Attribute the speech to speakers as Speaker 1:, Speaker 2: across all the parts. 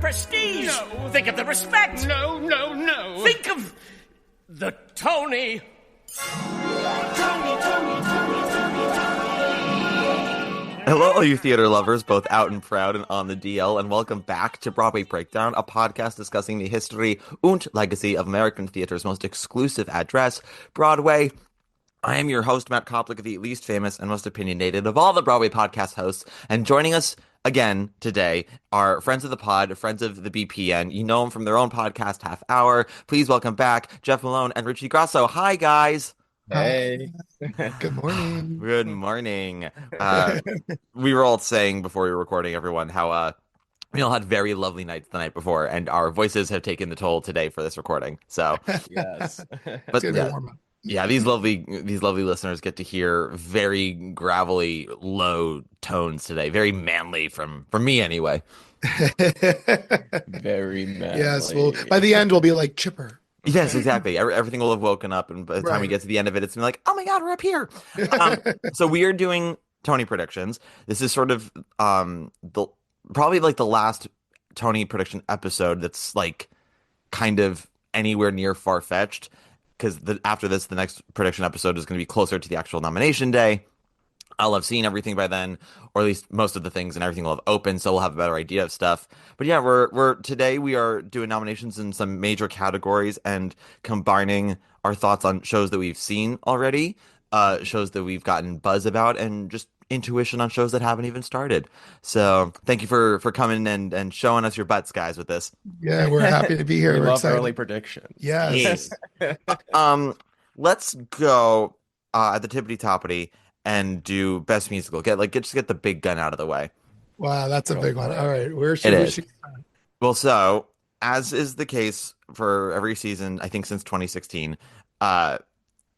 Speaker 1: prestige.
Speaker 2: No.
Speaker 1: Think of the respect.
Speaker 2: No, no, no.
Speaker 1: Think of the Tony.
Speaker 3: Hello, all you theater lovers, both out and proud and on the DL, and welcome back to Broadway Breakdown, a podcast discussing the history and legacy of American theater's most exclusive address, Broadway. I am your host, Matt Koplik, the least famous and most opinionated of all the Broadway podcast hosts, and joining us again today are friends of the pod, friends of the BPN. You know them from their own podcast, Half Hour. Please welcome back Jeff Malone and Richie Grasso. Hi, guys.
Speaker 4: Hey.
Speaker 5: Good morning.
Speaker 3: Good morning. We were all saying before we were recording, everyone, how we all had very lovely nights the night before, and our voices have taken the toll today for this recording. So,
Speaker 4: Yes.
Speaker 3: but
Speaker 5: Yeah,
Speaker 3: these lovely listeners get to hear very gravelly, low tones today, very manly from me anyway.
Speaker 4: Very manly.
Speaker 5: yes. Well, by the end, we'll be like chipper.
Speaker 3: Yes, exactly. Everything will have woken up, and by the time we get to the end of it, it's gonna be like, oh my God, we're up here. So we are doing Tony predictions. This is sort of probably like the last Tony prediction episode that's like kind of anywhere near far-fetched, because after this, the next prediction episode is going to be closer to the actual nomination day. I'll have seen everything by then, or at least most of the things, and everything will have opened, so we'll have a better idea of stuff. But yeah, today we are doing nominations in some major categories and combining our thoughts on shows that we've seen already, shows that we've gotten buzz about, and just intuition on shows that haven't even started. So thank you for coming and showing us your butts, guys, with this.
Speaker 5: Yeah, we're happy to be here.
Speaker 4: We
Speaker 5: We're
Speaker 4: love
Speaker 5: excited.
Speaker 4: early predictions.
Speaker 5: Yes.
Speaker 3: Let's go at the tippity toppity and do best musical. Just get the big gun out of the way.
Speaker 5: Wow, that's a big one. All right, where
Speaker 3: It
Speaker 5: should we?
Speaker 3: is. Well, so as is the case for every season, I think since 2016,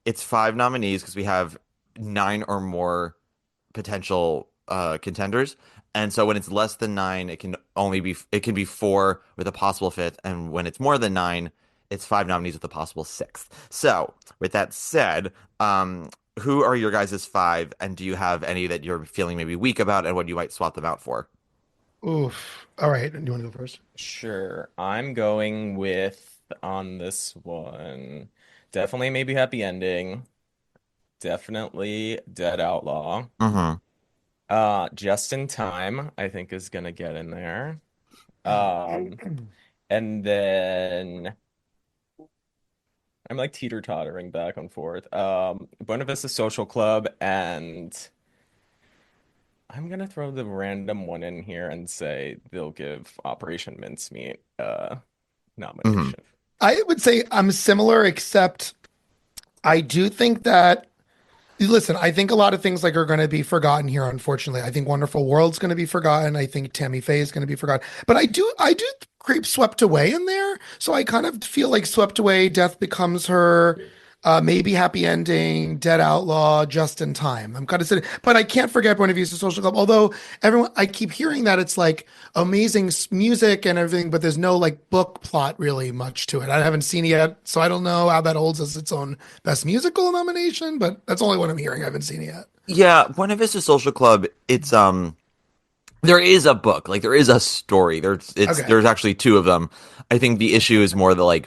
Speaker 3: it's 5 nominees because we have 9 or more potential contenders. And so when it's less than 9, it can be 4 with a possible 5th, and when it's more than 9, it's 5 nominees with a possible 6th. So with that said, who are your guys' 5, and do you have any that you're feeling maybe weak about, and what you might swap them out for?
Speaker 5: Oof. All right, do you want to go first?
Speaker 4: Sure. I'm going with, on this one, definitely maybe Happy Ending. Definitely Dead Outlaw.
Speaker 3: Mm-hmm.
Speaker 4: Just in Time, I think, is gonna get in there. And then I'm like teeter-tottering back and forth. Buena Vista Social Club, and I'm gonna throw the random one in here and say they'll give Operation Mincemeat nomination.
Speaker 5: I would say I'm similar, except I do think that. Listen, I think a lot of things are going to be forgotten here. Unfortunately, I think Wonderful World's going to be forgotten. I think Tammy Faye is going to be forgotten. But I do creep Swept Away in there. So I kind of feel like Swept Away, Death Becomes Her, maybe Happy Ending, Dead Outlaw, Just in Time. I'm kind of sitting, but I can't forget Buena Vista Social Club. Although I keep hearing that it's like amazing music and everything, but there's no book plot really much to it. I haven't seen it yet, so I don't know how that holds as its own best musical nomination. But that's only what I'm hearing. I haven't seen it yet.
Speaker 3: Yeah, Buena Vista Social Club. It's there is a book, there is a story. There's actually 2 of them. I think the issue is more the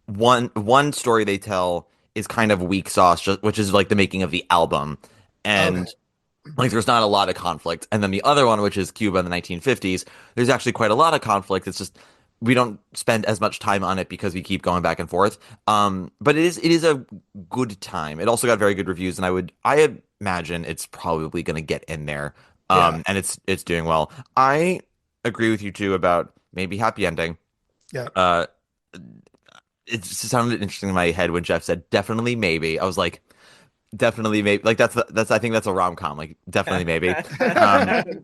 Speaker 3: one story they tell is kind of weak sauce, which is the making of the album, and there's not a lot of conflict. And then the other one, which is Cuba in the 1950s, there's actually quite a lot of conflict. It's just we don't spend as much time on it because we keep going back and forth. But it is a good time. It also got very good reviews, and I imagine it's probably going to get in there. And it's doing well. I agree with you too about maybe Happy Ending.
Speaker 5: Yeah.
Speaker 3: It just sounded interesting in my head when Jeff said definitely maybe. I was like, definitely maybe. That's I think that's a rom-com. Definitely maybe.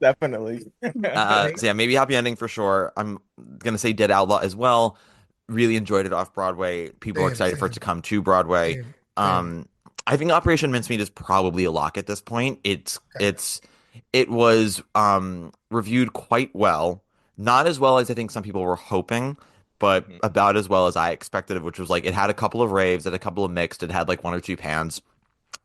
Speaker 4: Definitely.
Speaker 3: So yeah, maybe Happy Ending for sure. I'm gonna say Dead Outlaw as well. Really enjoyed it off Broadway. People are excited for it to come to Broadway. I think Operation Mincemeat is probably a lock at this point. It was reviewed quite well. Not as well as I think some people were hoping, but about as well as I expected, which was it had a couple of raves and a couple of mixed. It had 1 or 2 pans.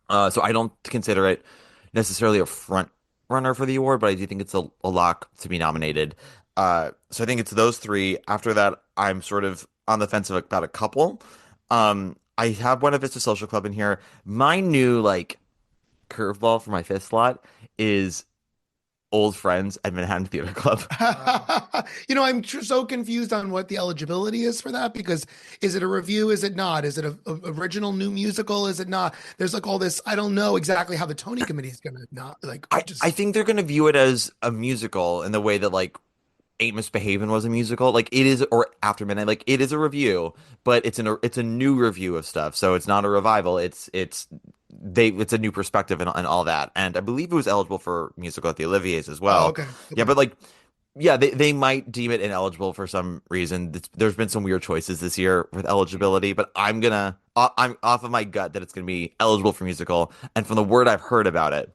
Speaker 3: So I don't consider it necessarily a front runner for the award, but I do think it's a lock to be nominated. So I think it's those three. After that, I'm sort of on the fence about a couple. I have Buena Vista Social Club in here. My new like curveball for my fifth slot is Old Friends at Manhattan Theater Club.
Speaker 5: I'm so confused on what the eligibility is for that because is it a review? Is it not? Is it a original new musical? Is it not? There's like all this. I don't know exactly how the Tony Committee is gonna not like
Speaker 3: I
Speaker 5: just.
Speaker 3: think they're gonna view it as a musical in the way that like Ain't Misbehavin' was a musical. Like it is, or After Midnight, like it is a review, but it's a new review of stuff. So it's not a revival. It's a new perspective and all that. And I believe it was eligible for musical at the Olivier's as
Speaker 5: Oh,
Speaker 3: well.
Speaker 5: okay,
Speaker 3: Yeah,
Speaker 5: okay.
Speaker 3: but like yeah, they might deem it ineligible for some reason. There's been some weird choices this year with eligibility, but I'm off of my gut that it's gonna be eligible for musical. And from the word I've heard about it,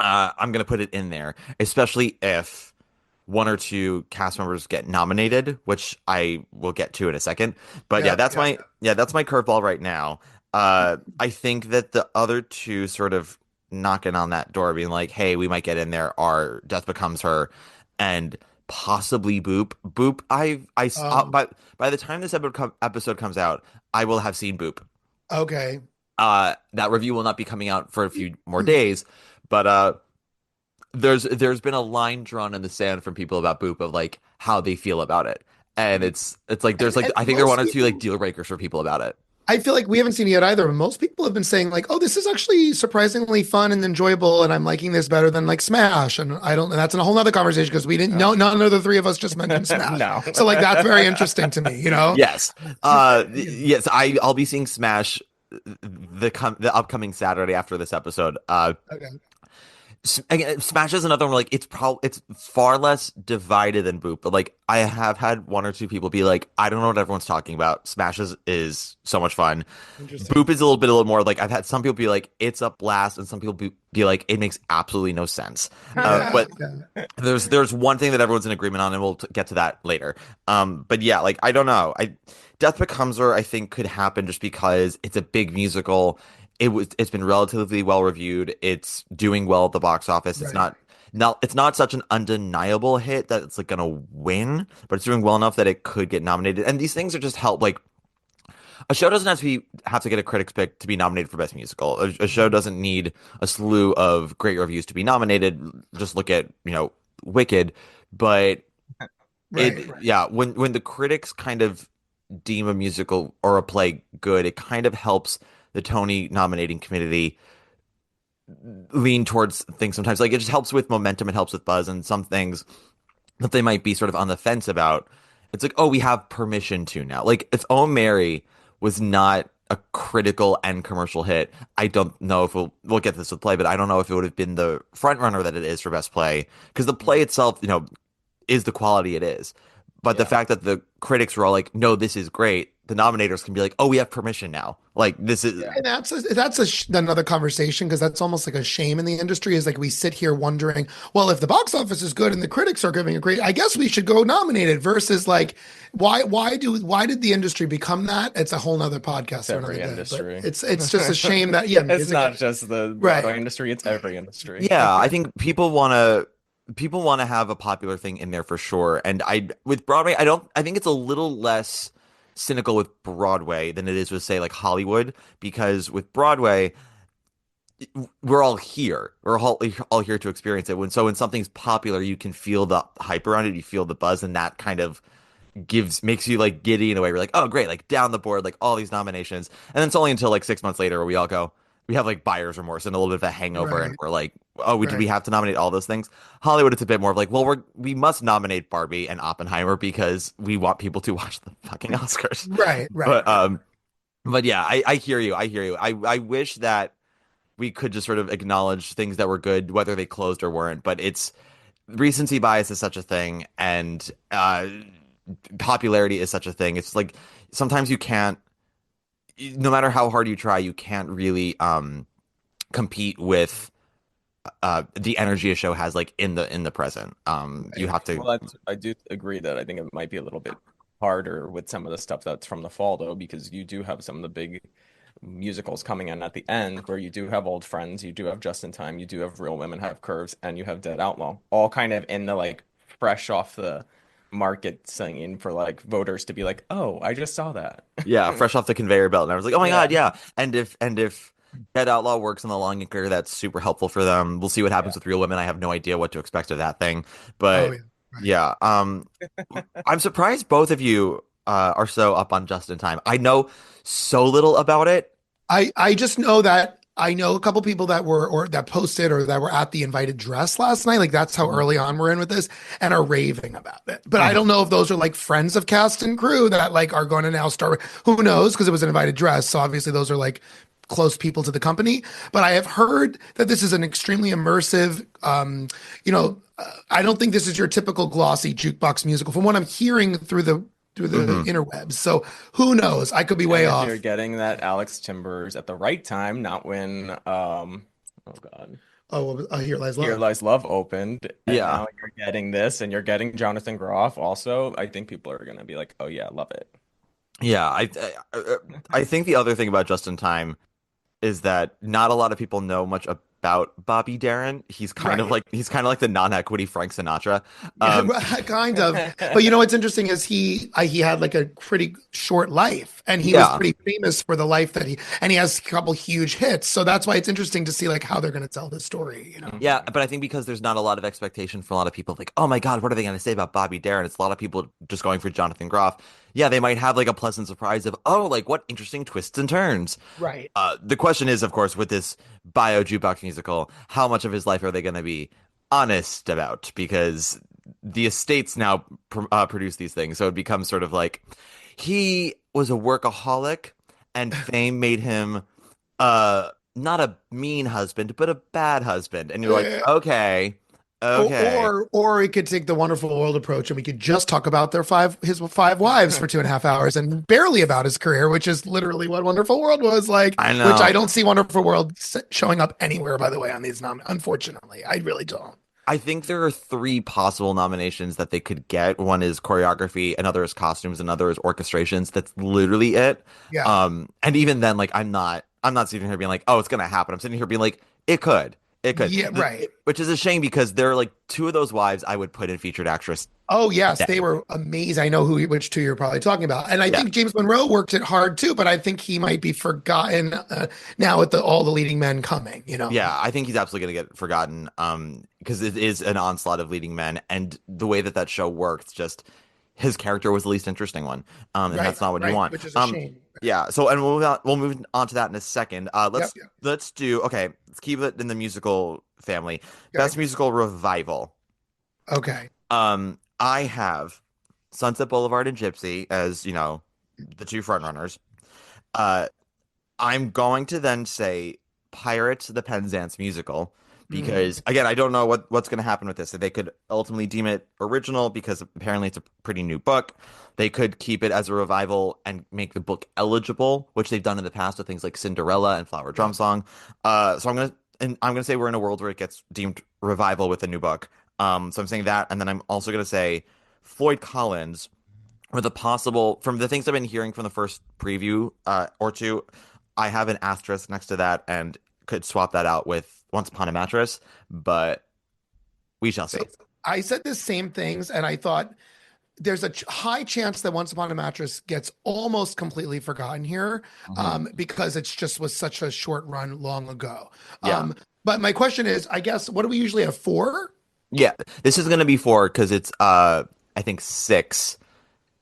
Speaker 3: I'm gonna put it in there, especially if one or two cast members get nominated, which I will get to in a second. But yeah,
Speaker 5: Yeah,
Speaker 3: that's my curveball right now. I think that the other two sort of knocking on that door, being like, "Hey, we might get in there," are Death Becomes Her, and possibly Boop. Boop.
Speaker 5: um,
Speaker 3: By the time this episode comes out, I will have seen Boop.
Speaker 5: okay.
Speaker 3: That review will not be coming out for a few more days, but there's been a line drawn in the sand from people about Boop of like how they feel about it. And it's like there's like
Speaker 5: And
Speaker 3: I think there are one
Speaker 5: most
Speaker 3: or two like
Speaker 5: people,
Speaker 3: deal breakers for people about it.
Speaker 5: I feel like we haven't seen it yet either. But most people have been saying like, "Oh, this is actually surprisingly fun and enjoyable, and I'm liking this better than like Smash." And I don't. And that's a whole nother conversation because we didn't. No, none of the three of us just mentioned Smash.
Speaker 4: No.
Speaker 5: So like that's very interesting to me.
Speaker 3: Yes. Yes, I'll be seeing Smash the upcoming Saturday after this episode.
Speaker 5: Okay.
Speaker 3: Again, Smash is another one. Like it's far less divided than Boop, but like I have had one or two people be like, I don't know what everyone's talking about. Smash is so much fun.
Speaker 5: Interesting.
Speaker 3: Boop is a little more like I've had some people be like it's a blast, and some people be like it makes absolutely no sense.
Speaker 5: Yeah.
Speaker 3: But
Speaker 5: Yeah.
Speaker 3: there's one thing that everyone's in agreement on, and we'll get to that later. But yeah, like I don't know. Death Becomes Her, I think could happen just because it's a big musical. It's been relatively well reviewed. It's doing well at the box office. It's
Speaker 5: Right.
Speaker 3: not such an undeniable hit that it's like gonna win, but it's doing well enough that it could get nominated. And these things are just help like a show doesn't have to get a critic's pick to be nominated for best musical. A show doesn't need a slew of great reviews to be nominated. Just look at, Wicked, but
Speaker 5: Right.
Speaker 3: yeah, when the critics kind of deem a musical or a play good, it kind of helps the Tony nominating committee lean towards things sometimes. Like it just helps with momentum, it helps with buzz, and some things that they might be sort of on the fence about. It's like, oh, we have permission to now. Like if Oh Mary was not a critical and commercial hit, I don't know if we'll get this with play, but I don't know if it would have been the front runner that it is for best play because the play itself, is the quality it is. But the
Speaker 4: Yeah.
Speaker 3: fact that the critics were all like, "No, this is great," the nominators can be like, "Oh, we have permission now." Like this is
Speaker 4: Yeah.
Speaker 5: And another conversation because that's almost like a shame in the industry is like we sit here wondering, well, if the box office is good and the critics are giving a great, I guess we should go nominated versus like why did the industry become that? It's a whole nother podcast
Speaker 4: It's
Speaker 5: for another
Speaker 4: every
Speaker 5: day.
Speaker 4: industry.
Speaker 5: But it's just a shame that yeah,
Speaker 4: It's
Speaker 5: music
Speaker 4: not just the
Speaker 5: right.
Speaker 4: Broadway industry, it's every industry.
Speaker 3: yeah. I think people want to have a popular thing in there for sure. And I with Broadway, I think it's a little less cynical with Broadway than it is with say like Hollywood because with Broadway we're all here. We're all here to experience it. When something's popular, you can feel the hype around it, you feel the buzz, and that kind of makes you like giddy in a way. We're like, oh great, like down the board, like all these nominations. And then it's only until like 6 months later where we all go, we have like buyer's remorse and a little bit of a hangover, and
Speaker 5: Right.
Speaker 3: we're like, oh, did we
Speaker 5: Right.
Speaker 3: have to nominate all those things? Hollywood, it's a bit more of like, well, we must nominate Barbie and Oppenheimer because we want people to watch the fucking Oscars.
Speaker 5: Right. Right.
Speaker 3: But yeah, I hear you. I hear you. I wish that we could just sort of acknowledge things that were good, whether they closed or weren't. But it's recency bias is such a thing, and popularity is such a thing. It's like sometimes you can't, no matter how hard you try, you can't really compete with the energy a show has like in the present. You have to.
Speaker 4: Well, I do agree that I think it might be a little bit harder with some of the stuff that's from the fall, though, because you do have some of the big musicals coming in at the end where you do have Old Friends, you do have Just in Time, you do have Real Women Have Curves, and you have Dead Outlaw, all kind of in the like fresh off the market singing for like voters to be like, oh, I just saw that.
Speaker 3: Yeah, fresh off the conveyor belt, and I was like, oh my
Speaker 4: Yeah.
Speaker 3: God, yeah. And if Dead Outlaw works in the long and clear, that's super helpful for them. We'll see what happens
Speaker 4: Yeah.
Speaker 3: with Real Women. I have no idea what to expect of that thing,
Speaker 5: Oh
Speaker 3: but
Speaker 5: yeah, right.
Speaker 3: yeah, I'm surprised both of you are so up on Just in Time. I know so little about it.
Speaker 5: I just know that I know a couple people that were or that posted or that were at the invited dress last night. Like that's how
Speaker 3: Mhm.
Speaker 5: early on we're in with this and are raving about it. But I
Speaker 3: Mhm.
Speaker 5: don't know if those are like friends of cast and crew that like are going to now start. Who knows? Because it was an invited dress, so obviously those are like close people to the company. But I have heard that this is an extremely immersive. I don't think this is your typical glossy jukebox musical. From what I'm hearing through the
Speaker 3: Mhm.
Speaker 5: interwebs, so who knows? I could be way
Speaker 4: And if you're
Speaker 5: off.
Speaker 4: getting that Alex Timbers at the right time, not when oh God.
Speaker 5: Oh, Here Lies
Speaker 4: Here
Speaker 5: Love.
Speaker 4: Lies Love opened, and
Speaker 3: Yeah.
Speaker 4: now you're getting this, and you're getting Jonathan Groff also. I think people are gonna be like, "Oh yeah, love it."
Speaker 3: Yeah, I think the other thing about Just in Time is that not a lot of people know much about Bobby Darin.
Speaker 5: Right.
Speaker 3: He's kind of like the non-equity Frank Sinatra.
Speaker 5: Yeah,
Speaker 3: Um,
Speaker 5: well, kind of. But you know what's interesting is he had like a pretty short life, and he was
Speaker 3: yeah,
Speaker 5: pretty famous for the life that he has a couple huge hits. So that's why it's interesting to see like how they're going to tell this story.
Speaker 3: yeah,
Speaker 4: Mhm.
Speaker 3: but I think because there's not a lot of expectation for a lot of people, like, oh my God, what are they going to say about Bobby Darin? It's a lot of people just going for Jonathan Groff. Yeah, they might have like a pleasant surprise of, oh, like what interesting twists and turns.
Speaker 5: Right.
Speaker 3: The question is, of course, with this bio jukebox musical, how much of his life are they going to be honest about? Because the estates now produce these things, so it becomes sort of like he was a workaholic, and fame made him not a mean husband, but a bad husband. And you're like,
Speaker 5: Uh,
Speaker 3: okay,
Speaker 5: or,
Speaker 3: okay.
Speaker 5: or he could take the wonderful world approach, and we could just talk about his 5 wives for 2.5 hours, and barely about his career, which is literally what Wonderful World was like.
Speaker 3: I
Speaker 5: Which I
Speaker 3: know.
Speaker 5: don't see Wonderful World showing up anywhere, by the way, on these unfortunately, I really don't.
Speaker 3: I think there are three possible nominations that they could get. One is choreography, another is costumes, another is orchestrations. That's literally it.
Speaker 5: Yeah.
Speaker 3: And even then, like I'm not sitting here being like, oh, it's gonna happen. I'm sitting here being like, it could, it could.
Speaker 5: Yeah. Right.
Speaker 3: Which is a shame because they're like two of those wives I would put in featured actress
Speaker 5: Oh yes, they
Speaker 3: day.
Speaker 5: were amazing. I know which two you're probably talking about, and I
Speaker 3: Yeah.
Speaker 5: think James Monroe worked it hard too. But I think he might be forgotten now with all the leading men coming.
Speaker 3: Yeah, I think he's absolutely going to get forgotten because it is an onslaught of leading men and the way that that show works just his character was the least interesting one. And
Speaker 5: Right.
Speaker 3: that's not what you
Speaker 5: Right.
Speaker 3: want.
Speaker 5: Which is a shame.
Speaker 3: Yeah, so and we'll move on to that in a second.
Speaker 5: Yep.
Speaker 3: Let's do okay, let's keep it in the musical family.
Speaker 5: Yep.
Speaker 3: Best musical revival.
Speaker 5: Okay.
Speaker 3: I have Sunset Boulevard and Gypsy as, the two front runners. Uh I'm going to then say Pirates, the Penzance musical,
Speaker 5: Mhm.
Speaker 3: because again, I don't know what's going to happen with this. They could ultimately deem it original because apparently it's a pretty new book. They could keep it as a revival and make the book eligible, which they've done in the past with things like Cinderella and Flower
Speaker 5: Yeah.
Speaker 3: Drum Song. So I'm gonna say we're in a world where it gets deemed revival with a new book. So I'm saying that, and then I'm also gonna say Floyd Collins or the possible from the things I've been hearing from the first preview or two, I have an asterisk next to that and could swap that out with Once Upon a Mattress, but we shall
Speaker 5: So
Speaker 3: see.
Speaker 5: I said the same things, and I thought there's a high chance that Once Upon a Mattress gets almost completely forgotten here,
Speaker 3: Mhm.
Speaker 5: because it's just was such a short run long ago.
Speaker 3: Yeah.
Speaker 5: But my question is, I guess, what do we usually have, four?
Speaker 3: Yeah. This is gonna be four because it's I think six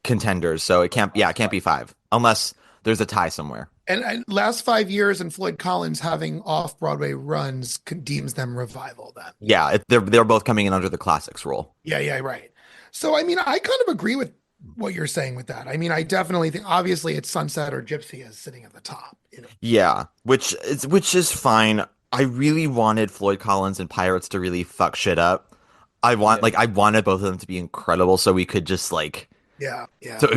Speaker 3: contenders, so it can't be five unless there's a tie somewhere.
Speaker 5: And last 5 years and Floyd Collins having off Broadway runs deems them revival then.
Speaker 3: Yeah, they're both coming in under the classics rule.
Speaker 5: Yeah, yeah, right. So I mean, I kind of agree with what you're saying with that. I mean, I definitely think obviously it's Sunset or Gypsy is sitting at the top.
Speaker 3: Yeah, which is fine. I really wanted Floyd Collins and Pirates to really fuck shit up.
Speaker 4: Yeah.
Speaker 3: I wanted both of them to be incredible so we could just like
Speaker 5: Yeah, yeah,
Speaker 3: so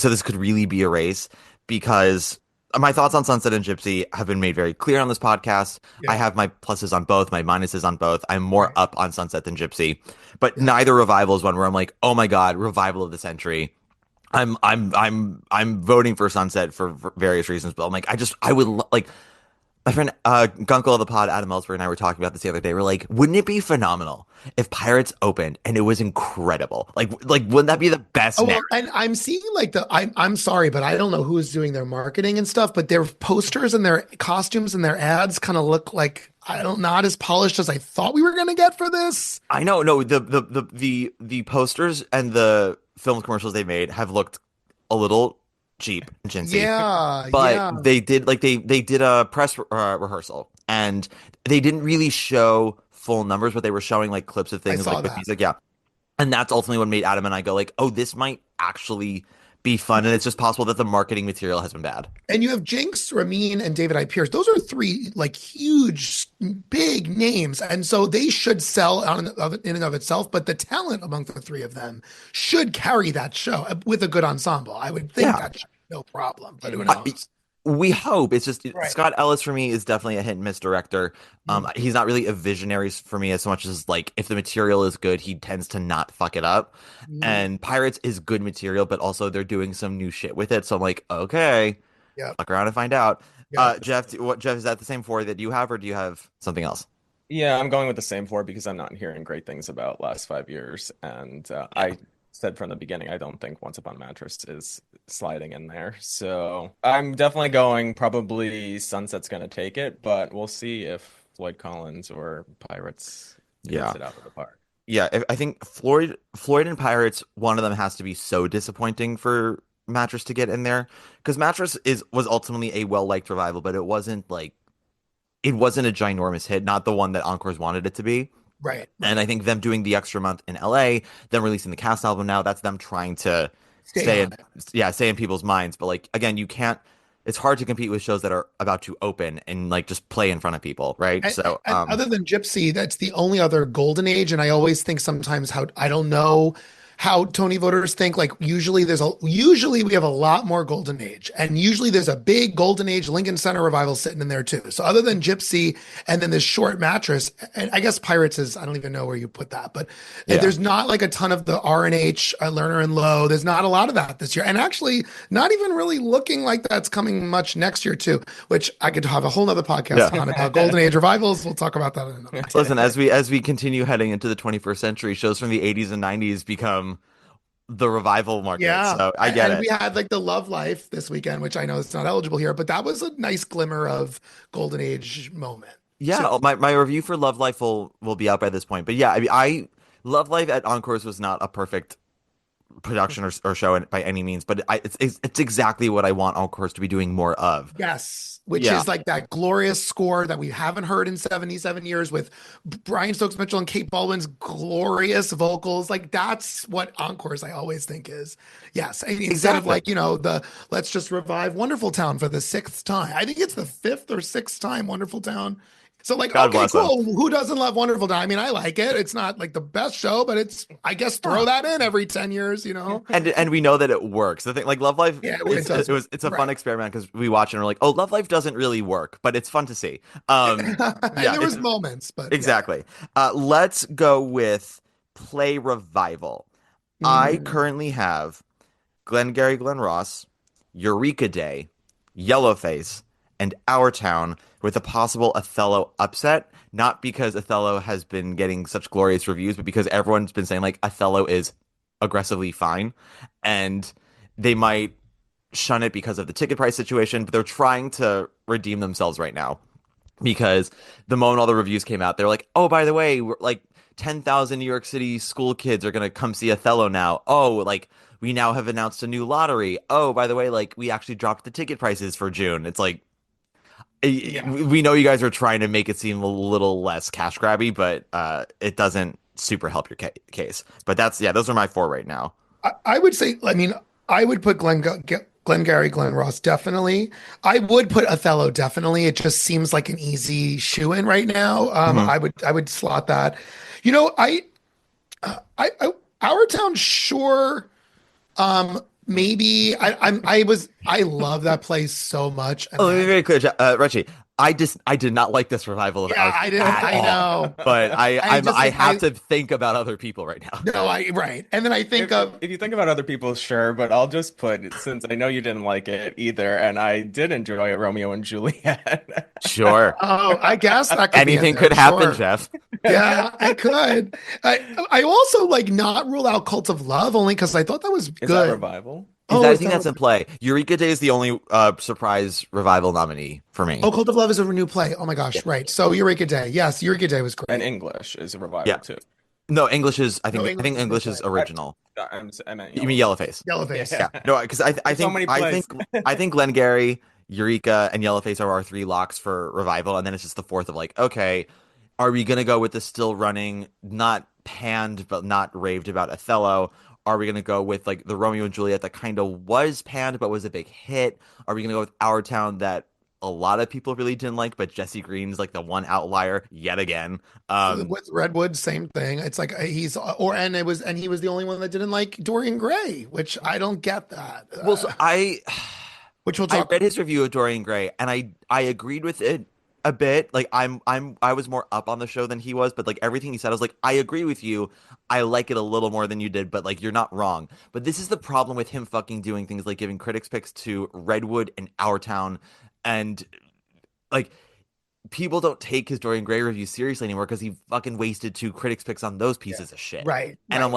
Speaker 3: this could really be a race because my thoughts on Sunset and Gypsy have been made very clear on this podcast. I
Speaker 5: yeah,
Speaker 3: have my pluses on both, my minuses on both. I'm more
Speaker 5: right.
Speaker 3: up on Sunset than Gypsy, but
Speaker 5: Yeah.
Speaker 3: neither revival is one where I'm like, oh my God, revival of the century. I'm voting for Sunset for various reasons, but I'm like, I would like My friend Gunkle of the pod, Adam Ellsberg, and I were talking about this the other day. We're like, wouldn't it be phenomenal if Pirates opened and it was incredible? Like wouldn't that be the best
Speaker 5: Oh well,
Speaker 3: narrative?
Speaker 5: and I'm seeing like I'm sorry, but I don't know who's doing their marketing and stuff, but their posters and their costumes and their ads kind of look like I don't not as polished as I thought we were gonna get for this.
Speaker 3: I know, no, the posters and the film commercials they made have looked a little cheap and chintzy,
Speaker 5: Yeah,
Speaker 3: but
Speaker 5: yeah,
Speaker 3: they did a press rehearsal and they didn't really show full numbers, but they were showing like clips of
Speaker 5: I
Speaker 3: things like
Speaker 5: saw
Speaker 3: with
Speaker 5: that.
Speaker 3: music, yeah. And that's ultimately what made Adam and I go like, oh, this might actually be fun. And it's just possible that the marketing material has been bad.
Speaker 5: And you have Jinx, Ramin, and David I. Pierce. Those are three like huge, big names, and so they should sell in and of itself. But the talent among the three of them should carry that show with a good ensemble. I would think
Speaker 3: Yeah.
Speaker 5: that should be no problem, but who
Speaker 3: I,
Speaker 5: knows?
Speaker 3: we hope. It's just
Speaker 5: Right.
Speaker 3: Scott Ellis for me is definitely a hit and miss director.
Speaker 5: Mm.
Speaker 3: He's not really a visionary for me as much as like if the material is good, he tends to not fuck it up.
Speaker 5: Mm.
Speaker 3: And Pirates is good material, but also they're doing some new shit with it. So I'm like, okay,
Speaker 5: Yep.
Speaker 3: fuck around and find out.
Speaker 5: Yep.
Speaker 3: Jeff, is that the same four that you have, or do you have something else?
Speaker 4: Yeah, I'm going with the same four because I'm not hearing great things about last 5 years. And I said from the beginning, I don't think Once Upon Mattress is sliding in there. So I'm definitely going, probably Sunset's going to take it, but we'll see if Floyd Collins or Pirates hits
Speaker 3: Yeah.
Speaker 4: it out of the park.
Speaker 3: Yeah, I think Floyd and Pirates, one of them has to be so disappointing for Mattress to get in there because Mattress was ultimately a well-liked revival, but it wasn't a ginormous hit, not the one that Encores wanted it to be.
Speaker 5: Right.
Speaker 3: And I think them doing the extra month in LA, them releasing the cast album now, that's them trying to
Speaker 5: Stay
Speaker 3: stay
Speaker 5: on
Speaker 3: stay in people's minds. But like again, you can't. It's hard to compete with shows that are about to open and like just play in front of people, right? So,
Speaker 5: And other than Gypsy, that's the only other golden age. And I always think sometimes how I don't know how Tony voters think. Like usually we have a lot more golden age, and usually there's a big golden age Lincoln Center revival sitting in there too. So other than Gypsy and then this short mattress, and I guess Pirates is I don't even know where you put that, but
Speaker 3: yeah,
Speaker 5: there's not like a ton of the R and H Lerner and Low. There's not a lot of that this year, and actually not even really looking like that's coming much next year too. Which I could have a whole nother podcast
Speaker 3: yeah.
Speaker 5: on about golden age revivals. We'll talk about that in another.
Speaker 3: Listen, as we continue heading into the 21st century, shows from the 80s and 90s become the revival market.
Speaker 5: Yeah.
Speaker 3: So I get
Speaker 5: And we
Speaker 3: it.
Speaker 5: had like the Love Life this weekend, which I know it's not eligible here, but that was a nice glimmer of golden age moment.
Speaker 3: Yeah,
Speaker 5: So
Speaker 3: my review for Love Life will be out by this point. But yeah, I mean, I Love Life at Encores was not a perfect production or show by any means, but it's exactly what I want Encores to be doing more of.
Speaker 5: yes, which
Speaker 3: Yeah.
Speaker 5: is like that glorious score that we haven't heard in 77 years with Brian Stokes Mitchell and Kate Baldwin's glorious vocals. Like that's what encores I always think is. Yes. And instead of
Speaker 3: Exactly.
Speaker 5: like, the let's just revive Wonderful Town for the sixth time. I think it's the fifth or sixth time Wonderful Town. So like,
Speaker 3: God
Speaker 5: okay,
Speaker 3: bless them.
Speaker 5: cool. Who doesn't love Wonderful Town? I mean, I like it. It's not like the best show, but it's I guess throw that in every 10 years.
Speaker 3: And we know that it works. The thing like Love Life,
Speaker 5: Yeah, it does
Speaker 3: it's a
Speaker 5: work.
Speaker 3: fun
Speaker 5: Right.
Speaker 3: experiment because we watch it and we're like, oh, Love Life doesn't really work, but it's fun to see.
Speaker 5: And
Speaker 3: Yeah,
Speaker 5: there was moments, but
Speaker 3: exactly. Let's go with Play Revival.
Speaker 5: yeah.
Speaker 3: I currently have Glengarry Glen Ross, Eureka Day, Yellowface, and Our Town with a possible Othello upset. Not because Othello has been getting such glorious reviews, but because everyone's been saying like Othello is aggressively fine, and they might shun it because of the ticket price situation, but they're trying to redeem themselves right now because the moment all the reviews came out, they're like, oh, by the way, we're like 10,000 New York City school kids are going to come see Othello now. Oh, like we now have announced a new lottery. Oh, by the way, like we actually dropped the ticket prices for June. It's like,
Speaker 5: Yeah.
Speaker 3: we know you guys are trying to make it seem a little less cash grabby, but it doesn't super help your case. But those are my four right now.
Speaker 5: I would say, I mean, I would put Glengarry Glen Ross definitely. I would put Othello definitely. It just seems like an easy shoe in right now.
Speaker 3: Mhm.
Speaker 5: I would slot that. You know, I Our Town, sure. Maybe I love that place so much. And
Speaker 3: Oh, let me be very clear, Richie. I did not like this revival of
Speaker 5: Yeah,
Speaker 3: ours
Speaker 5: I did.
Speaker 3: at
Speaker 5: I
Speaker 3: all.
Speaker 5: know.
Speaker 3: But I have
Speaker 5: I
Speaker 3: to think about other people right now.
Speaker 5: no, I right. And then I think
Speaker 4: If,
Speaker 5: of
Speaker 4: if you think about other people, sure, but I'll just put, since I know you didn't like it either, and I did enjoy Romeo and Juliet.
Speaker 3: Sure.
Speaker 5: oh, I guess that could be in
Speaker 3: Anything
Speaker 5: there.
Speaker 3: could happen,
Speaker 5: Sure.
Speaker 3: Jeff.
Speaker 5: Yeah, I could. I also like not rule out Cult of Love only because I thought that was
Speaker 4: Is that
Speaker 5: good.
Speaker 4: revival?
Speaker 3: Is
Speaker 5: Oh,
Speaker 3: that I
Speaker 5: is
Speaker 3: think
Speaker 5: that
Speaker 3: that's in play. Eureka Day is the only surprise revival nominee for me.
Speaker 5: Oh, Cult of Love is a new play. Oh my
Speaker 3: Yeah.
Speaker 5: gosh, right. So Eureka Day. Yes, Eureka Day was
Speaker 4: And
Speaker 5: great.
Speaker 4: English is a
Speaker 3: Yeah.
Speaker 4: revival too.
Speaker 3: No, English is
Speaker 5: No,
Speaker 3: I
Speaker 5: English
Speaker 3: think
Speaker 5: is a new
Speaker 3: English
Speaker 5: play.
Speaker 3: is original.
Speaker 4: I meant
Speaker 3: You mean
Speaker 4: Yellowface.
Speaker 3: Yellowface?
Speaker 5: Yellowface.
Speaker 3: Yeah.
Speaker 4: Yeah.
Speaker 3: No, because
Speaker 4: There's so many plays.
Speaker 3: I think Glengarry, Eureka, and Yellowface are our three locks for revival, and then it's just the fourth of like, okay, are we gonna go with the still running, not panned but not raved about Othello? Are we gonna go with like the Romeo and Juliet that kind of was panned but was a big hit? Are we gonna go with Our Town that a lot of people really didn't like, but Jesse Green's like the one outlier yet again?
Speaker 5: With Redwood, same thing. It's like and he was the only one that didn't like Dorian Gray, which I don't get that.
Speaker 3: Well, so
Speaker 5: Which we'll
Speaker 3: I
Speaker 5: talk.
Speaker 3: read his review of Dorian Gray and I agreed with it a bit. Like I was more up on the show than he was, but like everything he said, I was like, I agree with you. I like it a little more than you did, but like you're not wrong. But this is the problem with him fucking doing things like giving critics picks to Redwood and Our Town, and like people don't take his Dorian Gray review seriously anymore because he fucking wasted two critics picks on those
Speaker 4: Yeah.
Speaker 3: pieces of shit.
Speaker 5: Right.
Speaker 3: And
Speaker 5: Right.
Speaker 3: I'm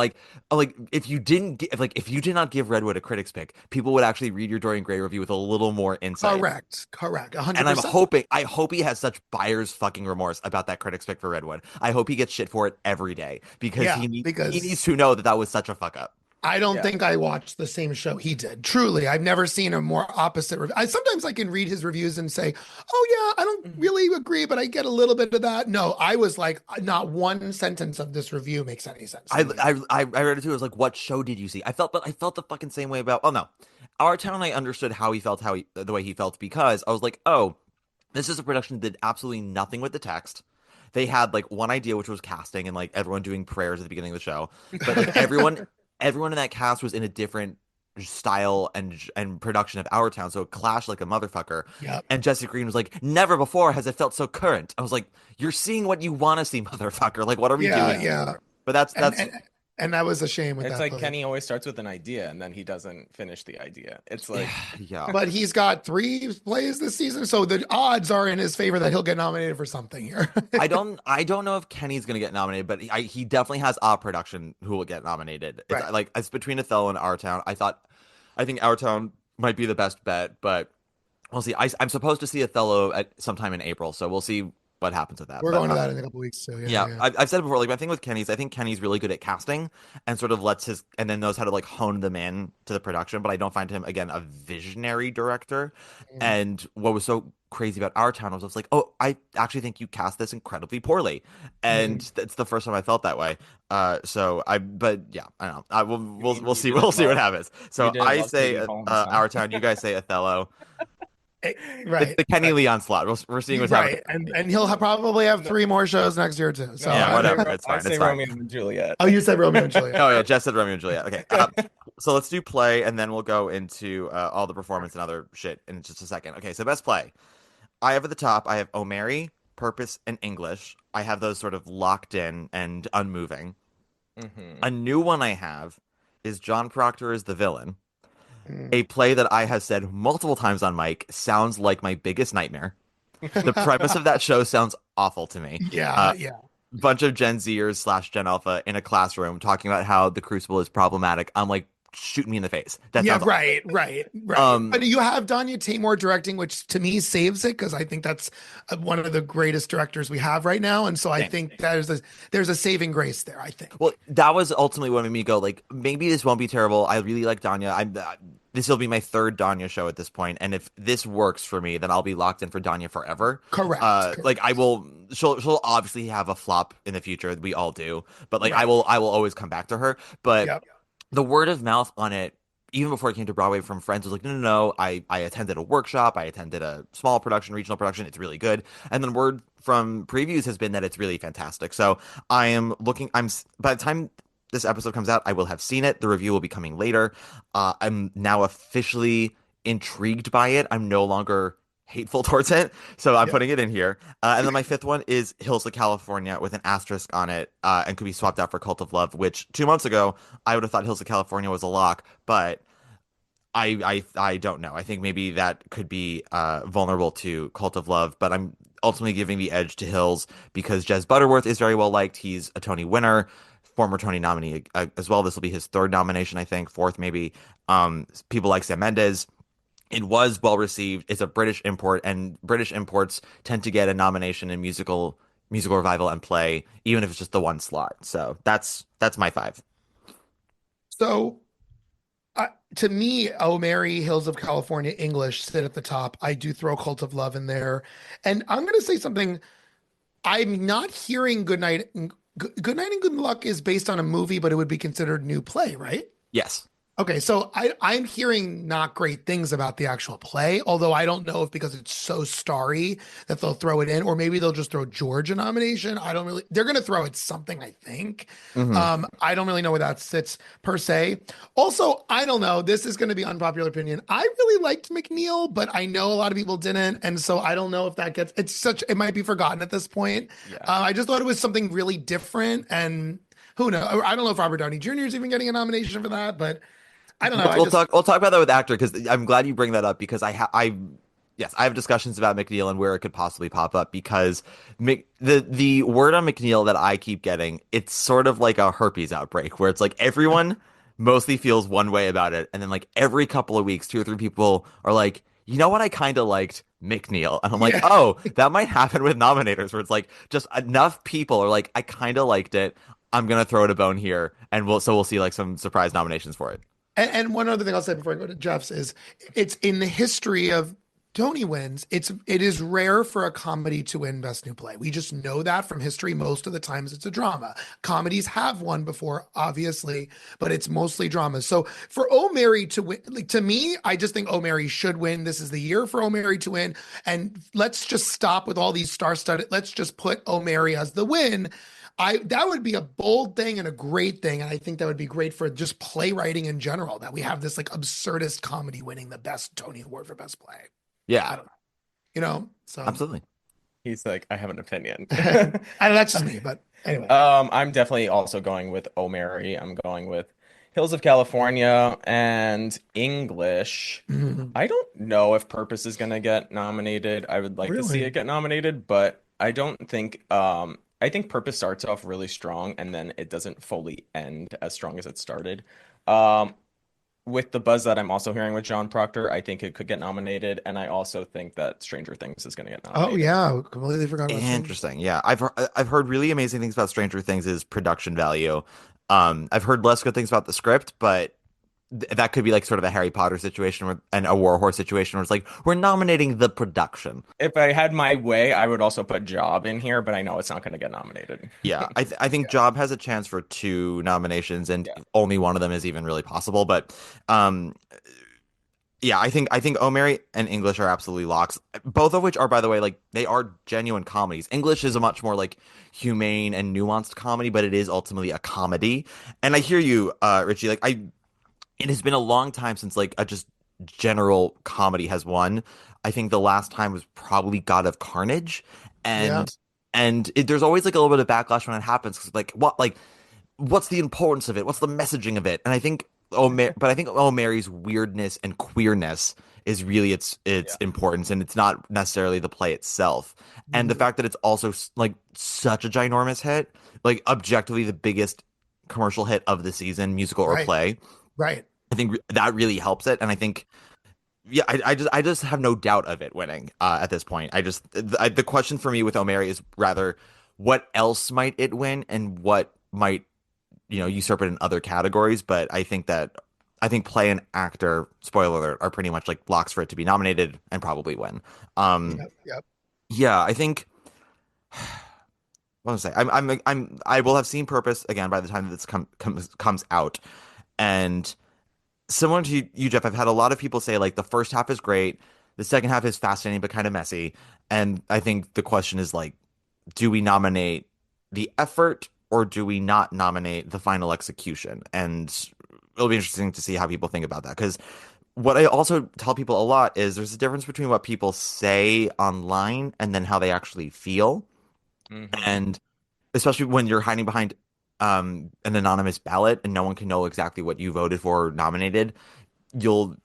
Speaker 3: like, if you didn't get, like, if you did not give Redwood a critics pick, people would actually read your Dorian Gray review with a little more insight.
Speaker 5: Correct.
Speaker 3: And I'm
Speaker 5: 100%.
Speaker 3: hoping, I hope he has such buyer's fucking remorse about that critics pick for Redwood. I hope he gets shit for it every day because
Speaker 5: Yeah,
Speaker 3: he needs
Speaker 5: because
Speaker 3: to know that that was such a fuck up.
Speaker 5: I don't
Speaker 4: Yeah.
Speaker 5: think I watched the same show he did. Truly, I've never seen a more opposite review. Sometimes I can read his reviews and say, "Oh yeah, I don't really agree, but I get a little bit of that." No, I was like, not one sentence of this review makes any sense.
Speaker 3: I read it too. I was like, what show did you see? But I felt the fucking same way about. Oh no, Our Town. I understood how he felt, the way he felt because I was like, oh, this is a production that did absolutely nothing with the text. They had like one idea, which was casting and like everyone doing prayers at the beginning of the show, but like everyone in that cast was in a different style and production of Our Town, so it clashed like a motherfucker.
Speaker 5: Yep.
Speaker 3: And Jesse Green was like, never before has it felt so current. I was like, you're seeing what you want to see, motherfucker. Like, what are we
Speaker 5: Yeah,
Speaker 3: doing?
Speaker 5: yeah.
Speaker 3: But that's
Speaker 5: And that was a shame with
Speaker 4: It's
Speaker 5: that
Speaker 4: like
Speaker 5: play.
Speaker 4: Kenny always starts with an idea and then he doesn't finish the idea. It's like,
Speaker 3: yeah.
Speaker 5: But he's got 3 plays this season, so the odds are in his favor that he'll get nominated for something here.
Speaker 3: I don't know if Kenny's gonna get nominated, but he definitely has a production who will get nominated. It's
Speaker 5: Right.
Speaker 3: like it's between Othello and Our Town. I think Our Town might be the best bet, but we'll see. I'm supposed to see Othello at sometime in April, so we'll see what happens with that.
Speaker 5: We're
Speaker 3: But,
Speaker 5: going to that in a couple weeks too.
Speaker 3: yeah,
Speaker 5: Yeah.
Speaker 3: I've said it before. Like my thing with Kenny's, I think Kenny's really good at casting and sort of and then knows how to like hone them in to the production. But I don't find him again a visionary director.
Speaker 5: Mhm.
Speaker 3: And what was so crazy about Our Town was I was like, oh, I actually think you cast this incredibly poorly, and it's the first time I felt that way. But yeah, I don't know. We'll see what happens. So
Speaker 4: did
Speaker 3: I
Speaker 4: love
Speaker 3: say
Speaker 4: Katie Holmes, huh?
Speaker 3: Our Town. You guys say Othello.
Speaker 5: Right.
Speaker 3: The Kenny Leon slot. We're seeing what's happening.
Speaker 5: Right. And he'll probably have 3 more shows next year too. So
Speaker 3: Yeah,
Speaker 4: I
Speaker 3: whatever.
Speaker 4: say-
Speaker 3: It's fine,
Speaker 4: I say
Speaker 3: it's fine.
Speaker 4: Romeo and Juliet.
Speaker 5: Oh, you said Romeo and Juliet.
Speaker 3: Oh yeah, Jess said Romeo and Juliet. Okay, so let's do play, and then we'll go into all the performance and other shit in just a second. Okay, so best play. I have at the top. I have O'Mary, Purpose, and English. I have those sort of locked in and unmoving.
Speaker 4: Mhm.
Speaker 3: A new one I have is John Proctor as the villain.
Speaker 5: Mm.
Speaker 3: A play that I have said multiple times on mic sounds like my biggest nightmare. The premise of that show sounds awful to me.
Speaker 5: Yeah, yeah.
Speaker 3: Bunch of Gen Zers / Gen Alpha in a classroom talking about how the Crucible is problematic. I'm like, shoot me in the face. That
Speaker 5: Yeah,
Speaker 3: sounds
Speaker 5: right. But you have Danya Tamor directing, which to me saves it because I think that's one of the greatest directors we have right now, and so I
Speaker 3: Same.
Speaker 5: think there's a saving grace there. I think.
Speaker 3: Well, that was ultimately what made me go like, maybe this won't be terrible. I really like Danya. This will be my 3rd Danya show at this point, and if this works for me, then I'll be locked in for Danya forever.
Speaker 5: Correct.
Speaker 3: Like I will. She'll obviously have a flop in the future. We all do, but like
Speaker 5: Right.
Speaker 3: I will always come back to her. But
Speaker 5: Yep.
Speaker 3: the word of mouth on it, even before it came to Broadway from friends, was like, no. I attended a workshop. I attended a small production, regional production. It's really good. And then word from previews has been that it's really fantastic. So I am looking. By the time this episode comes out, I will have seen it. The review will be coming later. I'm now officially intrigued by it. I'm no longer hateful towards it. So I'm
Speaker 5: Yeah.
Speaker 3: putting it in here. And then my fifth one is Hills of California with an asterisk on it, and could be swapped out for Cult of Love, which 2 months ago I would have thought Hills of California was a lock, but I don't know. I think maybe that could be vulnerable to Cult of Love, but I'm ultimately giving the edge to Hills because Jez Butterworth is very well liked. He's a Tony winner, former Tony nominee as well. This will be his third nomination, I think, fourth maybe. People like Sam Mendes. It was well received. It's a British import, and British imports tend to get a nomination in musical revival and play, even if it's just the one slot. So that's my five.
Speaker 5: So to me, Oh Mary, Hills of California, English sit at the top. I do throw Cult of Love in there. And I'm going to say something. I'm not hearing Good Night and Good Luck is based on a movie, but it would be considered new play, right?
Speaker 3: Yes.
Speaker 5: Okay, so I'm hearing not great things about the actual play, although I don't know if because it's so starry that they'll throw it in, or maybe they'll just throw George a nomination. I don't really, they're gonna throw it something, I think.
Speaker 3: Hmm.
Speaker 5: I don't really know where that sits per se. Also, I don't know. This is gonna be unpopular opinion. I really liked McNeil, but I know a lot of people didn't, and so I don't know if that gets it might be forgotten at this point.
Speaker 4: Yeah.
Speaker 5: I just thought it was something really different, and who knows? I don't know if Robert Downey Jr. is even getting a nomination for that, but I don't know.
Speaker 3: We'll talk about that with actor because I'm glad you bring that up because yes, I have discussions about McNeil and where it could possibly pop up because the word on McNeil that I keep getting, it's sort of like a herpes outbreak where it's like everyone mostly feels one way about it, and then like every couple of weeks, two or three people are like, you know what, I kind of liked McNeil, and I'm like,
Speaker 5: Yeah.
Speaker 3: oh, that might happen with nominators where it's like just enough people are like, I kind of liked it. I'm gonna throw it a bone here, and we'll see like some surprise nominations for it.
Speaker 5: And one other thing I'll say before I go to Jeff's is it's in the history of Tony wins. It is rare for a comedy to win Best New Play. We just know that from history. Most of the times it's a drama. Comedies have won before, obviously, but it's mostly dramas. So for Oh Mary to win, like to me, I just think Oh Mary should win. This is the year for Oh Mary to win. And let's just stop with all these star-studded. Let's just put Oh Mary as the win. I that would be a bold thing and a great thing, and I think that would be great for just playwriting in general. That we have this like absurdist comedy winning the best Tony Award for best play. I
Speaker 3: Yeah,
Speaker 5: don't know, you know. So
Speaker 3: absolutely.
Speaker 4: He's like, I have an opinion.
Speaker 5: I know that's just me, but anyway.
Speaker 4: I'm definitely also going with Oh Mary. I'm going with Hills of California and English.
Speaker 5: Mhm.
Speaker 4: I don't know if Purpose is gonna get nominated. I would like to see
Speaker 5: Really?
Speaker 4: it get nominated, but I don't think I think Purpose starts off really strong and then it doesn't fully end as strong as it started. Um, with the buzz that I'm also hearing with John Proctor, I think it could get nominated, and I also think that Stranger Things is gonna get
Speaker 5: Oh
Speaker 4: nominated.
Speaker 5: yeah, completely forgot about Stranger Things.
Speaker 3: Interesting. Yeah, I've heard really amazing things about Stranger Things' is production value. I've heard less good things about the script, but that could be like sort of a Harry Potter situation and a War Horse situation where it's like we're nominating the production.
Speaker 4: If I had my way, I would also put Job in here, but I know it's not going to get nominated.
Speaker 3: Yeah, I think
Speaker 5: Yeah.
Speaker 3: Job has a chance for two nominations, and
Speaker 4: Yeah.
Speaker 3: only one of them is even really possible. But um, yeah, I think Omeri and English are absolutely locks. Both of which are, by the way, like they are genuine comedies. English is a much more like humane and nuanced comedy, but it is ultimately a comedy. And I hear you, Richie. Like it has been a long time since like a just general comedy has won. I think the last time was probably God of Carnage,
Speaker 5: Yeah.
Speaker 3: and there's always like a little bit of backlash when it happens because like what's the importance of it? What's the messaging of it? And I think but I think Mary's weirdness and queerness is really its
Speaker 4: Yeah.
Speaker 3: importance, and it's not necessarily the play itself. And the
Speaker 5: Mhm.
Speaker 3: fact that it's also like such a ginormous hit, like objectively the biggest commercial hit of the season, musical or
Speaker 5: Right.
Speaker 3: play.
Speaker 5: Right.
Speaker 3: I think that really helps it, and I think yeah, I just have no doubt of it winning at this point. The question for me with Omeri is rather what else might it win and what might usurp it in other categories. But I think play and actor, spoiler alert, are pretty much like blocks for it to be nominated and probably win. Um,
Speaker 5: Yep. Yep.
Speaker 3: yeah, I think what was I say? I will have seen Purpose again by the time that this comes out, and similar to you, Jeff, I've had a lot of people say like the first half is great, the second half is fascinating but kind of messy, and I think the question is like, do we nominate the effort or do we not nominate the final execution? And it'll be interesting to see how people think about that because what I also tell people a lot is there's a difference between what people say online and then how they actually feel.
Speaker 4: Hmm.
Speaker 3: And especially when you're hiding behind an anonymous ballot and no one can know exactly what you voted for or nominated, you'll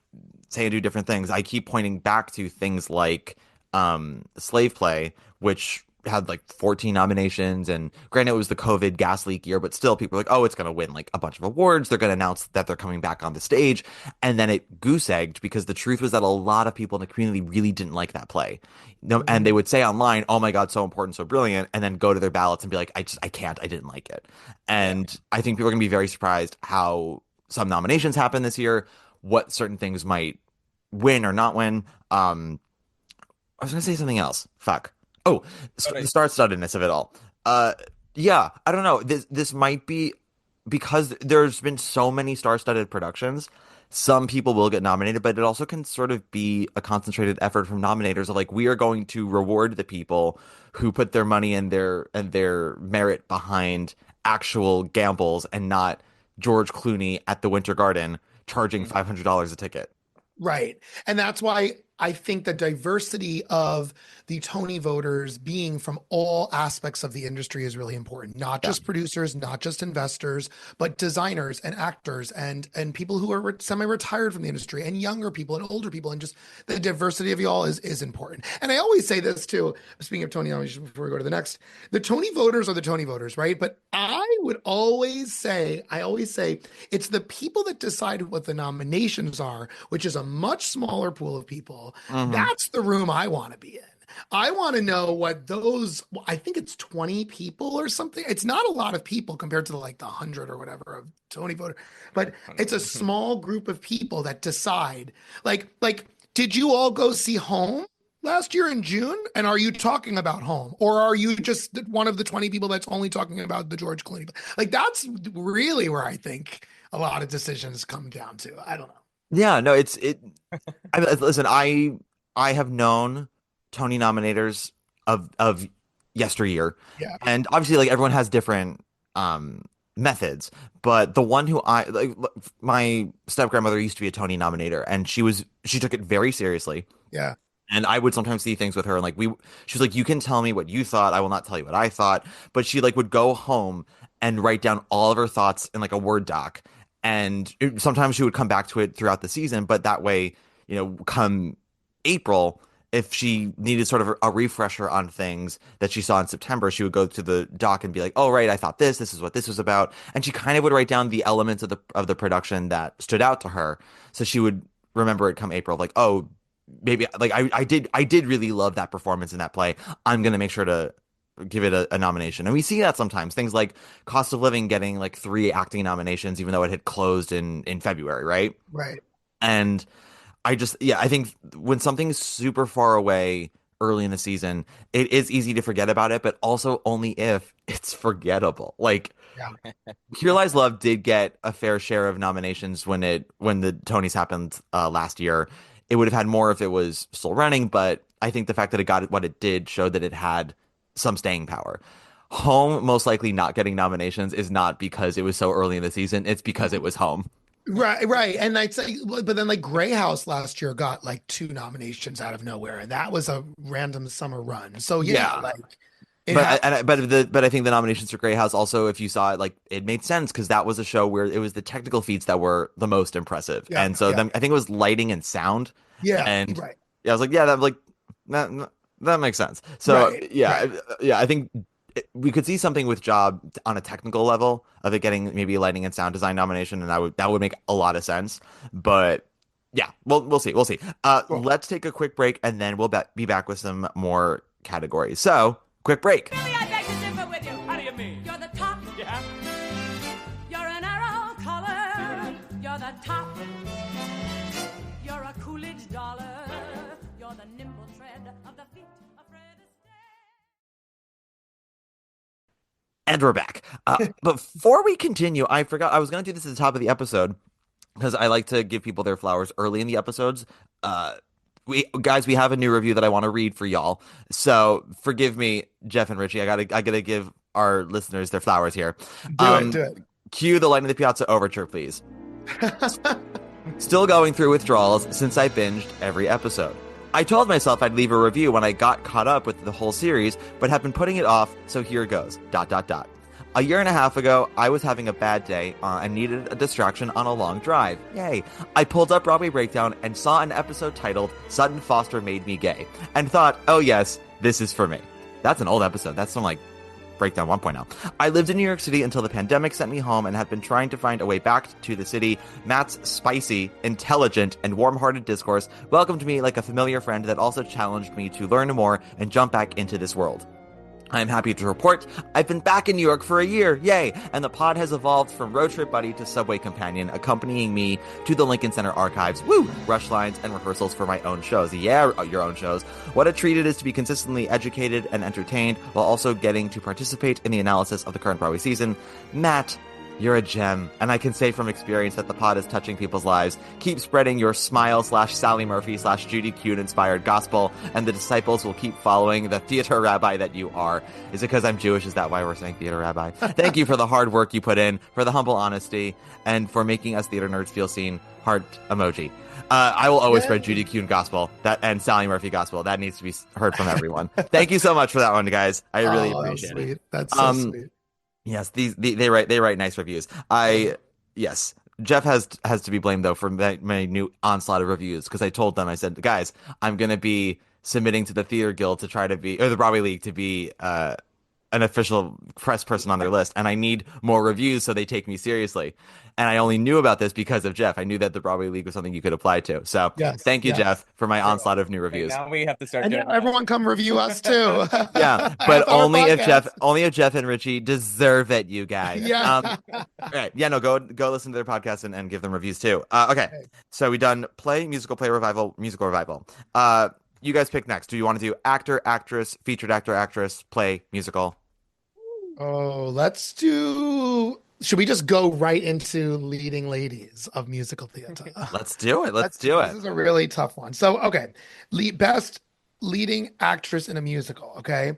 Speaker 3: say and do different things. I keep pointing back to things like Slave Play, which had like 14 nominations. And granted, it was the COVID gas leak year, but still, people are like, oh, it's going to win like a bunch of awards. They're going to announce that they're coming back on the stage. And then it goose egged because the truth was that a lot of people in the community really didn't like that play. No, and they
Speaker 5: Mhm.
Speaker 3: would say online, oh my God, so important, so brilliant. And then go to their ballots and be like, I can't, I didn't like it.
Speaker 4: Yeah.
Speaker 3: And I think people are going to be very surprised how some nominations happen this year, what certain things might win or not win. I was gonna say something else. Fuck. Oh,
Speaker 4: But
Speaker 3: the
Speaker 4: I,
Speaker 3: star-studdedness of it all. Uh, yeah, I don't know. This might be because there's been so many star-studded productions. Some people will get nominated, but it also can sort of be a concentrated effort from nominators of like we are going to reward the people who put their money and their merit behind actual gambles and not George Clooney at the Winter Garden charging
Speaker 4: Mhm.
Speaker 3: $500 a ticket.
Speaker 5: Right. And that's why I think the diversity of the Tony voters being from all aspects of the industry is really important. Not
Speaker 3: Yeah.
Speaker 5: just producers, not just investors, but designers and actors and people who are semi-retired from the industry and younger people and older people. And just the diversity of y'all is important. And I always say this too, speaking of Tony nominations before we go to the next, the Tony voters are the Tony voters, right? But I always say it's the people that decide what the nominations are, which is a much smaller pool of people.
Speaker 3: Hmm.
Speaker 5: That's the room I want to be in. I want to know what those, I think it's 20 people or something. It's not a lot of people compared to like the 100 or whatever of Tony voter, but it's a small group of people that decide. Did you all go see Home last year in June? And are you talking about Home? Or are you just one of the 20 people that's only talking about the George Clooney? Like, that's really where I think a lot of decisions come down to. I don't know.
Speaker 3: Yeah, no, listen, I have known Tony nominators of yesteryear,
Speaker 5: Yeah.
Speaker 3: and obviously, like everyone has different um methods. But the one who I like, my step grandmother used to be a Tony nominator, and she took it very seriously.
Speaker 5: Yeah.
Speaker 3: And I would sometimes see things with her, and like she was like, "You can tell me what you thought. I will not tell you what I thought." But she like would go home and write down all of her thoughts in like a Word doc, and sometimes she would come back to it throughout the season. But that way, come April, if she needed sort of a refresher on things that she saw in September, she would go to the doc and be like, "Oh, right, I thought this. This is what this was about." And she kind of would write down the elements of the production that stood out to her, so she would remember it come April, like, "Oh." Maybe like I did really love that performance in that play. I'm gonna make sure to give it a nomination. And we see that sometimes. Things like Cost of Living getting like three acting nominations, even though it had closed in February, right?
Speaker 5: Right.
Speaker 3: And I think when something's super far away early in the season, it is easy to forget about it, but also only if it's forgettable. Like
Speaker 5: Yeah.
Speaker 3: Here Lies Love did get a fair share of nominations when the Tonys happened last year. It would have had more if it was still running, but I think the fact that it got what it did showed that it had some staying power. Home most likely not getting nominations is not because it was so early in the season. It's because it was Home.
Speaker 5: Right, right. And I'd say, but then like Grey House last year got like two nominations out of nowhere, and that was a random summer run. So yeah,
Speaker 3: Yeah.
Speaker 5: like it happens.
Speaker 3: But I think the nominations for Grey House also, if you saw it, like it made sense because that was a show where it was the technical feats that were the most impressive,
Speaker 5: Yeah,
Speaker 3: and so
Speaker 5: yeah,
Speaker 3: then I think it was lighting and sound,
Speaker 5: yeah.
Speaker 3: and
Speaker 5: Right,
Speaker 3: yeah, I was like, yeah, that that makes sense. So
Speaker 5: right,
Speaker 3: yeah,
Speaker 5: right.
Speaker 3: yeah, I think we could see something with Job on a technical level of it getting maybe a lighting and sound design nomination, and that would make a lot of sense. But yeah, we'll see, we'll see.
Speaker 5: Cool.
Speaker 3: Let's take a quick break, and then be back with some more categories. So quick break.
Speaker 1: Really, I beg to differ with you. How do you mean? You're the top. Yeah. You're an arrow color. You're the top. You're a Coolidge dollar. You're the nimble tread of the feet of Fred Astaire.
Speaker 3: And we're back. Before we continue, I forgot I was going to do this at the top of the episode because I like to give people their flowers early in the episodes. We have a new review that I want to read for y'all. So forgive me, Jeff and Richie. I gotta give our listeners their flowers here.
Speaker 5: Do it, do
Speaker 3: Cue the Light in the Piazza overture, please. Still going through withdrawals since I binged every episode. I told myself I'd leave a review when I got caught up with the whole series, but have been putting it off, so here goes. ... A year and a half ago, I was having a bad day and needed a distraction on a long drive. Yay. I pulled up Broadway Breakdown and saw an episode titled Sutton Foster Made Me Gay, and thought, oh yes, this is for me. That's an old episode. That's from like Breakdown 1.0. I lived in New York City until the pandemic sent me home and have been trying to find a way back to the city. Matt's spicy, intelligent, and warm-hearted discourse welcomed me like a familiar friend that also challenged me to learn more and jump back into this world. I am happy to report I've been back in New York for a year, yay! And the pod has evolved from road trip buddy to subway companion, accompanying me to the Lincoln Center archives, woo! Rush lines and rehearsals for my own shows. Yeah, your own shows. What a treat it is to be consistently educated and entertained while also getting to participate in the analysis of the current Broadway season. Matt, you're a gem, and I can say from experience that the pod is touching people's lives. Keep spreading your smile/Sally Murphy/Judy Kuhn inspired gospel, and the disciples will keep following the theater rabbi that you are. Is it because I'm Jewish? Is that why we're saying theater rabbi? Thank you for the hard work you put in, for the humble honesty, and for making us theater nerds feel seen. Heart emoji. I will always spread Judy Kuhn gospel and Sally Murphy gospel. That needs to be heard from everyone. Thank you so much for that one, guys. I really appreciate it.
Speaker 5: That's so sweet.
Speaker 3: Yes, they write nice reviews. Yes, Jeff has to be blamed though for my new onslaught of reviews, because I told them, I said, guys, I'm gonna be submitting to the Theater Guild to try to be, or the Broadway League to be an official press person on their list, and I need more reviews so they take me seriously. And I only knew about this because of Jeff. I knew that the Broadway League was something you could apply to. So thank you, Jeff, for my onslaught of new reviews.
Speaker 4: Now we have to start.
Speaker 5: And everyone come review us too.
Speaker 3: Yeah, but only if Jeff and Richie deserve it, you guys.
Speaker 5: Yeah.
Speaker 3: All right. Yeah. No. Go listen to their podcast and give them reviews too. Okay. So we done play, musical, play, revival, musical, revival. You guys pick next. Do you want to do actor, actress, featured actor, actress, play, musical?
Speaker 5: Oh, let's do. Should we just go right into leading ladies of musical theater?
Speaker 3: Let's do it. Let's do it.
Speaker 5: This is a really tough one. So, okay, best leading actress in a musical. Okay,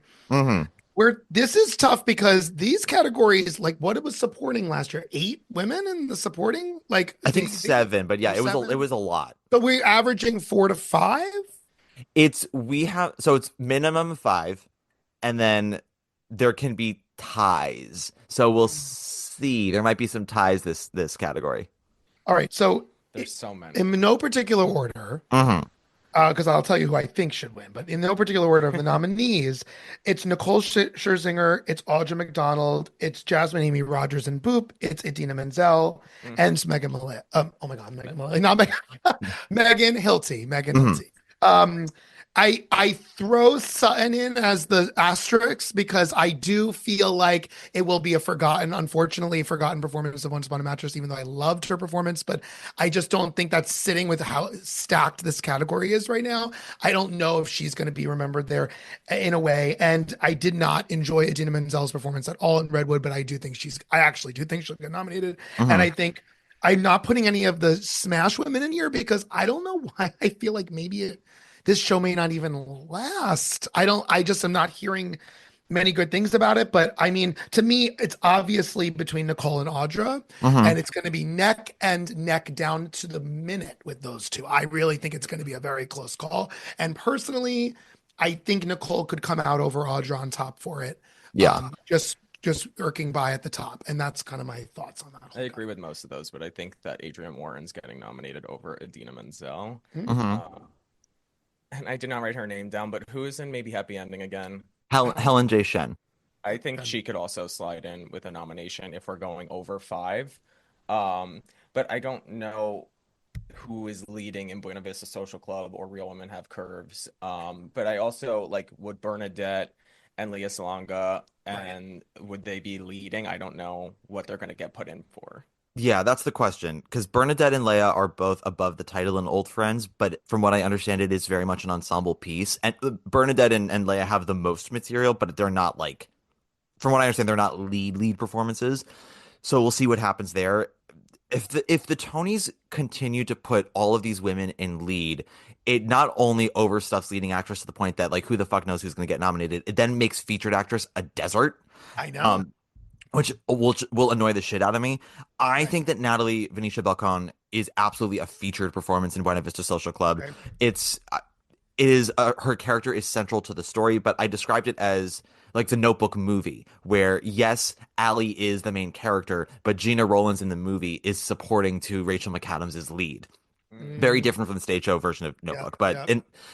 Speaker 5: this is tough because these categories, like what it was supporting last year, 8 women in the supporting. Like
Speaker 3: I think 7, but yeah, it was a lot.
Speaker 5: But we're averaging 4 to 5.
Speaker 3: It's minimum 5, and then there can be ties. So we'll see. There might be some ties this category.
Speaker 5: All right. So
Speaker 4: there's so many.
Speaker 5: In no particular order, because I'll tell you who I think should win, but in no particular order of the nominees, it's Nicole Scherzinger, it's Audra McDonald, it's Jasmine Amy Rogers and Boop, it's Idina Menzel, and it's Megan Mullally. Oh my God, Megan Mullally, not Megan. Megan Hilty. Hilty. I throw Sutton in as the asterisk because I do feel like it will be a forgotten performance of Once Upon a Mattress, even though I loved her performance, but I just don't think that's sitting with how stacked this category is right now. I don't know if she's going to be remembered there in a way. And I did not enjoy Idina Menzel's performance at all in Redwood, but I actually do think she'll get nominated. And I think I'm not putting any of the Smash women in here because I don't know why. I feel like maybe this show may not even last. I just am not hearing many good things about it. But I mean, to me, it's obviously between Nicole and Audra, and it's going to be neck and neck down to the minute with those two. I really think it's going to be a very close call. And personally, I think Nicole could come out over Audra on top for it.
Speaker 3: Yeah.
Speaker 5: Just irking by at the top. And that's kind of my thoughts on that.
Speaker 4: I agree with most of those, but I think that Adrienne Warren's getting nominated over Idina Menzel. And I did not write her name down, but who is in maybe Happy Ending again?
Speaker 3: Helen J. Shen.
Speaker 4: I think she could also slide in with a nomination if we're going over 5. But I don't know who is leading in Buena Vista Social Club or Real Women Have Curves. But I also would Bernadette and Leah Salonga, and would they be leading? I don't know what they're going to get put in for.
Speaker 3: Yeah, that's the question, because Bernadette and Leia are both above the title in Old Friends, but from what I understand, it is very much an ensemble piece. And Bernadette and Leia have the most material, but they're not from what I understand, they're not lead performances. So we'll see what happens there. If the Tonys continue to put all of these women in lead, it not only overstuffs leading actress to the point that who the fuck knows who's going to get nominated. It then makes featured actress a desert.
Speaker 5: I know.
Speaker 3: Which will annoy the shit out of me. I think that Natalie Venetia Belcon is absolutely a featured performance in Buena Vista Social Club.
Speaker 5: Okay.
Speaker 3: Her character is central to the story, but I described it as like the Notebook movie, where yes, Allie is the main character, but Gina Rollins in the movie is supporting to Rachel McAdams' lead. Very different from the stage show version of Notebook, but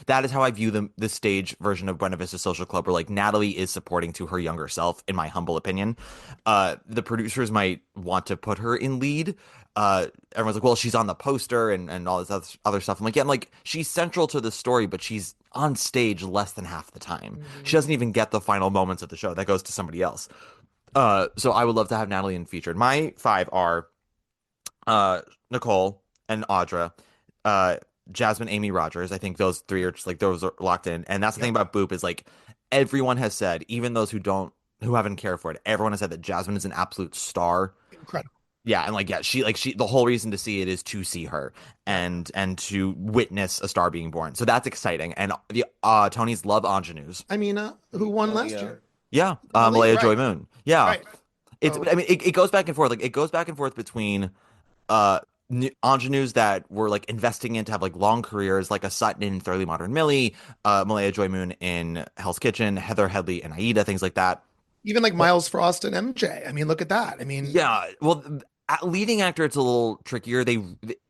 Speaker 3: that is how I view the stage version of Buena Vista Social Club, where like Natalie is supporting to her younger self, in my humble opinion. The producers might want to put her in lead. Everyone's like, well, she's on the poster and all this other stuff. I'm like, yeah, I'm like, she's central to the story, but she's on stage less than half the time. She doesn't even get the final moments of the show. That goes to somebody else. So I would love to have Natalie in featured. My 5 are Nicole and Audra. Jasmine, Amy, Rogers. I think those 3 are just like those are locked in. And that's the thing about Boop is like everyone has said, even those who haven't cared for it, everyone has said that Jasmine is an absolute star.
Speaker 5: Incredible.
Speaker 3: Yeah, and like she the whole reason to see it is to see her and to witness a star being born. So that's exciting. And the Tonys love ingenues.
Speaker 5: I mean, who won last year?
Speaker 3: Yeah, Malaya Joy Moon. Yeah.
Speaker 5: Right.
Speaker 3: I mean, it goes back and forth. Like it goes back and forth between ingenues that were like investing in to have like long careers, like a Sutton in Thoroughly Modern Millie, Malaya Joy Moon in Hell's Kitchen, Heather Headley and Aida, things like that.
Speaker 5: Even like Miles Frost and MJ. I mean, look at that. I mean,
Speaker 3: yeah. Well, leading actor, it's a little trickier.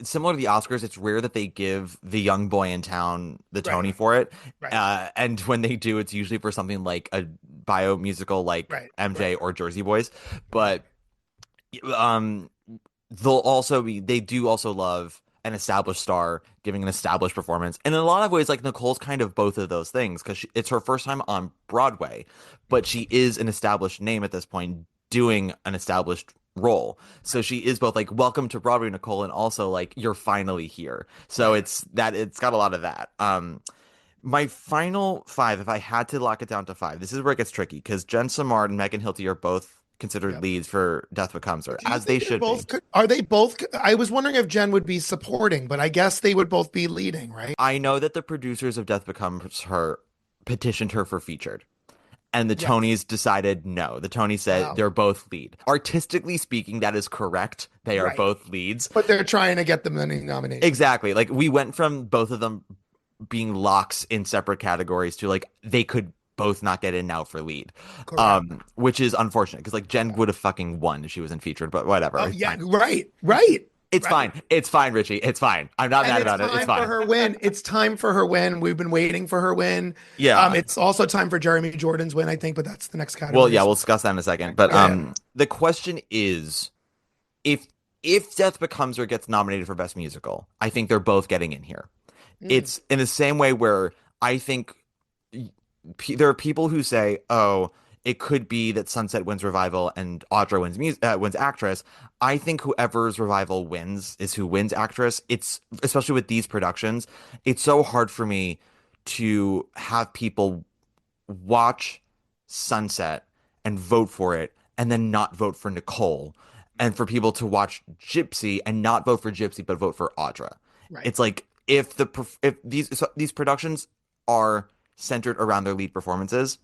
Speaker 3: Similar to the Oscars, it's rare that they give the young boy in town the Tony for it.
Speaker 5: Right.
Speaker 3: And when they do, it's usually for something like a bio musical like MJ or Jersey Boys. But they do also love an established star giving an established performance. And in a lot of ways, like Nicole's kind of both of those things because it's her first time on Broadway, but she is an established name at this point doing an established role. So she is both like, welcome to Broadway, Nicole, and also like, you're finally here. So it's got a lot of that. My final 5, if I had to lock it down to 5, this is where it gets tricky because Jen Samard and Megan Hilty are both considered leads for Death Becomes Her, as they should be.
Speaker 5: Are they both? I was wondering if Jen would be supporting, but I guess they would both be leading, right?
Speaker 3: I know that the producers of Death Becomes Her petitioned her for featured. And the Tonys decided no. The Tonys said they're both lead. Artistically speaking, that is correct. They are both leads.
Speaker 5: But they're trying to get them any nomination.
Speaker 3: Exactly. Like we went from both of them being locks in separate categories to like they could both not get in now for lead. Which is unfortunate because like Jen would have fucking won if she wasn't featured, but whatever.
Speaker 5: Right.
Speaker 3: It's fine. It's fine, Richie. It's fine. I'm not mad about it. It's fine.
Speaker 5: For her win. It's time for her win. We've been waiting for her win.
Speaker 3: Yeah.
Speaker 5: It's also time for Jeremy Jordan's win, I think, but that's the next category.
Speaker 3: Well, yeah, we'll discuss that in a second. But the question is, if Death Becomes Her gets nominated for Best Musical, I think they're both getting in here. It's in the same way where I think there are people who say, oh, it could be that Sunset wins Revival and Audra wins Actress. I think whoever's Revival wins is who wins Actress. It's especially with these productions, it's so hard for me to have people watch Sunset and vote for it and then not vote for Nicole, and for people to watch Gypsy and not vote for Gypsy but vote for Audra. Right. It's like if these productions are centered around their lead performances,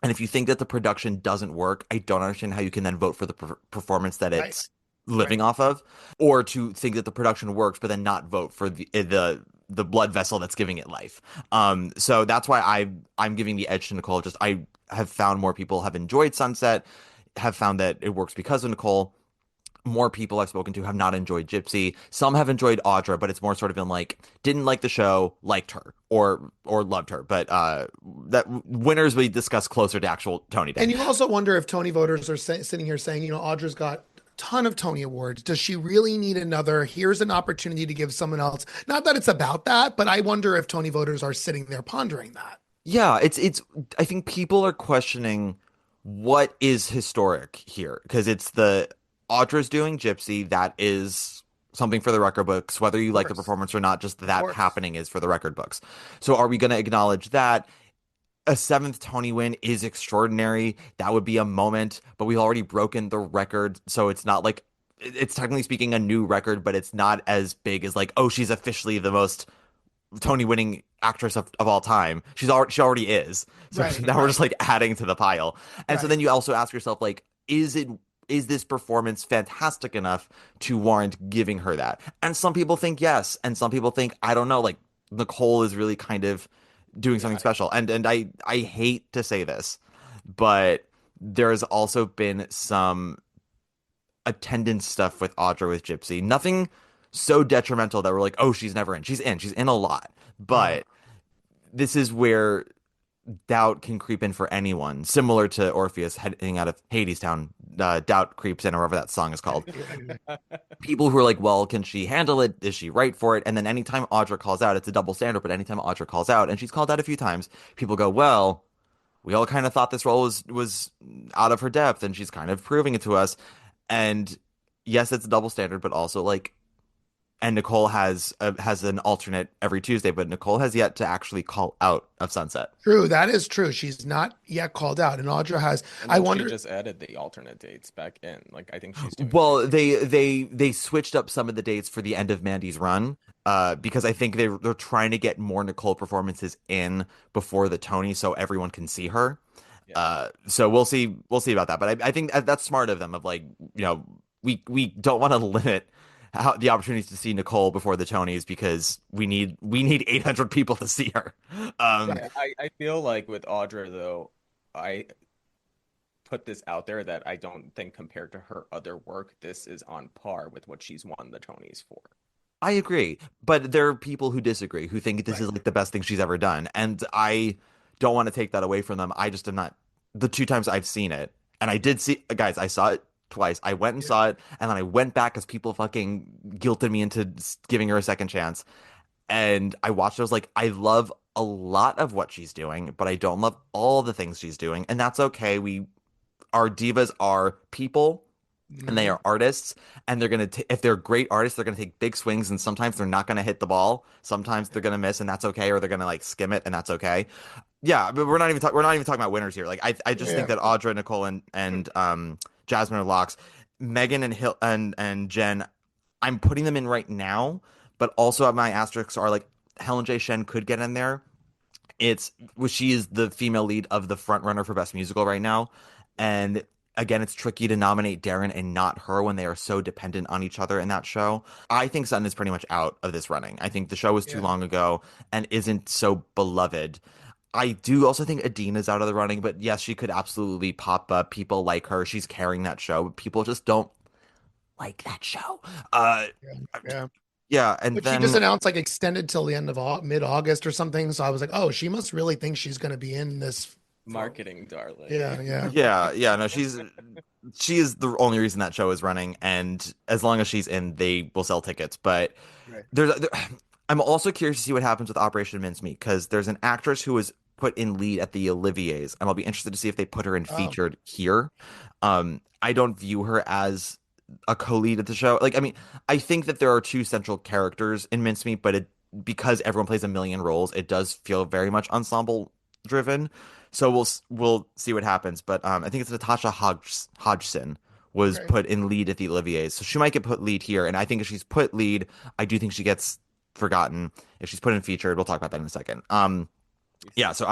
Speaker 3: and if you think that the production doesn't work, I don't understand how you can then vote for the performance that it's living off of, or to think that the production works but then not vote for the blood vessel that's giving it life. So that's why I'm giving the edge to Nicole. Just I have found more people have enjoyed Sunset, have found that it works because of Nicole. More people I've spoken to have not enjoyed Gypsy. Some have enjoyed Audra, but it's more sort of been like, didn't like the show, liked her, or loved her. But that winners we discuss closer to actual Tony Day.
Speaker 5: And you also wonder if Tony voters are sitting here saying, Audra's got a ton of Tony Awards. Does she really need another? Here's an opportunity to give someone else. Not that it's about that, but I wonder if Tony voters are sitting there pondering that.
Speaker 3: Yeah, it's. I think people are questioning what is historic here because it's the Audra's doing Gypsy. That is something for the record books, whether you like the performance or not. Just that happening is for the record books. So are we going to acknowledge that? A 7th Tony win is extraordinary. That would be a moment, but we've already broken the record. So it's not like it's technically speaking a new record, but it's not as big as like, oh, she's officially the most Tony winning actress of all time. She already is. So now we're just like adding to the pile. And so then you also ask yourself, like, is it is this performance fantastic enough to warrant giving her that? And some people think yes, and some people think I don't know, like Nicole is really kind of doing something
Speaker 4: Yeah.
Speaker 3: special. And I hate to say this, but there's also been some attendance stuff with Audra with Gypsy. Nothing so detrimental that we're like, oh, she's never in. She's in. She's in a lot.
Speaker 5: Uh,
Speaker 3: But this is where doubt can creep in for anyone, similar to Orpheus heading out of Hades Town. Doubt creeps in, or whatever that song is called. People who are like, well, can she handle it? Is she right for it? And then anytime Audra calls out, it's a double standard, but anytime Audra calls out, and she's called out a few times, people go, well, we all kind of thought this role was out of her depth, and she's kind of proving it to us. And yes, it's a double standard, but also like, and Nicole has an alternate every Tuesday, but Nicole has yet to actually call out of Sunset.
Speaker 5: True, that is true. She's not yet called out, and Audra has.
Speaker 4: And
Speaker 5: I
Speaker 4: then
Speaker 5: wonder.
Speaker 4: she just added the alternate dates back in. Like I think she's doing
Speaker 3: Well,
Speaker 4: Tuesday.
Speaker 3: they switched up some of the dates for the end of Mandy's run, because I think they're trying to get more Nicole performances in before the Tony, so everyone can see her.
Speaker 4: Yeah.
Speaker 3: So we'll see about that. But I think that's smart of them. Of like, we don't want to limit the opportunities to see Nicole before the Tonys because we need 800 people to see her. Um,
Speaker 4: Yeah, I feel like with Audra though, I put this out there that I don't think compared to her other work, this is on par with what she's won the Tonys for.
Speaker 3: I agree, but there are people who disagree, who think this
Speaker 5: Right.
Speaker 3: is like the best thing she's ever done, and I don't want to take that away from them. I just am not the two times I've seen it, and I did see, guys, I saw it twice. I went and
Speaker 5: Yeah.
Speaker 3: saw it, and then I went back because people fucking guilted me into giving her a second chance, and I watched it. I was like, I love a lot of what she's doing, but I don't love all the things she's doing, and that's okay. Our divas are people and they
Speaker 5: Mhm.
Speaker 3: are artists, and they're gonna if they're great artists, they're gonna take big swings, and sometimes they're not gonna hit the ball, sometimes they're gonna miss, and that's okay, or they're gonna like skim it, and that's okay. Yeah, but we're not even talking about winners here. Like I just think
Speaker 5: Yeah.
Speaker 3: that Audra, Nicole, and Jasmine are locks. Megan and Hill and Jen, I'm putting them in right now, but also my asterisks are like Helen J. Shen could get in there. She is the female lead of the front runner for best musical right now, and again, it's tricky to nominate Darren and not her when they are so dependent on each other in that show. I think Sutton is pretty much out of this running. I think the show was too
Speaker 5: Yeah.
Speaker 3: long ago and isn't so beloved. I do also think Adina's out of the running, but yes, she could absolutely pop up. People like her. She's carrying that show, but people just don't like that show. Uh,
Speaker 5: Yeah. Yeah.
Speaker 3: yeah, and
Speaker 5: But she just
Speaker 3: then
Speaker 5: announced like extended till the end of mid-August or something. So I was like, oh, she must really think she's going to be in this.
Speaker 4: Marketing, darling.
Speaker 5: Yeah. Yeah.
Speaker 3: yeah, no, she is the only reason that show is running, and as long as she's in, they will sell tickets. But
Speaker 5: Right.
Speaker 3: I'm also curious to see what happens with Operation Mincemeat because there's an actress who was put in lead at the Olivier's, and I'll be interested to see if they put her in
Speaker 5: Oh,
Speaker 3: featured here. I don't view her as a co-lead at the show. Like, I mean, I think that there are two central characters in Mincemeat, but because everyone plays a million roles, it does feel very much ensemble driven. So we'll see what happens. But I think it's Natasha Hodgson was
Speaker 5: okay.
Speaker 3: put in lead at the Olivier's, so she might get put lead here. And I think if she's put lead, I do think she gets forgotten. If she's put in featured, we'll talk about that in a second. Yeah. So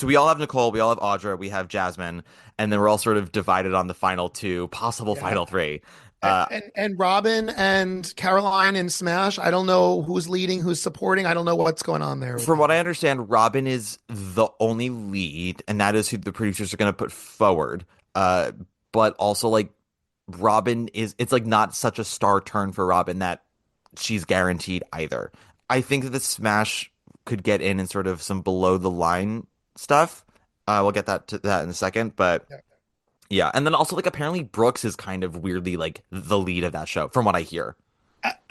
Speaker 3: we all have Nicole, we all have Audra, we have Jasmine, and then we're all sort of divided on the final two, possible
Speaker 5: Yeah.
Speaker 3: final three.
Speaker 5: And Robin and Caroline in Smash. I don't know who's leading, who's supporting. I don't know what's going on there with
Speaker 3: From what
Speaker 5: them.
Speaker 3: I understand, Robin is the only lead, and that is who the producers are going to put forward. But also like it's like not such a star turn for Robin that she's guaranteed either. I think that the Smash could get in and sort of some below the line stuff. We'll get to that in a second, but
Speaker 5: Yeah.
Speaker 3: yeah, and then also like apparently Brooks is kind of weirdly like the lead of that show, from what I hear.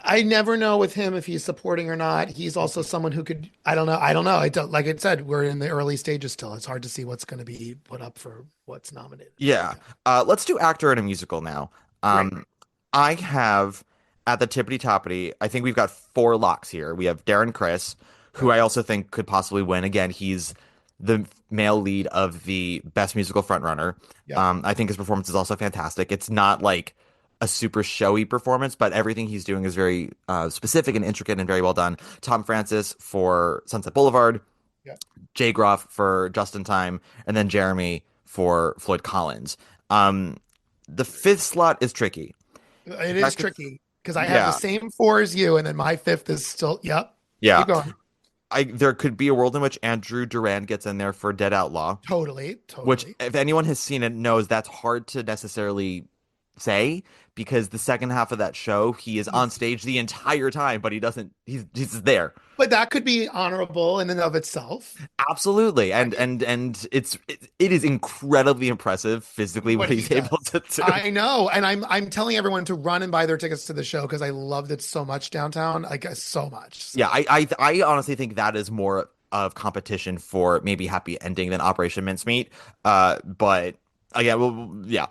Speaker 5: I never know with him if he's supporting or not. He's also someone who could, I don't know. I don't know. I don't, like I said, we're in the early stages still. It's hard to see what's going to be put up for what's nominated.
Speaker 3: Yeah. Let's do actor in a musical now.
Speaker 5: Great.
Speaker 3: I have at the tippity toppity, I think we've got four locks here. We have Darren Criss, who I also think could possibly win. Again, he's the male lead of the Best Musical Frontrunner.
Speaker 5: Yeah.
Speaker 3: I think his performance is also fantastic. It's not like a super showy performance, but everything he's doing is very specific and intricate and very well done. Tom Francis for Sunset Boulevard,
Speaker 5: Yeah.
Speaker 3: Jay Groff for Just in Time, and then Jeremy for Floyd Collins. The fifth slot is tricky.
Speaker 5: It is
Speaker 3: That could,
Speaker 5: tricky because I have the
Speaker 3: yeah,
Speaker 5: same four as you, and then my fifth is still. Yep.
Speaker 3: yeah.
Speaker 5: Keep going.
Speaker 3: There could be a world in which Andrew Durand gets in there for Dead Outlaw,
Speaker 5: Totally.
Speaker 3: which
Speaker 5: Totally.
Speaker 3: if anyone has seen it knows that's hard to necessarily say because the second half of that show he is on
Speaker 5: He's,
Speaker 3: stage the entire time, but he's just there.
Speaker 5: but that could be honorable in and of itself.
Speaker 3: Absolutely.
Speaker 5: I
Speaker 3: And it is incredibly impressive physically what
Speaker 5: what he
Speaker 3: he's able
Speaker 5: does.
Speaker 3: to do.
Speaker 5: I know, and I'm telling everyone to run and buy their tickets to the show because I loved it so much downtown, like so much. So.
Speaker 3: Yeah, I honestly think that is more of competition for maybe Happy Ending than Operation Mincemeat. But yeah, well, yeah.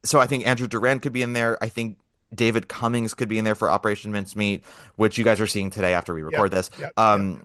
Speaker 3: So I think Andrew Durand could be in there. I think David Cummings could be in there for Operation Mincemeat, which you guys are seeing today after we
Speaker 5: Yep,
Speaker 3: record this.
Speaker 5: yep, yep.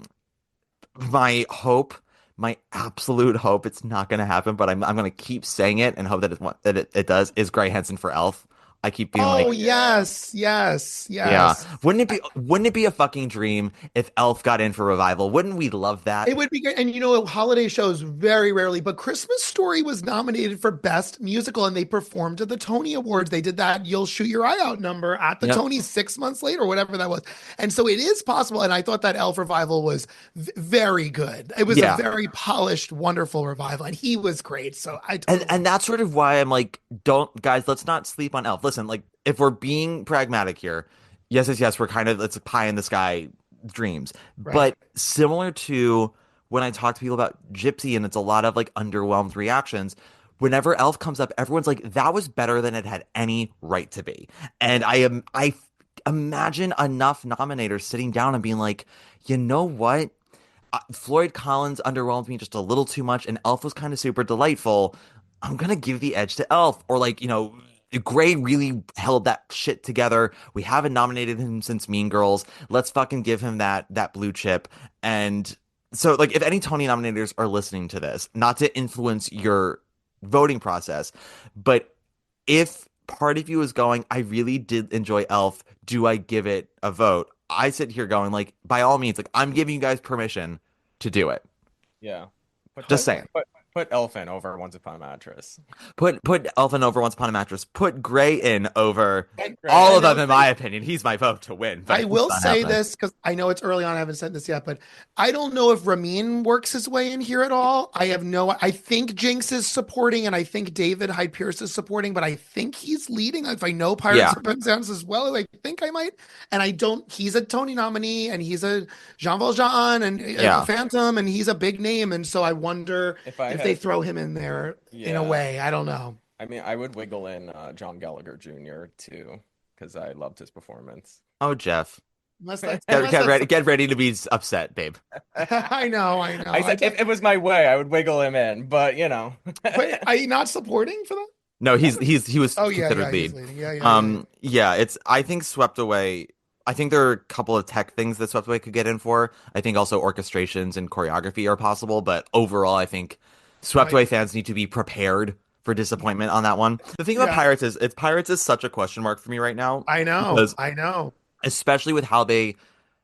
Speaker 3: My hope, my absolute hope, it's not going to happen, but I'm going to keep saying it and hope that it does. Is Gray Henson for Elf? I keep being
Speaker 5: Oh
Speaker 3: like,
Speaker 5: yes, yes,
Speaker 3: yeah.
Speaker 5: yes.
Speaker 3: Wouldn't it be a fucking dream if Elf got in for revival? Wouldn't we love that?
Speaker 5: It would be great. And holiday shows very rarely, but Christmas Story was nominated for Best Musical and they performed at the Tony Awards. They did that You'll Shoot Your Eye Out number at the
Speaker 3: Yep.
Speaker 5: Tonys 6 months later, whatever that was. And so it is possible. And I thought that Elf revival was very good. It was a
Speaker 3: Yeah.
Speaker 5: very polished, wonderful revival. And he was great. So I
Speaker 3: And
Speaker 5: totally,
Speaker 3: and that's sort of why I'm like, don't guys, let's not sleep on Elf. Listen, like if we're being pragmatic here, yes, we're kind of it's a pie in the sky dreams.
Speaker 5: right.
Speaker 3: But similar to when I talk to people about Gypsy and it's a lot of like underwhelmed reactions, whenever Elf comes up, everyone's like, that was better than it had any right to be. And I imagine enough nominators sitting down and being like, you know what? Floyd Collins underwhelmed me just a little too much, and Elf was kind of super delightful. I'm gonna give the edge to Elf, or like Gray really held that shit together. We haven't nominated him since Mean Girls. Let's fucking give him that blue chip. And so, like, if any Tony nominators are listening to this, not to influence your voting process, but if part of you is going, I really did enjoy Elf. Do I give it a vote? I sit here going, like, by all means, like, I'm giving you guys permission to do it.
Speaker 4: Yeah. Put
Speaker 3: Just
Speaker 4: that,
Speaker 3: saying.
Speaker 4: put Elfin over Once Upon a Mattress.
Speaker 3: Put Elfin over Once Upon a Mattress. Put Gray in over
Speaker 5: And,
Speaker 3: all of
Speaker 5: and
Speaker 3: them, in my opinion. He's my vote to win, but
Speaker 5: I
Speaker 3: it's
Speaker 5: will
Speaker 3: not
Speaker 5: say
Speaker 3: happening.
Speaker 5: this because I know it's early on. I haven't said this yet, but I don't know if Ramin works his way in here at all. I think Jinx is supporting and I think David Hyde Pierce is supporting, but I think he's leading. If I know Pirates
Speaker 3: Yeah.
Speaker 5: of Penzance as well, I think I might. And I don't, he's a Tony nominee and he's a Jean Valjean and a
Speaker 3: Yeah.
Speaker 5: Phantom and he's a big name. And so I wonder
Speaker 4: If I
Speaker 5: if they
Speaker 4: had,
Speaker 5: throw him in there in a
Speaker 4: yeah,
Speaker 5: way. I don't know.
Speaker 4: I mean, I would wiggle in John Gallagher Jr. too, because I loved his performance.
Speaker 3: Oh, Jeff.
Speaker 5: Unless that's,
Speaker 3: Get,
Speaker 5: unless
Speaker 3: get
Speaker 5: that's,
Speaker 3: ready. Get ready to be upset, babe.
Speaker 5: I know.
Speaker 4: I said if it was my way, I would wiggle him in, but
Speaker 5: Wait, are you not supporting for that?
Speaker 3: No, he was
Speaker 5: Oh yeah,
Speaker 3: considered
Speaker 5: he's
Speaker 3: lead.
Speaker 5: leading. Yeah.
Speaker 3: Yeah, it's I think Swept Away. I think there are a couple of tech things that Swept Away could get in for. I think also orchestrations and choreography are possible, but overall, I think Swept
Speaker 5: Right.
Speaker 3: Away fans need to be prepared for disappointment on that one. The thing about
Speaker 5: Yeah,
Speaker 3: Pirates is such a question mark for me right now
Speaker 5: I know.
Speaker 3: because
Speaker 5: I know.
Speaker 3: especially with how they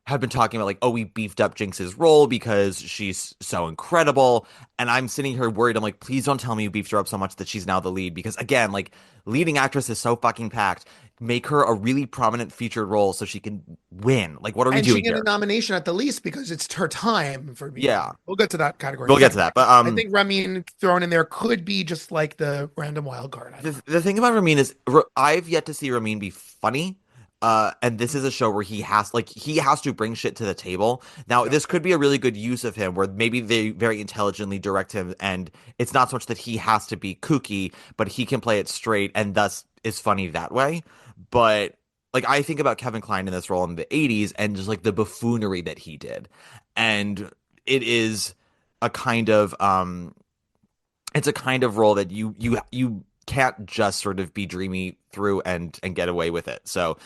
Speaker 3: have been talking about like, oh, we beefed up Jinx's role because she's so incredible. And I'm sitting here worried. I'm like, please don't tell me you beefed her up so much that she's now the lead. Because again, like leading actress is so fucking packed. Make her a really prominent featured role so she can win. Like, what are we
Speaker 5: And she
Speaker 3: doing
Speaker 5: get a
Speaker 3: here?
Speaker 5: nomination at the least because it's her time for me.
Speaker 3: Yeah,
Speaker 5: We'll get to that category.
Speaker 3: we'll
Speaker 5: in a
Speaker 3: get to
Speaker 5: second.
Speaker 3: that. But
Speaker 5: I think Ramin thrown in there could be just like the random wild card. I don't know.
Speaker 3: the thing about Ramin is I've yet to see Ramin be funny. And this is a show where he has to bring shit to the table. Now,
Speaker 5: Yeah.
Speaker 3: this could be a really good use of him where maybe they very intelligently direct him and it's not so much that he has to be kooky, but he can play it straight and thus is funny that way. But like I think about Kevin Kline in this role in the 80s and just like the buffoonery that he did. And it is a kind of it's a kind of role that you can't just sort of be dreamy through and get away with it. So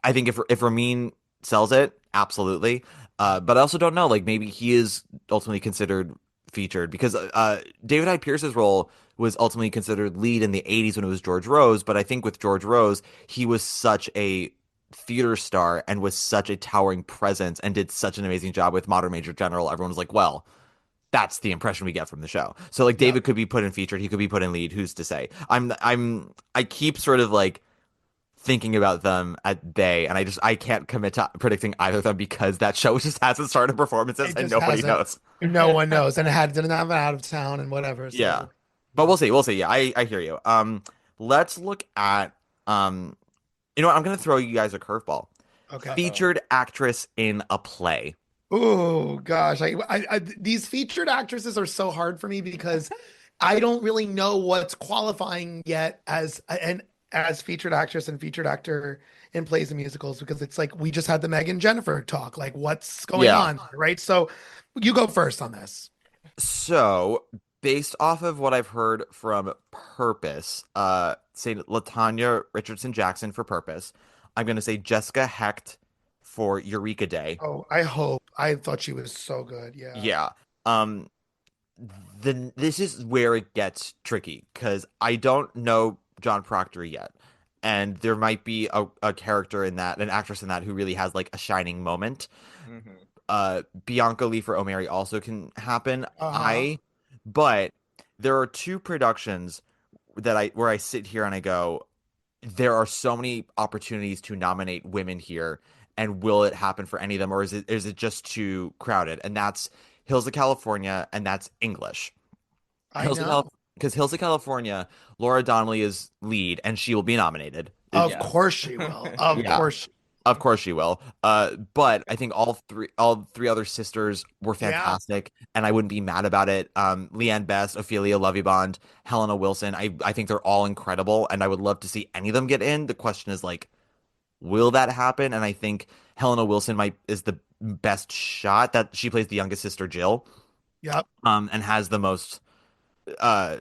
Speaker 3: I think if Ramin sells it, absolutely. But I also don't know, like maybe he is ultimately considered featured because David Hyde Pierce's role was ultimately considered lead in the 80s when it was George Rose, but I think with George Rose, he was such a theater star and was such a towering presence and did such an amazing job with Modern Major General. Everyone was like, well, that's the impression we get from the show. So like
Speaker 5: Yeah.
Speaker 3: David could be put in featured, he could be put in lead. Who's to say? I keep sort of like thinking about them at bay, and I can't commit to predicting either of them because that show just hasn't started performances
Speaker 5: It
Speaker 3: and
Speaker 5: just
Speaker 3: nobody
Speaker 5: hasn't.
Speaker 3: knows.
Speaker 5: No one knows, and didn't have an out of town and whatever.
Speaker 3: Yeah.
Speaker 5: So
Speaker 3: But we'll see. We'll see. Yeah, I hear you. Let's look at you know what? I'm gonna throw you guys a curveball.
Speaker 5: okay.
Speaker 4: Uh-oh.
Speaker 3: Featured actress in a play.
Speaker 5: Oh gosh, these featured actresses are so hard for me because I don't really know what's qualifying yet as featured actress and featured actor in plays and musicals because it's like we just had the Meg and Jennifer talk. Like, what's going
Speaker 3: Yeah.
Speaker 5: on, right? So you go first on this.
Speaker 3: So, based off of what I've heard from Purpose, say Latanya Richardson Jackson for Purpose, I'm gonna say Jessica Hecht for Eureka Day.
Speaker 5: Oh, I hope. I thought she was so good. Yeah.
Speaker 3: Yeah. Um, then this is where it gets tricky because I don't know John Proctor yet. And there might be a character in that, an actress in that who really has like a shining moment.
Speaker 4: Mhm.
Speaker 3: Bianca Lee for O'Mary also can happen.
Speaker 5: Uh-huh.
Speaker 3: But there are two productions that where I sit here and I go, there are so many opportunities to nominate women here, and will it happen for any of them, or is it just too crowded? And that's Hills of California, and that's English.
Speaker 5: I know.
Speaker 3: Because Hills of California, Laura Donnelly is lead, and she will be nominated.
Speaker 5: Of
Speaker 4: Yes.
Speaker 5: course she will. Of
Speaker 3: Yeah.
Speaker 5: course.
Speaker 3: Of course she will. But I think all three other sisters were
Speaker 5: Yeah.
Speaker 3: fantastic, and I wouldn't be mad about it. Leanne Best, Ophelia Lovibond, Helena Wilson. I think they're all incredible, and I would love to see any of them get in. The question is like, will that happen? And I think Helena Wilson is the best shot that she plays the youngest sister Jill,
Speaker 5: Yep.
Speaker 3: and uh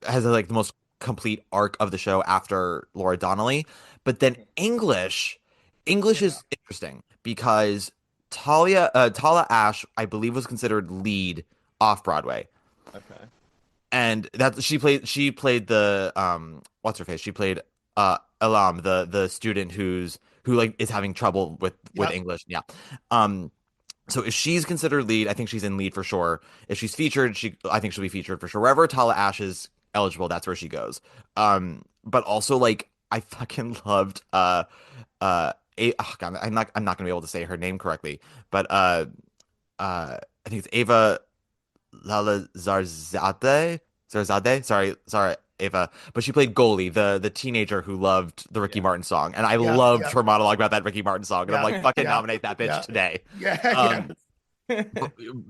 Speaker 3: has like the most complete arc of the show after Laura Donnelly. But then English
Speaker 5: Yeah.
Speaker 3: is interesting because Tala Ash, I believe, was considered lead off Broadway.
Speaker 4: Okay.
Speaker 3: And that she played the what's her face? She played Elam, the student who like is having trouble with
Speaker 5: Yep.
Speaker 3: English. Yeah. Um so if she's considered lead, I think she's in lead for sure. If she's featured, I think she'll be featured for sure. Wherever Tala Ash is eligible, that's where she goes. But also like I fucking loved oh God, I'm not gonna be able to say her name correctly, but I think it's Ava Lala Zarzade. Sorry, Ava. But she played Goalie, the teenager who loved the Ricky
Speaker 4: Yeah.
Speaker 3: Martin song, and I
Speaker 5: Yeah.
Speaker 3: loved
Speaker 5: Yeah.
Speaker 3: her monologue about that Ricky Martin song, and I'm
Speaker 5: Yeah.
Speaker 3: like, fucking
Speaker 5: Yeah.
Speaker 3: nominate that bitch
Speaker 5: Yeah.
Speaker 3: today.
Speaker 5: Yeah. Yeah.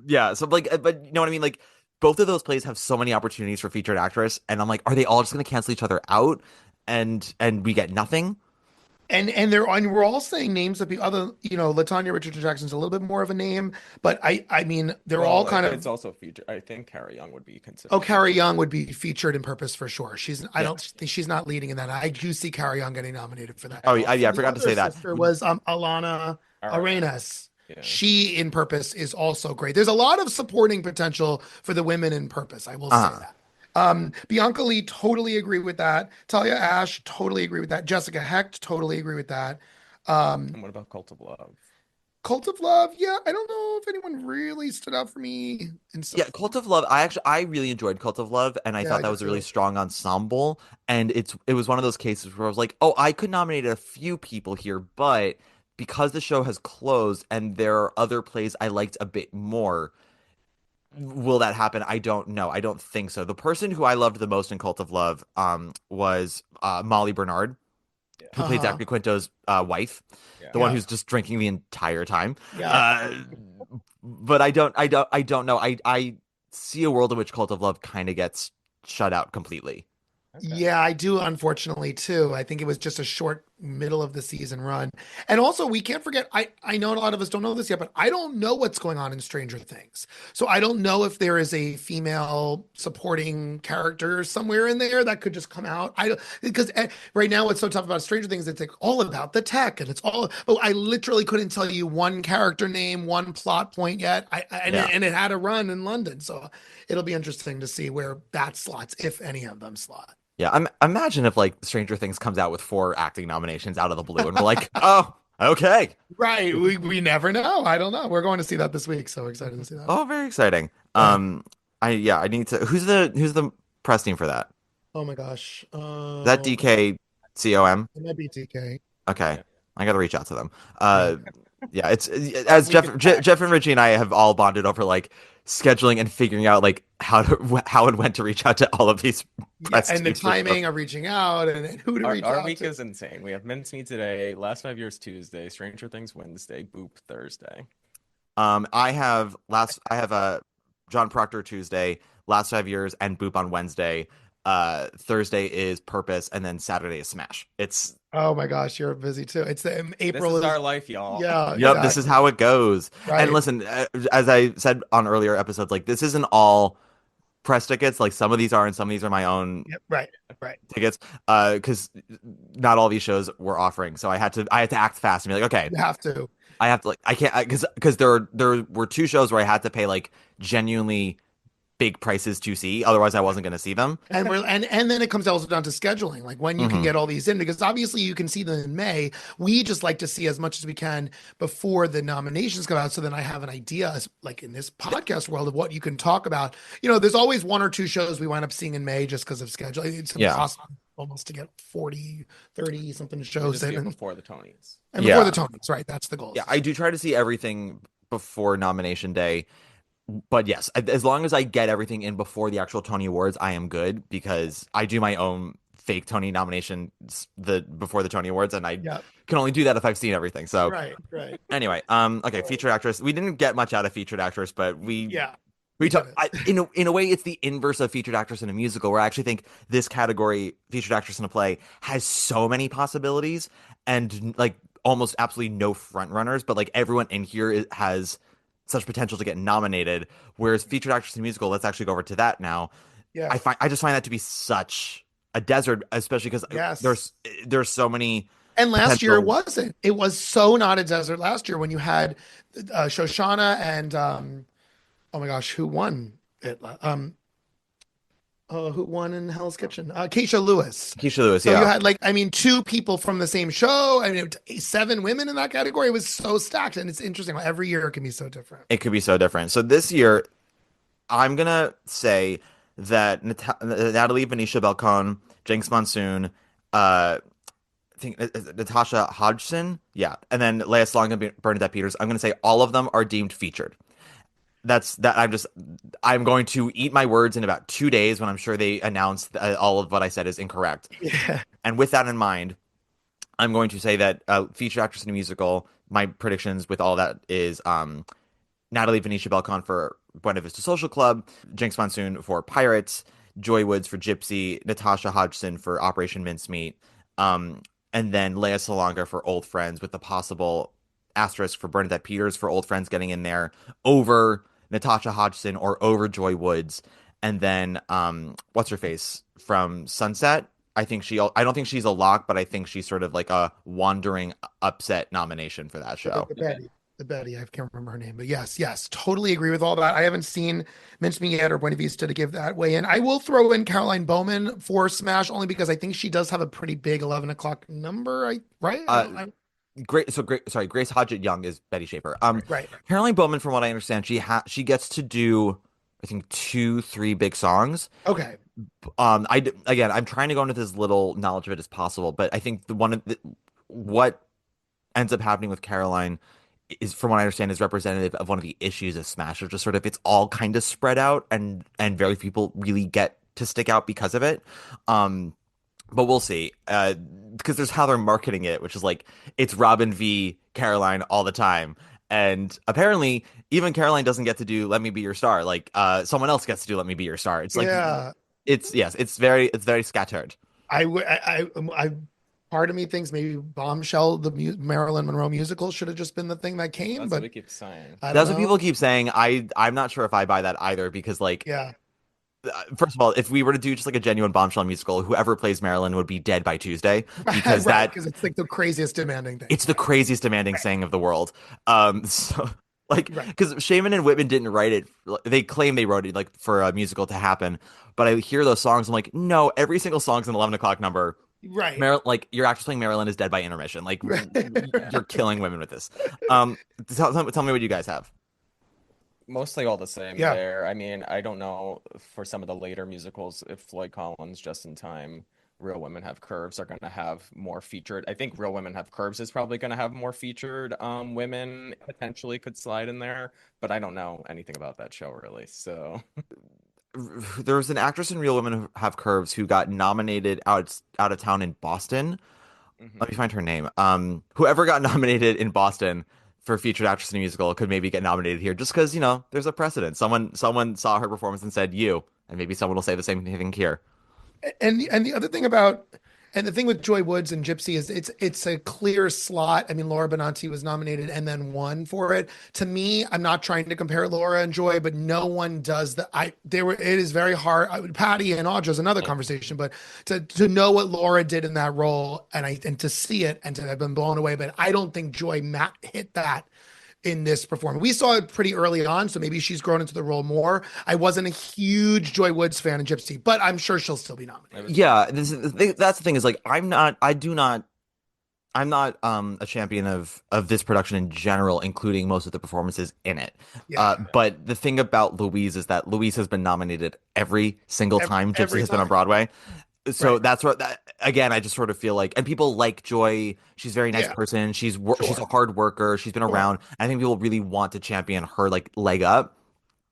Speaker 3: Yeah, so like, but you know what I mean? Like, both of those plays have so many opportunities for featured actress, and I'm like, are they all just gonna cancel each other out, and we get nothing?
Speaker 5: And we're all saying names of people other, Latanya Richardson Jackson's a little bit more of a name, but I mean they're all
Speaker 4: Well,
Speaker 5: kind
Speaker 4: it's
Speaker 5: of.
Speaker 4: also featured. I think Carrie Young would be
Speaker 5: Oh,
Speaker 4: considered
Speaker 5: Carrie
Speaker 4: featured.
Speaker 5: Young would be featured in Purpose for sure. I
Speaker 3: Yeah.
Speaker 5: don't think she's not leading in that. I do see Carrie Young getting nominated for that.
Speaker 3: Oh,
Speaker 4: And
Speaker 3: yeah, I
Speaker 5: And the
Speaker 3: forgot to
Speaker 5: other
Speaker 3: say that.
Speaker 5: sister was Alana
Speaker 4: All right.
Speaker 5: Arenas.
Speaker 4: Yeah.
Speaker 5: She in Purpose is also great. There's a lot of supporting potential for the women in Purpose. I will say
Speaker 3: Uh-huh.
Speaker 5: that. Bianca Lee, totally agree with that. Talia Ash, totally agree with that. Jessica Hecht, totally agree with that.
Speaker 4: And what about Cult of Love?
Speaker 5: Cult of Love, yeah, I don't know if anyone really stood out for me. And so,
Speaker 3: Yeah, Cult of Love. I really enjoyed Cult of Love, and I
Speaker 5: yeah,
Speaker 3: thought
Speaker 5: I
Speaker 3: that
Speaker 5: did
Speaker 3: was a really
Speaker 5: too.
Speaker 3: strong ensemble. And it was one of those cases where I was like, oh, I could nominate a few people here, but because the show has closed and there are other plays I liked a bit more, will that happen? I don't know. I don't think so. The person who I loved the most in Cult of Love was Molly Bernard,
Speaker 4: Yeah.
Speaker 3: who played
Speaker 5: Uh-huh.
Speaker 3: Zachary Quinto's wife,
Speaker 4: Yeah.
Speaker 3: the one
Speaker 5: Yeah,
Speaker 3: who's just drinking the entire time.
Speaker 5: yeah.
Speaker 3: Uh, but I don't know. I see a world in which Cult of Love kind of gets shut out completely.
Speaker 4: Okay.
Speaker 5: Yeah, I do, unfortunately, too. I think it was just a short middle of the season run. And also, we can't forget, I know a lot of us don't know this yet, but I don't know what's going on in Stranger Things. So I don't know if there is a female supporting character somewhere in there that could just come out. I don't, because right now what's so tough about Stranger Things, it's like all about the tech and it's all, but I literally couldn't tell you one character name, one plot point yet.
Speaker 3: Yeah.
Speaker 5: And it had a run in London. So it'll be interesting to see where that slots, if any of them slot.
Speaker 3: Yeah, imagine if like Stranger Things comes out with 4 acting nominations out of the blue, and we're like, oh, Okay.
Speaker 5: Right. We never know. I don't know. We're going to see that this week. So excited to see that.
Speaker 3: Oh, very exciting.
Speaker 5: Yeah.
Speaker 3: I need to. Who's the press team for that?
Speaker 5: Oh my gosh.
Speaker 3: Is that DKCOM?
Speaker 5: It might be TK.
Speaker 3: Okay,
Speaker 4: Yeah.
Speaker 3: I got to reach out to them.
Speaker 5: Yeah.
Speaker 3: Yeah, it's as
Speaker 4: We could text.
Speaker 3: Jeff and Richie and I have all bonded over like scheduling and figuring out like how and when to reach out to all of these
Speaker 5: Yeah,
Speaker 3: press
Speaker 5: and the
Speaker 3: teams for shows.
Speaker 5: timing of reaching out and who to reach
Speaker 4: Our
Speaker 5: out
Speaker 4: week
Speaker 5: to.
Speaker 4: is insane. We have Mincemeat today, Last 5 Years Tuesday, Stranger Things Wednesday, Boop Thursday.
Speaker 3: I have a John Proctor Tuesday, Last 5 Years, and Boop on Wednesday. Thursday is Purpose, and then Saturday is Smash. It's
Speaker 5: Oh my gosh, you're busy too. It's the
Speaker 4: This
Speaker 5: April
Speaker 4: is
Speaker 5: is
Speaker 4: our life, y'all.
Speaker 5: yeah,
Speaker 3: Yep, this is
Speaker 5: exactly.
Speaker 3: how it goes. And
Speaker 5: Right.
Speaker 3: listen, as I said on earlier episodes, like this isn't all press tickets. Like some of these are, and some of these are my own
Speaker 5: Yep, right. Right.
Speaker 3: tickets. Because not all these shows were offering, so I had to act fast and be like, okay,
Speaker 5: You have to.
Speaker 3: I have to like I can't because there were two shows where I had to pay like genuinely big prices to see, otherwise I wasn't going to see them.
Speaker 5: And we're and then it comes also down to scheduling, like when you can
Speaker 3: Hmm.
Speaker 5: get all these in, because obviously you can see them in May. We just like to see as much as we can before the nominations come out, so then I have an idea, like in this podcast world, of what you can talk about. There's always one or two shows we wind up seeing in May just because of scheduling. It's
Speaker 3: Yeah.
Speaker 5: impossible almost to get 40, 30 something
Speaker 4: We
Speaker 5: shows
Speaker 4: just see
Speaker 5: in,
Speaker 4: it
Speaker 5: and
Speaker 4: before the Tonys.
Speaker 5: before
Speaker 3: Yeah.
Speaker 5: the Tonys, right? That's the goal.
Speaker 3: Yeah, I do try to see everything before nomination day. But yes, as long as I get everything in before the actual Tony Awards, I am good because I do my own fake Tony nominations before the Tony Awards, and I
Speaker 5: Yeah.
Speaker 3: can only do that if I've seen everything. So
Speaker 5: Right. Right.
Speaker 3: anyway, okay, featured actress. We didn't get much out of featured actress, but
Speaker 5: Yeah.
Speaker 3: we talk.
Speaker 5: didn't.
Speaker 3: In a way, it's the inverse of featured actress in a musical, where I actually think this category, featured actress in a play, has so many possibilities and like almost absolutely no front runners. But like everyone in here has such potential to get nominated. Whereas featured actress in a musical, let's actually go over to that now.
Speaker 5: Yeah.
Speaker 3: I just find that to be such a desert, especially because
Speaker 5: Yes.
Speaker 3: there's so many.
Speaker 5: And last year it
Speaker 3: potential-
Speaker 5: wasn't. It was so not a desert last year when you had Shoshana and oh my gosh, who won it? Who won in Hell's Kitchen? Keisha Lewis.
Speaker 3: Keisha Lewis,
Speaker 5: So
Speaker 3: yeah.
Speaker 5: you had like, I mean, two people from the same show. I mean, 7 women in that category. It was so stacked, and it's interesting. Every year it can be so different.
Speaker 3: It could be so different. So this year, I'm gonna say that Natalie Venetia Belcon, Jinx Monsoon, I think Natasha Hodgson, yeah, and then Lea Salonga and Bernadette Peters. I'm gonna say all of them are deemed featured. That's that. I'm going to eat my words in about 2 days when I'm sure they announce all of what I said is incorrect.
Speaker 5: Yeah.
Speaker 3: And with that in mind, I'm going to say that featured actress in a musical. My predictions with all that is Natalie Venetia Belcon for Buena Vista Social Club, Jinx Monsoon for Pirates, Joy Woods for Gypsy, Natasha Hodgson for Operation Mincemeat, and then Lea Salonga for Old Friends, with the possible asterisk for Bernadette Peters for Old Friends getting in there over Natasha Hodgson or over Joy Woods. And then what's her face from Sunset? I don't think she's a lock, but I think she's sort of like a wandering upset nomination for that show.
Speaker 5: The Betty, I can't remember her name, but yes, totally agree with all that. I haven't seen Mincemeat yet or Buena Vista to give that way in. I will throw in Caroline Bowman for Smash only because I think she does have a pretty big 11 o'clock number, right?
Speaker 3: Grace Hodgett Young is Betty Schaefer.
Speaker 5: Right.
Speaker 3: Caroline Bowman, from what I understand, she gets to do, I think, 2-3 big songs.
Speaker 5: Okay.
Speaker 3: Again, I'm trying to go into this little knowledge of it as possible, but I think what ends up happening with Caroline is, from what I understand, is representative of one of the issues of Smash, or just sort of it's all kind of spread out, and very few people really get to stick out because of it. But we'll see, because there's how they're marketing it, which is like it's Robin v. Caroline all the time. And apparently, even Caroline doesn't get to do "Let Me Be Your Star." Like, someone else gets to do "Let Me Be Your Star." It's like,
Speaker 5: yeah,
Speaker 3: it's very scattered.
Speaker 5: Part of me thinks maybe Bombshell, the Marilyn Monroe musical, should have just been the thing that came.
Speaker 4: That's
Speaker 5: but
Speaker 4: what we keep saying.
Speaker 3: That's what people keep saying. I'm not sure if I buy that either, because like,
Speaker 5: Yeah.
Speaker 3: First of all, if we were to do just like a genuine Bombshell musical, whoever plays Marilyn would be dead by Tuesday, because
Speaker 5: because it's like the craziest demanding thing.
Speaker 3: It's the craziest demanding thing of the world. So like,
Speaker 5: Right.
Speaker 3: because Shaman and Whitman didn't write it. They claim they wrote it like for a musical to happen, but I hear those songs. I'm like, no, every single song's an 11 o'clock number.
Speaker 5: Right.
Speaker 3: Like your actress playing Marilyn is dead by intermission. Like you're killing women with this. Tell me what you guys have.
Speaker 4: Mostly all the same
Speaker 5: Yeah.
Speaker 4: there. I mean, I don't know for some of the later musicals if Floyd Collins, Just in Time, Real Women Have Curves are going to have more featured. I think Real Women Have Curves is probably going to have more featured women potentially could slide in there, but I don't know anything about that show really. So,
Speaker 3: There was an actress in Real Women Who Have Curves who got nominated out of town in Boston. Let me
Speaker 4: mhm.
Speaker 3: find her name. Whoever got nominated in Boston for featured actress in a musical could maybe get nominated here, just because there's a precedent. Someone saw her performance and said you, and maybe someone will say the same thing here.
Speaker 5: And the other thing about and the thing with Joy Woods and Gypsy is it's a clear slot. I mean, Laura Benanti was nominated and then won for it. To me, I'm not trying to compare Laura and Joy, but no one does that. It is very hard. Patty and Audra is another conversation, but to know what Laura did in that role and to see it and to have been blown away, but I don't think Joy hit that in this performance. We saw it pretty early on, so maybe she's grown into the role more. I wasn't a huge Joy Woods fan of Gypsy, but I'm sure she'll still be
Speaker 4: It
Speaker 5: nominated.
Speaker 4: was good.
Speaker 3: Yeah, that's the thing is like I'm not a champion of this production in general, including most of the performances in it.
Speaker 5: Yeah,
Speaker 3: But the thing about Louise is that Louise has been nominated every single time Gypsy
Speaker 5: every
Speaker 3: has been on
Speaker 5: time.
Speaker 3: Broadway. So
Speaker 5: Right.
Speaker 3: that's what that again, I just sort of feel like, and people like Joy. She's a very nice
Speaker 5: Yeah,
Speaker 3: person. She's a
Speaker 5: sure.
Speaker 3: hard worker. She's been
Speaker 5: Sure.
Speaker 3: around. I think people really want to champion her like leg up.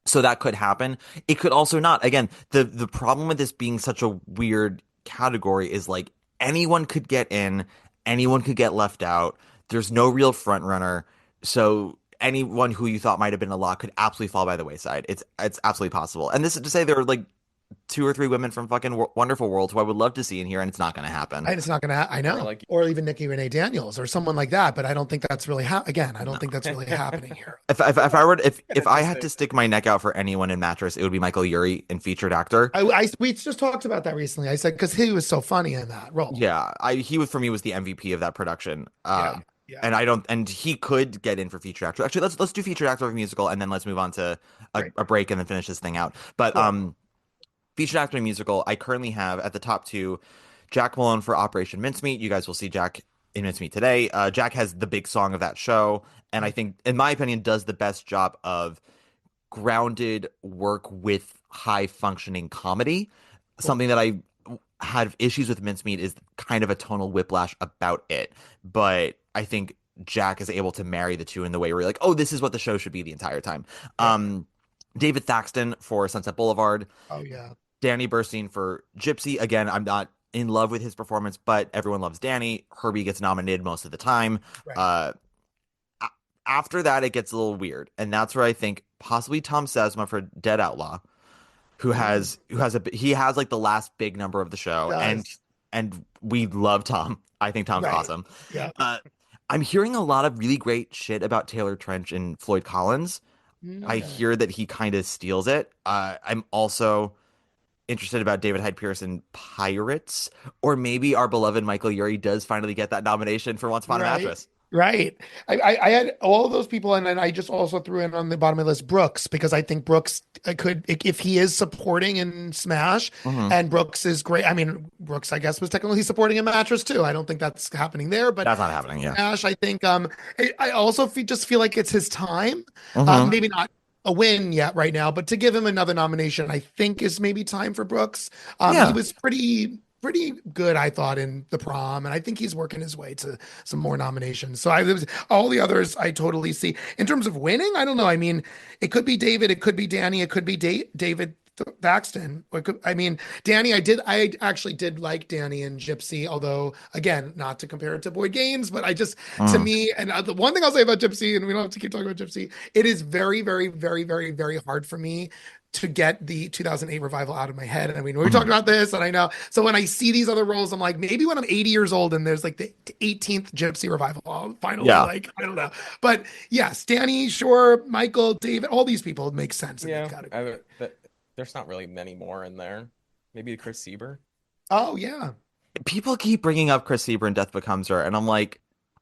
Speaker 3: So that could happen. It could also not. Again, the problem with this being such a weird category is like anyone could get in, anyone could get left out. There's no real front runner. So anyone who you thought might have been a lot could absolutely fall by the wayside. It's absolutely possible. And this is to say there are like two or three women from fucking Wonderful World who I would love to see in here, and it's not going to happen.
Speaker 5: And it's not gonna. I
Speaker 4: Or
Speaker 5: know,
Speaker 4: like,
Speaker 5: or even Nikki Renee Daniels or someone like that. But I don't think that's really again. I don't
Speaker 3: No.
Speaker 5: think that's really happening here.
Speaker 3: If I were if
Speaker 4: gonna
Speaker 3: I
Speaker 4: just
Speaker 3: had
Speaker 4: say
Speaker 3: to stick my neck out for anyone in Mattress, it would be Michael Urie in featured actor.
Speaker 5: We just talked about that recently. I said because he was so funny in that role.
Speaker 3: Yeah, I he was for me was the MVP of that production.
Speaker 5: Yeah, yeah,
Speaker 3: And he could get in for featured actor. Actually, let's do featured actor of a musical, and then let's move on to
Speaker 5: great.
Speaker 3: a break and then finish this thing out. But
Speaker 5: Sure.
Speaker 3: featured actor in a musical, I currently have at the top two, Jack Malone for Operation Mincemeat. You guys will see Jack in Mincemeat today. Jack has the big song of that show, and I think, in my opinion, does the best job of grounded work with high functioning comedy.
Speaker 5: Cool.
Speaker 3: Something that I had issues with Mincemeat is kind of a tonal whiplash about it. But I think Jack is able to marry the two in the way where you're like, oh, this is what the show should be the entire time.
Speaker 5: Yeah.
Speaker 3: David Thaxton for Sunset Boulevard,
Speaker 5: Oh yeah.
Speaker 3: Danny Burstein for Gypsy. Again, I'm not in love with his performance, but everyone loves Danny. Herbie gets nominated most of the time.
Speaker 5: Right.
Speaker 3: After that, it gets a little weird, and that's where I think possibly Tom Sesma for Dead Outlaw, he has like the last big number of the show,
Speaker 5: Does.
Speaker 3: and we love Tom. I think Tom's
Speaker 5: Right.
Speaker 3: awesome.
Speaker 5: Yeah.
Speaker 3: I'm hearing a lot of really great shit about Taylor Trench and Floyd Collins. I
Speaker 5: Okay.
Speaker 3: hear that he kind of steals it. I'm also interested about David Hyde Pierce in Pirates, or maybe our beloved Michael Urie does finally get that nomination for Once Upon a
Speaker 5: Right.
Speaker 3: Mattress.
Speaker 5: Right. I had all of those people, and then I just also threw in on the bottom of the list Brooks because I think Brooks could, if he is supporting in Smash,
Speaker 3: Mhm.
Speaker 5: and Brooks is great. I mean, Brooks, I guess, was technically supporting in Mattress too. I don't think that's happening there, but
Speaker 3: That's not happening. Yeah.
Speaker 5: Smash, I think, I also just feel like it's his time.
Speaker 3: Mhm.
Speaker 5: Maybe not a win yet right now, but to give him another nomination, I think is maybe time for Brooks. He
Speaker 3: Yeah.
Speaker 5: was pretty good, I thought, in the prom, and I think he's working his way to some more nominations. So all the others I totally see. In terms of winning, I don't know. I mean, it could be David, it could be Danny, it could be David Thaxton. I mean, Danny, I actually did like Danny and Gypsy, although again, not to compare it to Boyd Gaines, but to
Speaker 3: Mm.
Speaker 5: me, and the one thing I'll say about Gypsy, and we don't have to keep talking about Gypsy, it is very, very, very, very, very hard for me to get the 2008 revival out of my head. And I mean, we were talking
Speaker 3: Mhm.
Speaker 5: about this, and I know. So when I see these other roles, I'm like, maybe when I'm 80 years old and there's like the 18th Gypsy revival, I'll finally
Speaker 3: Yeah.
Speaker 5: like, I don't know. But yes, Danny, sure, Michael, David, all these people make sense in that
Speaker 4: yeah,
Speaker 5: category.
Speaker 4: there's not really many more in there. Maybe Chris Sieber.
Speaker 5: Oh yeah.
Speaker 3: People keep bringing up Chris Sieber and Death Becomes Her, and I'm like,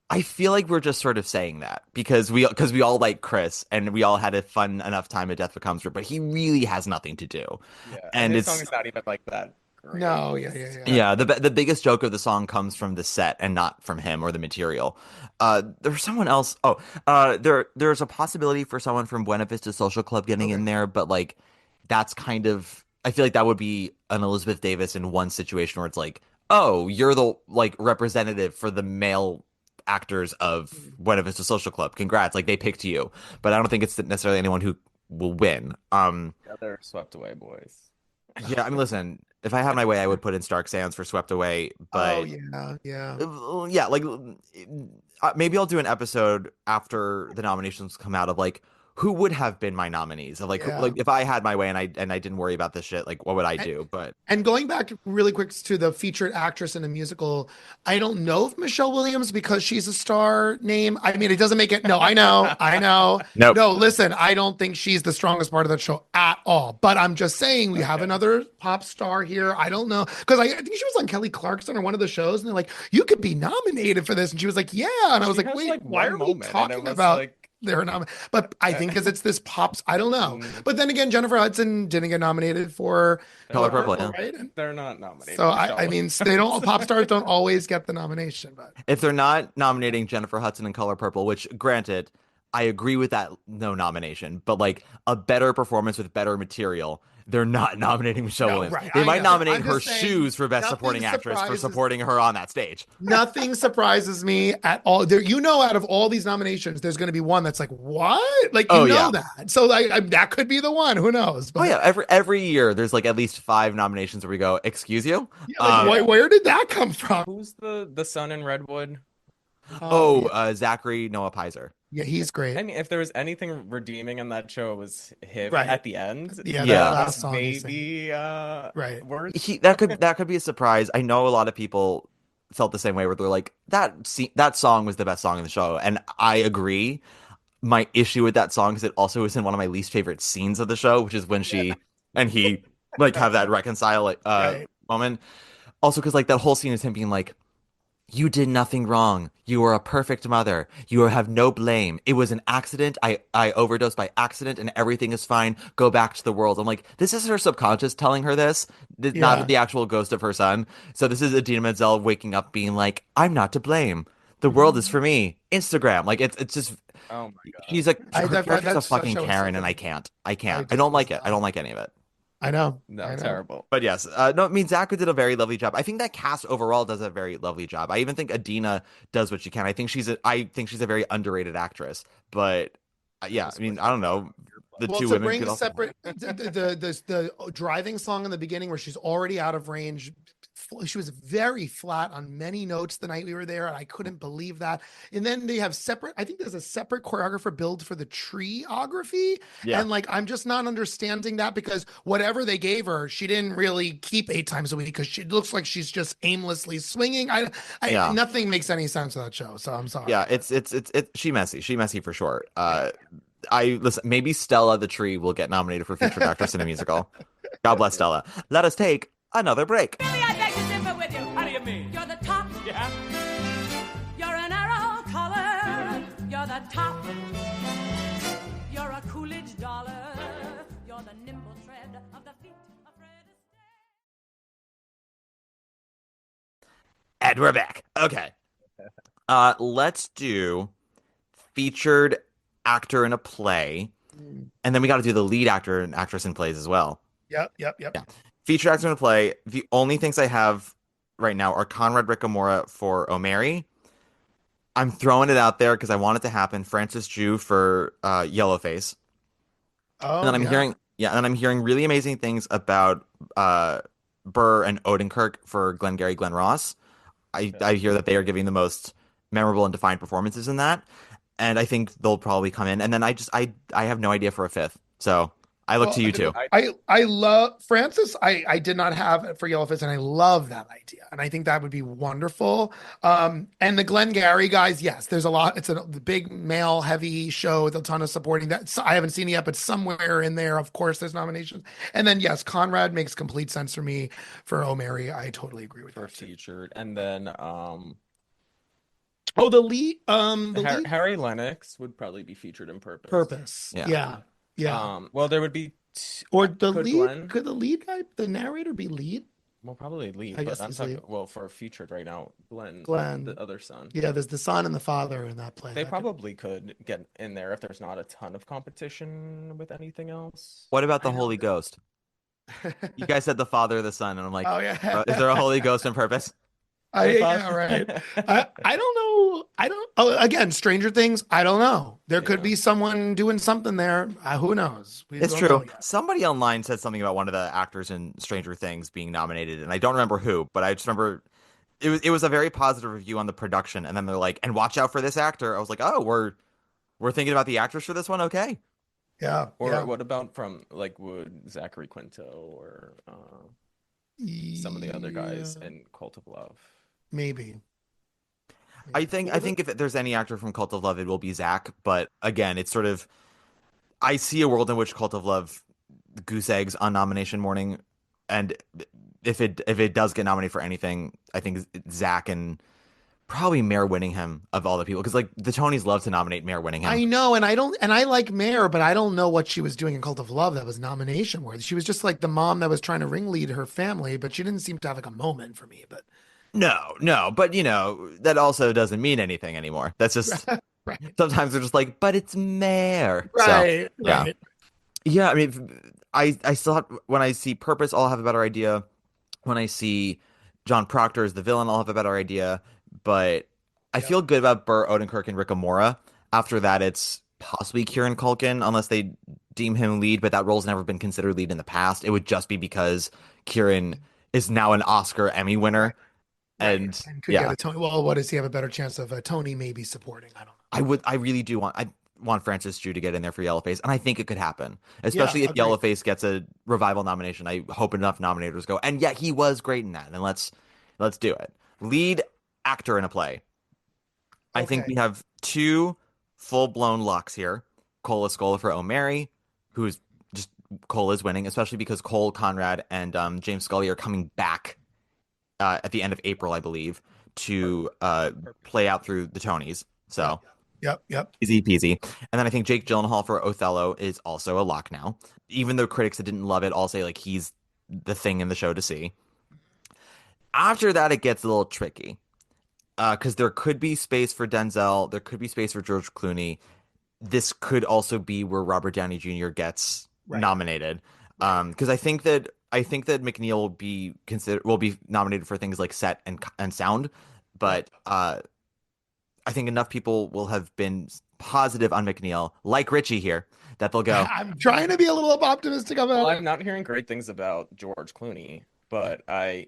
Speaker 3: I feel like we're just sort of saying that because we all like Chris and we all had a fun enough time at Death Becomes Her, but he really has nothing to do.
Speaker 4: Yeah, and
Speaker 3: And
Speaker 4: his song
Speaker 3: it's
Speaker 4: is not even like that great.
Speaker 5: No, yeah.
Speaker 3: Yeah, the biggest joke of the song comes from the set and not from him or the material. There's someone else. Oh, there's a possibility for someone from Buena Vista Social Club getting
Speaker 5: Okay.
Speaker 3: in there, but like that's kind of I feel like that would be an Elizabeth Davis in one situation where it's like, oh, you're the like representative for the male actors of Buena Vista Social Club. Congrats, like they picked you. But I don't think it's necessarily anyone who will win.
Speaker 4: Yeah, they're swept away boys.
Speaker 3: Yeah, I mean, listen, if I had my way, I would put in Stark Sands for Swept Away,
Speaker 5: Oh
Speaker 3: but
Speaker 5: yeah.
Speaker 3: yeah, like maybe I'll do an episode after the nominations come out of like who would have been my nominees of like
Speaker 5: Yeah.
Speaker 3: like if I had my way and I didn't worry about this shit, like what would I do? But
Speaker 5: And going back really quick to the featured actress in a musical, I don't know if Michelle Williams, because she's a star name. I mean, it doesn't make it. No, I know.
Speaker 3: nope.
Speaker 5: No, listen, I don't think she's the strongest part of that show at all. But I'm just saying we have another pop star here. I don't know. Because I think she was on Kelly Clarkson or one of the shows, and they're like, you could be nominated for this. And she was like, yeah. And I was
Speaker 4: She
Speaker 5: like,
Speaker 4: has,
Speaker 5: wait,
Speaker 4: like,
Speaker 5: why
Speaker 4: one
Speaker 5: are we
Speaker 4: moment, and it
Speaker 5: talking
Speaker 4: was,
Speaker 5: about
Speaker 4: like,
Speaker 5: their But I think because it's this pops, I don't know. But then again, Jennifer Hudson didn't get nominated for
Speaker 3: Color
Speaker 4: They're
Speaker 3: Purple,
Speaker 4: not-
Speaker 3: yeah.
Speaker 5: right? And
Speaker 4: They're not nominated.
Speaker 5: so
Speaker 4: Michelle
Speaker 5: I mean, they don't pop stars don't always get the nomination, but
Speaker 3: If they're not nominating Jennifer Hudson in Color Purple, which granted, I agree with that no nomination, but like a better performance with better material, they're not nominating Michelle
Speaker 5: No,
Speaker 3: Williams.
Speaker 5: right,
Speaker 3: They
Speaker 5: I
Speaker 3: might
Speaker 5: know.
Speaker 3: nominate
Speaker 5: I'm
Speaker 3: her
Speaker 5: just saying,
Speaker 3: shoes for Best
Speaker 5: nothing
Speaker 3: Supporting Actress for
Speaker 5: surprises-
Speaker 3: supporting her on that stage.
Speaker 5: nothing surprises me at all. There, out of all these nominations, there's going to be one that's like, what? Like,
Speaker 3: Oh,
Speaker 5: you know
Speaker 3: yeah.
Speaker 5: that. So like, that could be the one. Who knows?
Speaker 3: Oh yeah, every year there's like at least 5 nominations where we go, excuse you?
Speaker 5: Yeah, like, where did that come from?
Speaker 4: Who's the son in Redwood?
Speaker 3: Zachary Noah Pizer.
Speaker 5: Yeah, he's great.
Speaker 4: I mean, if there was anything redeeming in that show, it was him
Speaker 5: Right.
Speaker 4: at the end.
Speaker 5: Yeah,
Speaker 3: Yeah.
Speaker 5: that last song.
Speaker 4: Maybe
Speaker 5: Right.
Speaker 4: words.
Speaker 3: That could be a surprise. I know a lot of people felt the same way where they're like that song was the best song in the show, and I agree. My issue with that song is it also is in one of my least favorite scenes of the show, which is when she and he like have that reconcile
Speaker 5: Right.
Speaker 3: moment. Also, because like that whole scene is him being like, "You did nothing wrong. You are a perfect mother. You have no blame. It was an accident. I overdosed by accident, and everything is fine. Go back to the world." I'm like, this is her subconscious telling her this,
Speaker 5: Yeah.
Speaker 3: not the actual ghost of her son. So this is Idina Menzel waking up, being like, "I'm not to blame. The world is for me." Instagram, like it's just.
Speaker 4: Oh my god.
Speaker 3: She's like
Speaker 5: I-
Speaker 3: her
Speaker 5: that-
Speaker 3: character's a
Speaker 5: that
Speaker 3: fucking
Speaker 5: show is so
Speaker 3: Karen, and
Speaker 5: good.
Speaker 3: I can't. I
Speaker 5: just
Speaker 3: don't like
Speaker 5: was
Speaker 3: it. I don't like any of it.
Speaker 5: I know.
Speaker 4: No,
Speaker 5: I know.
Speaker 4: terrible.
Speaker 3: But yes, no, I mean Zach did a very lovely job. I think that cast overall does a very lovely job. I even think Adina does what she can. I think she's a very underrated actress. But yeah, I mean, I don't know. The
Speaker 5: Well,
Speaker 3: two
Speaker 5: to
Speaker 3: women
Speaker 5: bring
Speaker 3: could
Speaker 5: a
Speaker 3: also.
Speaker 5: separate the driving song in the beginning where she's already out of range. She was very flat on many notes the night we were there, and I couldn't believe that. And then they have separate. I think there's a separate choreographer build for the treeography,
Speaker 3: Yeah.
Speaker 5: and like I'm just not understanding that because whatever they gave her, she didn't really keep 8 times a week because she looks like she's just aimlessly swinging.
Speaker 3: Yeah.
Speaker 5: Nothing makes any sense to that show, so I'm sorry.
Speaker 3: Yeah, it's she messy for sure. I listen. Maybe Stella the Tree will get nominated for featured actress in a musical. God bless Stella. Let us take another break.
Speaker 1: Really, I beg to differ with you. How do you mean? You're the top. Yeah. You're an arrow color. You're the top. You're a Coolidge dollar. You're the nimble tread of the feet of Fred Astaire.
Speaker 3: And we're back. Okay. Let's do featured actor in a play, and then we got to do the lead actor and actress in plays as well.
Speaker 5: Yep.
Speaker 3: Yeah. Featured actor in a play. The only things I have right now are Conrad Ricamora for O'Mary. I'm throwing it out there because I want it to happen. Francis Jew for Yellowface.
Speaker 5: Oh,
Speaker 3: And then I'm hearing really amazing things about Burr and Odenkirk for Glengarry Glen Ross. I hear that they are giving the most memorable and defined performances in that, and I think they'll probably come in. And then I have no idea for a fifth, so I look to you too.
Speaker 5: I love Francis. I did not have it for Yellowface, and I love that idea, and I think that would be wonderful. And the Glengarry guys, yes, there's a lot. It's the big male heavy show with a ton of supporting. That so I haven't seen it yet, but somewhere in there, of course, there's nominations. And then yes, Conrad makes complete sense for me for O'Mary. I totally agree with
Speaker 4: For
Speaker 5: that too.
Speaker 4: featured, and then
Speaker 5: Oh, the lead, lead
Speaker 4: Harry Lennox would probably be featured in Purpose.
Speaker 5: purpose.
Speaker 3: Yeah.
Speaker 5: Yeah.
Speaker 4: Well, there would be
Speaker 5: Or the
Speaker 4: could
Speaker 5: lead,
Speaker 4: Glenn-
Speaker 5: could the lead guy, the narrator be lead?
Speaker 4: Well, probably lead,
Speaker 5: I
Speaker 4: but
Speaker 5: guess
Speaker 4: I'm
Speaker 5: he's lead.
Speaker 4: talking, well, for featured right now, Glenn,
Speaker 5: Glenn.
Speaker 4: the other son.
Speaker 5: Yeah, there's the son and the father in that play.
Speaker 4: They
Speaker 5: That could,
Speaker 4: probably could get in there if there's not a ton of competition with anything else.
Speaker 3: What about
Speaker 5: I
Speaker 3: the
Speaker 5: know.
Speaker 3: Holy Ghost? You guys said the Father, the Son, and I'm like,
Speaker 5: Oh
Speaker 3: is there a
Speaker 5: yeah.
Speaker 3: Holy Ghost on purpose?
Speaker 4: I thought,
Speaker 5: Yeah, right. I don't know. I don't. Oh, again, Stranger Things. I don't know. There could
Speaker 4: yeah.
Speaker 5: be someone doing something there. Who knows? We
Speaker 3: It's
Speaker 5: don't know
Speaker 3: true.
Speaker 5: yet.
Speaker 3: Somebody online said something about one of the actors in Stranger Things being nominated, and I don't remember who, but I just remember it was a very positive review on the production, and then they're like, and watch out for this actor. I was like, oh, we're thinking about the actors for this one, okay.
Speaker 5: Yeah,
Speaker 4: Or
Speaker 5: yeah,
Speaker 4: what about from like would Zachary Quinto or some of the other guys
Speaker 5: yeah.
Speaker 4: in Cult of Love?
Speaker 5: Maybe.
Speaker 3: I
Speaker 5: Maybe.
Speaker 3: think I think if there's any actor from Cult of Love, it will be Zach. But again, it's sort of I see a world in which Cult of Love goose eggs on nomination morning, and if it does get nominated for anything, I think Zach and probably Mayor Winningham of all the people, because like the Tonys love to nominate Mayor Winningham.
Speaker 5: I know, and I don't, and I like Mare, but I don't know what she was doing in Cult of Love that was nomination worthy. She was just like the mom that was trying to ringlead her family, but she didn't seem to have like a moment for me. But
Speaker 3: No, no, but that also doesn't mean anything anymore. That's just
Speaker 5: right,
Speaker 3: sometimes they're just like, but it's Mayor. So
Speaker 5: right,
Speaker 3: yeah.
Speaker 5: right.
Speaker 3: Yeah, I mean, I still have, when I see Purpose, I'll have a better idea. When I see John Proctor as the villain, I'll have a better idea. But I
Speaker 5: Yep.
Speaker 3: feel good about Burr Odenkirk and Rick Amora. After that, it's possibly Kieran Culkin, unless they deem him lead. But that role's never been considered lead in the past. It would just be because Kieran is now an Oscar Emmy
Speaker 5: Right,
Speaker 3: winner,
Speaker 5: right.
Speaker 3: and
Speaker 5: And could get
Speaker 3: yeah,
Speaker 5: a Tony. Well, what does he have a better chance of a Tony maybe supporting? I don't know.
Speaker 3: I really do want Francis Chu to get in there for Yellowface, and I think it could happen,
Speaker 5: Yeah,
Speaker 3: especially if
Speaker 5: agreed.
Speaker 3: Yellowface gets a revival nomination. I hope enough nominators go, and yeah, he was great in that, and let's do it. Lead actor in a play. I think
Speaker 5: Okay.
Speaker 3: we have two full-blown locks here. Cole Escola for O'Mary, who's just Cole is winning, especially because Cole Conrad and James Scully are coming back at the end of April, I believe, to play out through the Tonys.
Speaker 5: Yep.
Speaker 3: So
Speaker 5: Yep. Yep.
Speaker 3: easy peasy. And then I think Jake Gyllenhaal for Othello is also a lock now. Even though critics that didn't love it all say like he's the thing in the show to see. After that, it gets a little tricky. Because there could be space for Denzel, there could be space for George Clooney. This could also be where Robert Downey Jr. gets
Speaker 5: Right.
Speaker 3: nominated.
Speaker 5: Right.
Speaker 3: Because I think that McNeil will be nominated for things like set and sound,
Speaker 5: Yep.
Speaker 3: but I think enough people will have been positive on McNeil, like Richie here, that they'll go,
Speaker 5: I'm trying to be a little optimistic
Speaker 4: Well,
Speaker 5: about it.
Speaker 4: I'm not hearing great things about George Clooney, but I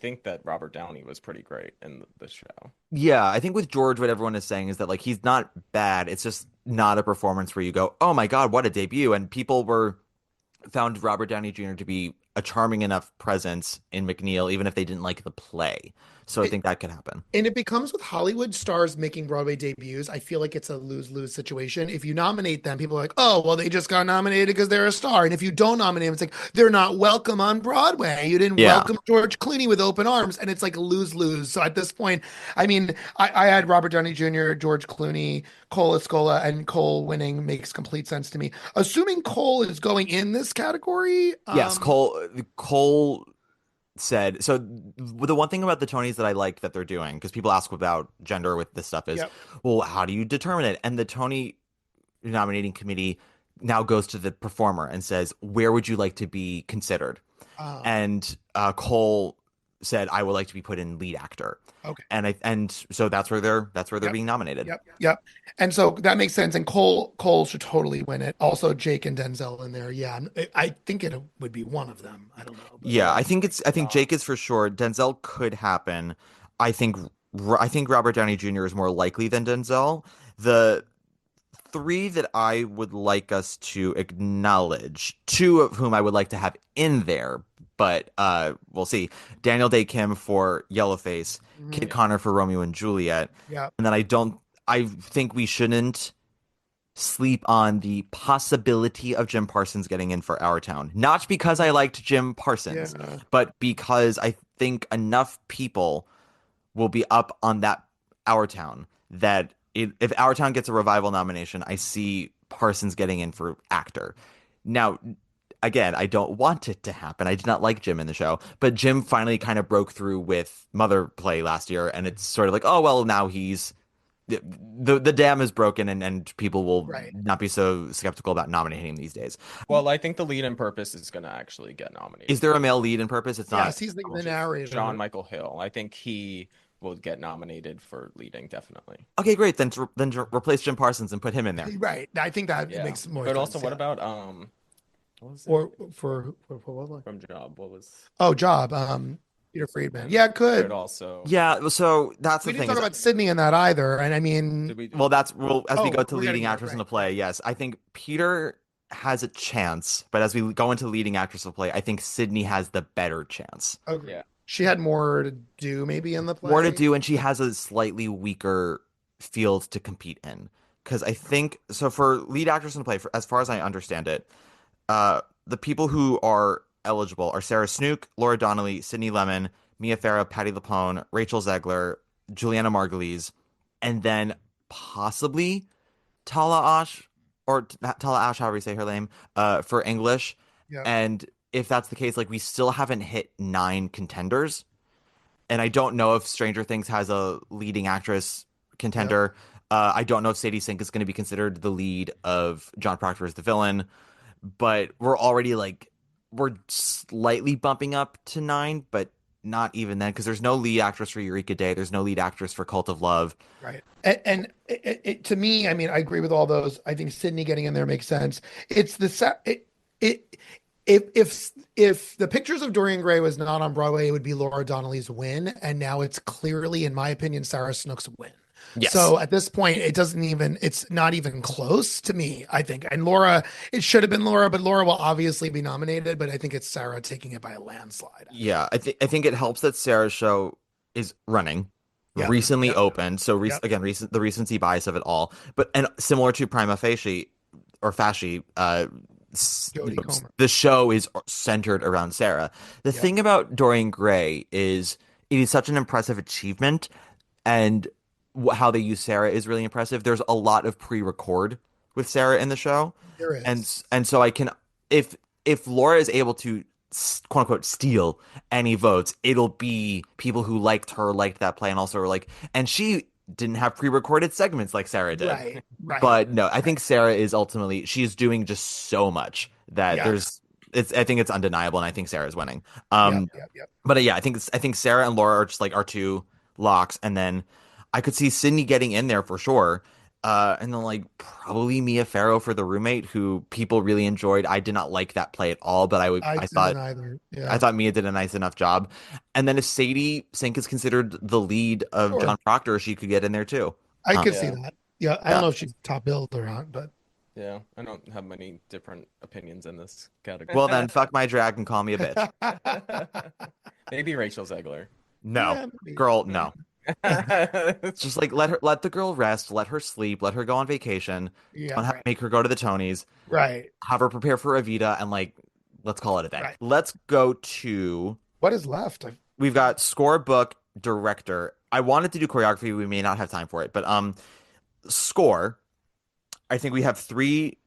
Speaker 4: think that Robert Downey was pretty great in the show.
Speaker 3: yeah, I think with George, what everyone is saying is that like he's not bad. It's just not a performance where you go, oh my God, what a debut. And people found Robert Downey Jr. to be a charming enough presence in McNeil, even if they didn't like the play. So I think that could happen.
Speaker 5: And it becomes with Hollywood stars making Broadway debuts. I feel like it's a lose-lose situation. If you nominate them, people are like, oh, well, they just got nominated because they're a star. And if you don't nominate them, it's like they're not welcome on Broadway. You didn't
Speaker 3: Yeah.
Speaker 5: welcome George Clooney with open arms. And it's like lose-lose. So at this point, I mean, I had Robert Downey Jr., George Clooney, Cole Escola, and Cole winning makes complete sense to me. Assuming Cole is going in this category.
Speaker 3: Yes, Cole said so. The one thing about the Tonys that I like that they're doing, because people ask about gender with this stuff, is
Speaker 5: Yep.
Speaker 3: well, how do you determine it? And the Tony nominating committee now goes to the performer and says, where would you like to be considered?
Speaker 5: Ah,
Speaker 3: And Cole said, I would like to be put in lead actor.
Speaker 5: okay.
Speaker 3: And so that's where they're
Speaker 5: Yep.
Speaker 3: being nominated.
Speaker 5: Yep. Yep. And so that makes sense. And Cole should totally win it. Also, Jake and Denzel in there. Yeah. I think it would be one of them. I don't know. But
Speaker 3: Yeah, I think Jake is for sure. Denzel could happen. I think Robert Downey Jr. is more likely than Denzel. The three that I would like us to acknowledge, two of whom I would like to have in there, but we'll see. Daniel Day Kim for Yellowface, Kit
Speaker 5: Mhm.
Speaker 3: Connor for Romeo and Juliet,
Speaker 5: Yeah.
Speaker 3: and then I think we shouldn't sleep on the possibility of Jim Parsons getting in for Our Town. Not because I liked Jim Parsons,
Speaker 5: Yeah.
Speaker 3: but because I think enough people will be up on that Our Town that if Our Town gets a revival nomination, I see Parsons getting in for actor. Now, again, I don't want it to happen. I did not like Jim in the show, but Jim finally kind of broke through with Mother Play last year, and it's sort of like, oh well, now he's the dam is broken, and people will
Speaker 5: Right.
Speaker 3: not be so skeptical about nominating him these days.
Speaker 4: Well, I think the lead in Purpose is going to actually get nominated.
Speaker 3: Is there a male lead in Purpose? It's not.
Speaker 5: Yes, he's the
Speaker 4: Which is
Speaker 5: narrator.
Speaker 4: John Michael Hill. I think he will get nominated for leading, definitely.
Speaker 3: Okay, great. Then replace Jim Parsons and put him in there.
Speaker 5: Right. I think that
Speaker 4: Yeah.
Speaker 5: makes more
Speaker 4: But
Speaker 5: sense.
Speaker 4: also, what
Speaker 5: yeah.
Speaker 4: about what was it?
Speaker 5: Or for what was it?
Speaker 4: From Job? What was
Speaker 5: Oh, Job. Peter Friedman. Yeah, it could.
Speaker 4: it also?
Speaker 3: Yeah, so that's
Speaker 5: We
Speaker 3: the
Speaker 5: didn't
Speaker 3: thing.
Speaker 5: talk about Sydney in that either. And I mean,
Speaker 4: Did we?
Speaker 3: Well, as we
Speaker 5: Oh,
Speaker 3: go to
Speaker 5: we're getting
Speaker 3: leading
Speaker 5: there,
Speaker 3: actress in the
Speaker 5: right.
Speaker 3: play, yes, I think Peter has a chance, but as we go into leading actress of the play, I think Sydney has the better chance.
Speaker 5: okay.
Speaker 4: Yeah.
Speaker 5: She had more to do maybe in the play.
Speaker 3: More to do, and she has a slightly weaker field to compete in. Because I think so for lead actress in the play, as far as I understand it, the people who are eligible are Sarah Snook, Laura Donnelly, Sydney Lemon, Mia Farrow, Patti LuPone, Rachel Zegler, Juliana Margulies, and then possibly Tala Ash or Tala Ash, however you say her name, for English.
Speaker 5: Yeah.
Speaker 3: And if that's the case, like we still haven't hit 9 contenders. And I don't know if Stranger Things has a leading actress contender. I don't know if Sadie Sink is going to be considered the lead of John Proctor as the villain, but we're already we're slightly bumping up to 9, but not even then because there's no lead actress for Eureka Day. There's no lead actress for Cult of Love.
Speaker 5: Right. And to me, I mean, I agree with all those. I think Sydney getting in there makes sense. It's if the Pictures of Dorian Gray was not on Broadway, it would be Laura Donnelly's win. And now it's clearly, in my opinion, Sarah Snook's win.
Speaker 3: Yes.
Speaker 5: So at this point, it's not even close to me, I think. And Laura, it should have been Laura, but Laura will obviously be nominated, but I think it's Sarah taking it by a landslide.
Speaker 3: Yeah, I think it helps that Sarah's show is running,
Speaker 5: Yep.
Speaker 3: recently
Speaker 5: Yep.
Speaker 3: opened. So
Speaker 5: Yep.
Speaker 3: again, the recency bias of it all, and similar to Prima Facie or Fasci,
Speaker 5: Jodie Comer.
Speaker 3: the show is centered around Sarah. The
Speaker 5: Yep.
Speaker 3: thing about Dorian Gray is it is such an impressive achievement, and how they use Sarah is really impressive. There's a lot of pre-record with Sarah in the show,
Speaker 5: There is.
Speaker 3: and so I can if Laura is able to quote unquote steal any votes, it'll be people who liked that play and also were like, and she didn't have pre-recorded segments like Sarah did.
Speaker 5: Right.
Speaker 3: But no, I think Sarah is ultimately she's doing just so much that
Speaker 5: Yeah.
Speaker 3: I think it's undeniable, and I think Sarah's winning.
Speaker 5: Yep.
Speaker 3: But yeah, I think Sarah and Laura are just like our 2 locks, and then I could see Sydney getting in there for sure. And then like probably Mia Farrow for The Roommate, who people really enjoyed. I did not like that play at all, but I thought
Speaker 5: didn't either. Yeah.
Speaker 3: I thought Mia did a nice enough job. And then if Sadie Sink is considered the lead of
Speaker 5: Sure.
Speaker 3: John Proctor, she could get in there too.
Speaker 5: I could
Speaker 4: Yeah.
Speaker 5: see that. Yeah. I don't know if she's top billed or not, but
Speaker 4: Yeah, I don't have many different opinions in this category.
Speaker 3: Well then, fuck my drag and call me a bitch.
Speaker 4: Maybe Rachel Zegler.
Speaker 3: No,
Speaker 5: Yeah, maybe.
Speaker 3: girl, no.
Speaker 4: Yeah,
Speaker 3: It's just like let the girl rest, let her sleep, let her go on vacation,
Speaker 5: Yeah.
Speaker 3: don't
Speaker 5: Right.
Speaker 3: make her go to the Tonys,
Speaker 5: Right.
Speaker 3: have her prepare for Evita, and like let's call it a day.
Speaker 5: Right.
Speaker 3: Let's go to
Speaker 5: What is left?
Speaker 3: we've got score, book, director. I wanted to do choreography, we may not have time for it, but score. I think we have 3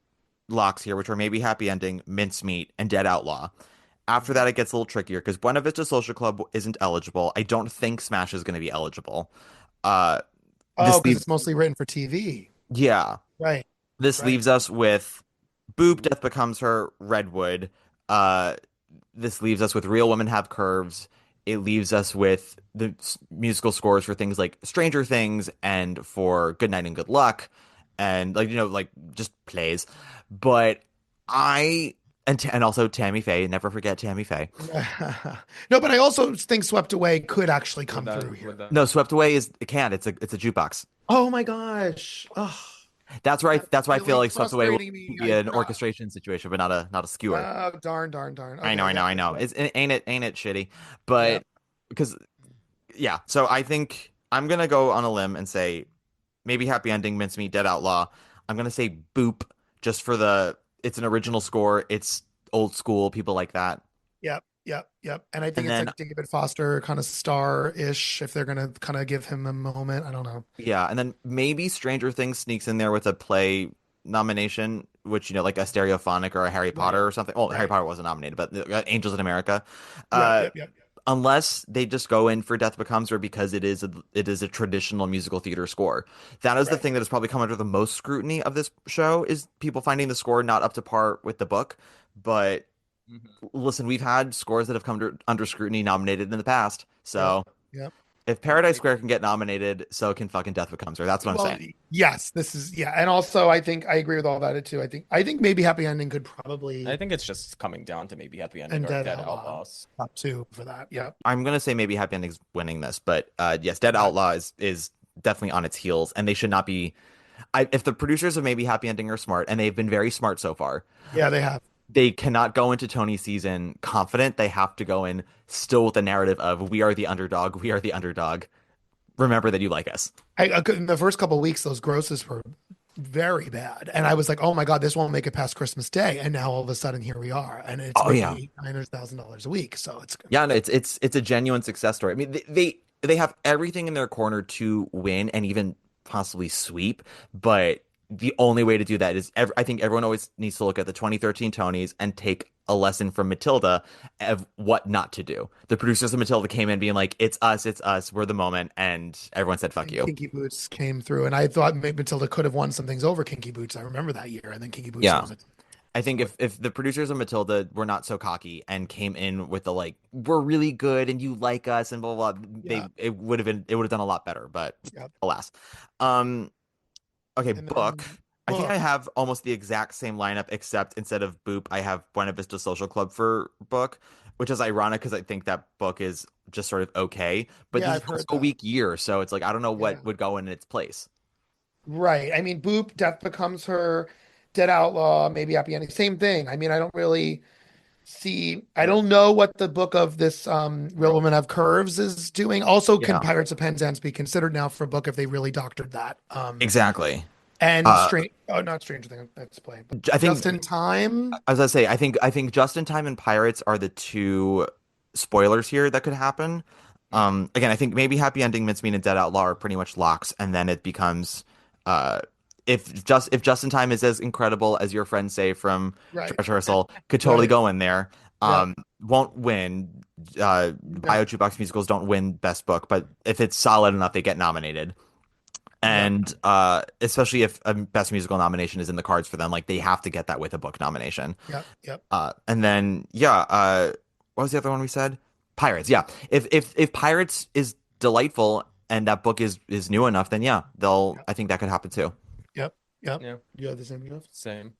Speaker 3: locks here, which are maybe Happy Ending, Mincemeat, and Dead Outlaw. After that, it gets a little trickier because Buena Vista Social Club isn't eligible. I don't think Smash is going to be eligible.
Speaker 5: Oh,
Speaker 3: This
Speaker 5: because it's mostly written for TV.
Speaker 3: Yeah.
Speaker 5: Right.
Speaker 3: This
Speaker 5: Right.
Speaker 3: leaves us with Boob, Death Becomes Her, Redwood. This leaves us with Real Women Have Curves. It leaves us with the musical scores for things like Stranger Things and for Good Night and Good Luck, and like just plays. But and also Tammy Faye. Never forget Tammy Faye.
Speaker 5: No, but I also think Swept Away could actually come
Speaker 4: Would that-
Speaker 5: through here.
Speaker 4: would that-
Speaker 3: No, Swept Away it can't. It's a jukebox.
Speaker 5: Oh my gosh. Oh,
Speaker 3: That's why I feel
Speaker 5: really
Speaker 3: like Swept Away will
Speaker 5: frustrating me.
Speaker 3: be an orchestration situation, but not a skewer.
Speaker 5: oh, darn.
Speaker 3: I know. Ain't it shitty? But because yeah, so I think I'm gonna go on a limb and say maybe Happy Ending, Mincemeat, Dead Outlaw. I'm gonna say Boop just for it's an original score. It's old school. People like that.
Speaker 5: Yep. And I think
Speaker 3: And
Speaker 5: it's like David Foster kind of star-ish if they're gonna kind of give him a moment. I don't know.
Speaker 3: Yeah, and then maybe Stranger Things sneaks in there with a play nomination which like a Stereophonic or a Harry
Speaker 5: Right.
Speaker 3: Potter or something. Well, Harry
Speaker 5: Right.
Speaker 3: Potter wasn't nominated, but Angels in America.
Speaker 5: Yep.
Speaker 3: Uh,
Speaker 5: Yep. Yep.
Speaker 3: unless they just go in for Death Becomes Her because it is a traditional musical theater score. That is the
Speaker 5: Right.
Speaker 3: thing that has probably come under the most scrutiny of this show is people finding the score not up to par with the book. But
Speaker 4: Mhm.
Speaker 3: listen, we've had scores that have come under scrutiny nominated in the past.
Speaker 5: Yep.
Speaker 3: So
Speaker 5: Yep.
Speaker 3: if
Speaker 4: Yeah,
Speaker 3: Paradise
Speaker 4: like
Speaker 3: Square can get nominated, so can fucking Death Becomes Her. That's what I'm
Speaker 5: Well,
Speaker 3: saying.
Speaker 5: yes, this is yeah, and also I think I agree with all that too. I think maybe Happy Ending could
Speaker 4: I
Speaker 5: probably
Speaker 4: think it's just coming down to maybe Happy Ending
Speaker 5: and
Speaker 4: or
Speaker 5: Dead
Speaker 4: Dead
Speaker 5: Outlaw
Speaker 4: Outlaws.
Speaker 5: top two for that. Yeah.
Speaker 3: I'm gonna say maybe Happy Ending's winning this, but yes, Dead
Speaker 5: Right.
Speaker 3: Outlaw is definitely on its heels, and they should not be. If the producers of maybe Happy Ending are smart, and they've been very smart so far,
Speaker 5: Yeah, they have.
Speaker 3: they cannot go into Tony season confident. They have to go in still with the narrative of we are the underdog. We are the underdog. Remember that you like us.
Speaker 5: In the first couple of weeks, those grosses were very bad, and I was like, "Oh my God, this won't make it past Christmas Day." And now all of a sudden, here we are, and it's
Speaker 3: Oh
Speaker 5: making
Speaker 3: yeah,
Speaker 5: $800,000 a week. So it's
Speaker 3: yeah. No, it's a genuine success story. I mean, they have everything in their corner to win and even possibly sweep, but the only way to do that is I think everyone always needs to look at the 2013 Tonys and take a lesson from Matilda of what not to do. The producers of Matilda came in being like, it's us, we're the moment," and everyone said, "Fuck
Speaker 5: and
Speaker 3: you."
Speaker 5: Kinky Boots came through, and I thought Matilda could have won some things over Kinky Boots. I remember that year, and then Kinky Boots
Speaker 3: Yeah.
Speaker 5: wasn't.
Speaker 3: I think
Speaker 5: So
Speaker 3: if the producers of Matilda were not so cocky and came in with the like we're really good and you like us and blah blah, blah
Speaker 5: yeah,
Speaker 3: it would have done a lot better, but
Speaker 5: yeah,
Speaker 3: alas. Um okay,
Speaker 5: and
Speaker 3: book.
Speaker 5: then
Speaker 3: I think I
Speaker 5: book.
Speaker 3: have almost the exact same lineup except instead of Boop, I have Buena Vista Social Club for book, which is ironic because I think that book is just sort of okay, but
Speaker 5: Yeah,
Speaker 3: this is
Speaker 5: I've heard
Speaker 3: also a
Speaker 5: that.
Speaker 3: weak year, so it's like I don't know
Speaker 5: Yeah.
Speaker 3: what would go in its place.
Speaker 5: Right. I mean, Boop, Death Becomes Her, Dead Outlaw, maybe Happy Ending. Same thing. I mean, I don't really see, I
Speaker 4: Right.
Speaker 5: don't know what the book of this Real Women Have Curves is doing. Also, can
Speaker 3: Yeah,
Speaker 5: Pirates of Penzance be considered now for a book if they really doctored that?
Speaker 3: exactly.
Speaker 5: And
Speaker 3: Uh
Speaker 5: Strange, oh, not Stranger Things, that's play, but
Speaker 3: I
Speaker 5: Just
Speaker 3: think
Speaker 5: in Time.
Speaker 3: as I say, I think Just in Time and Pirates are the two spoilers here that could happen.
Speaker 4: Mhm.
Speaker 3: Again, I think maybe Happy Ending, Mincemeat, and Dead Outlaw are pretty much locks, and then it becomes uh if Just in Time is as incredible as your friends say from
Speaker 5: Right.
Speaker 3: Dress Rehearsal, could totally
Speaker 5: Right.
Speaker 3: go in there.
Speaker 5: Yeah.
Speaker 3: Won't win. Bio
Speaker 5: No.
Speaker 3: Jukebox Musicals don't win Best Book, but if it's solid enough, they get nominated.
Speaker 5: Yep.
Speaker 3: And especially if a Best Musical nomination is in the cards for them, like they have to get that with a book nomination.
Speaker 5: Yep. Yep.
Speaker 3: And then yeah, what was the other one we said? Pirates. Yeah. If Pirates is delightful and that book is new enough, then yeah, they'll.
Speaker 5: Yep.
Speaker 3: I think that could happen too.
Speaker 5: Yep. Yep.
Speaker 4: Yeah,
Speaker 5: You have the same stuff?
Speaker 4: same.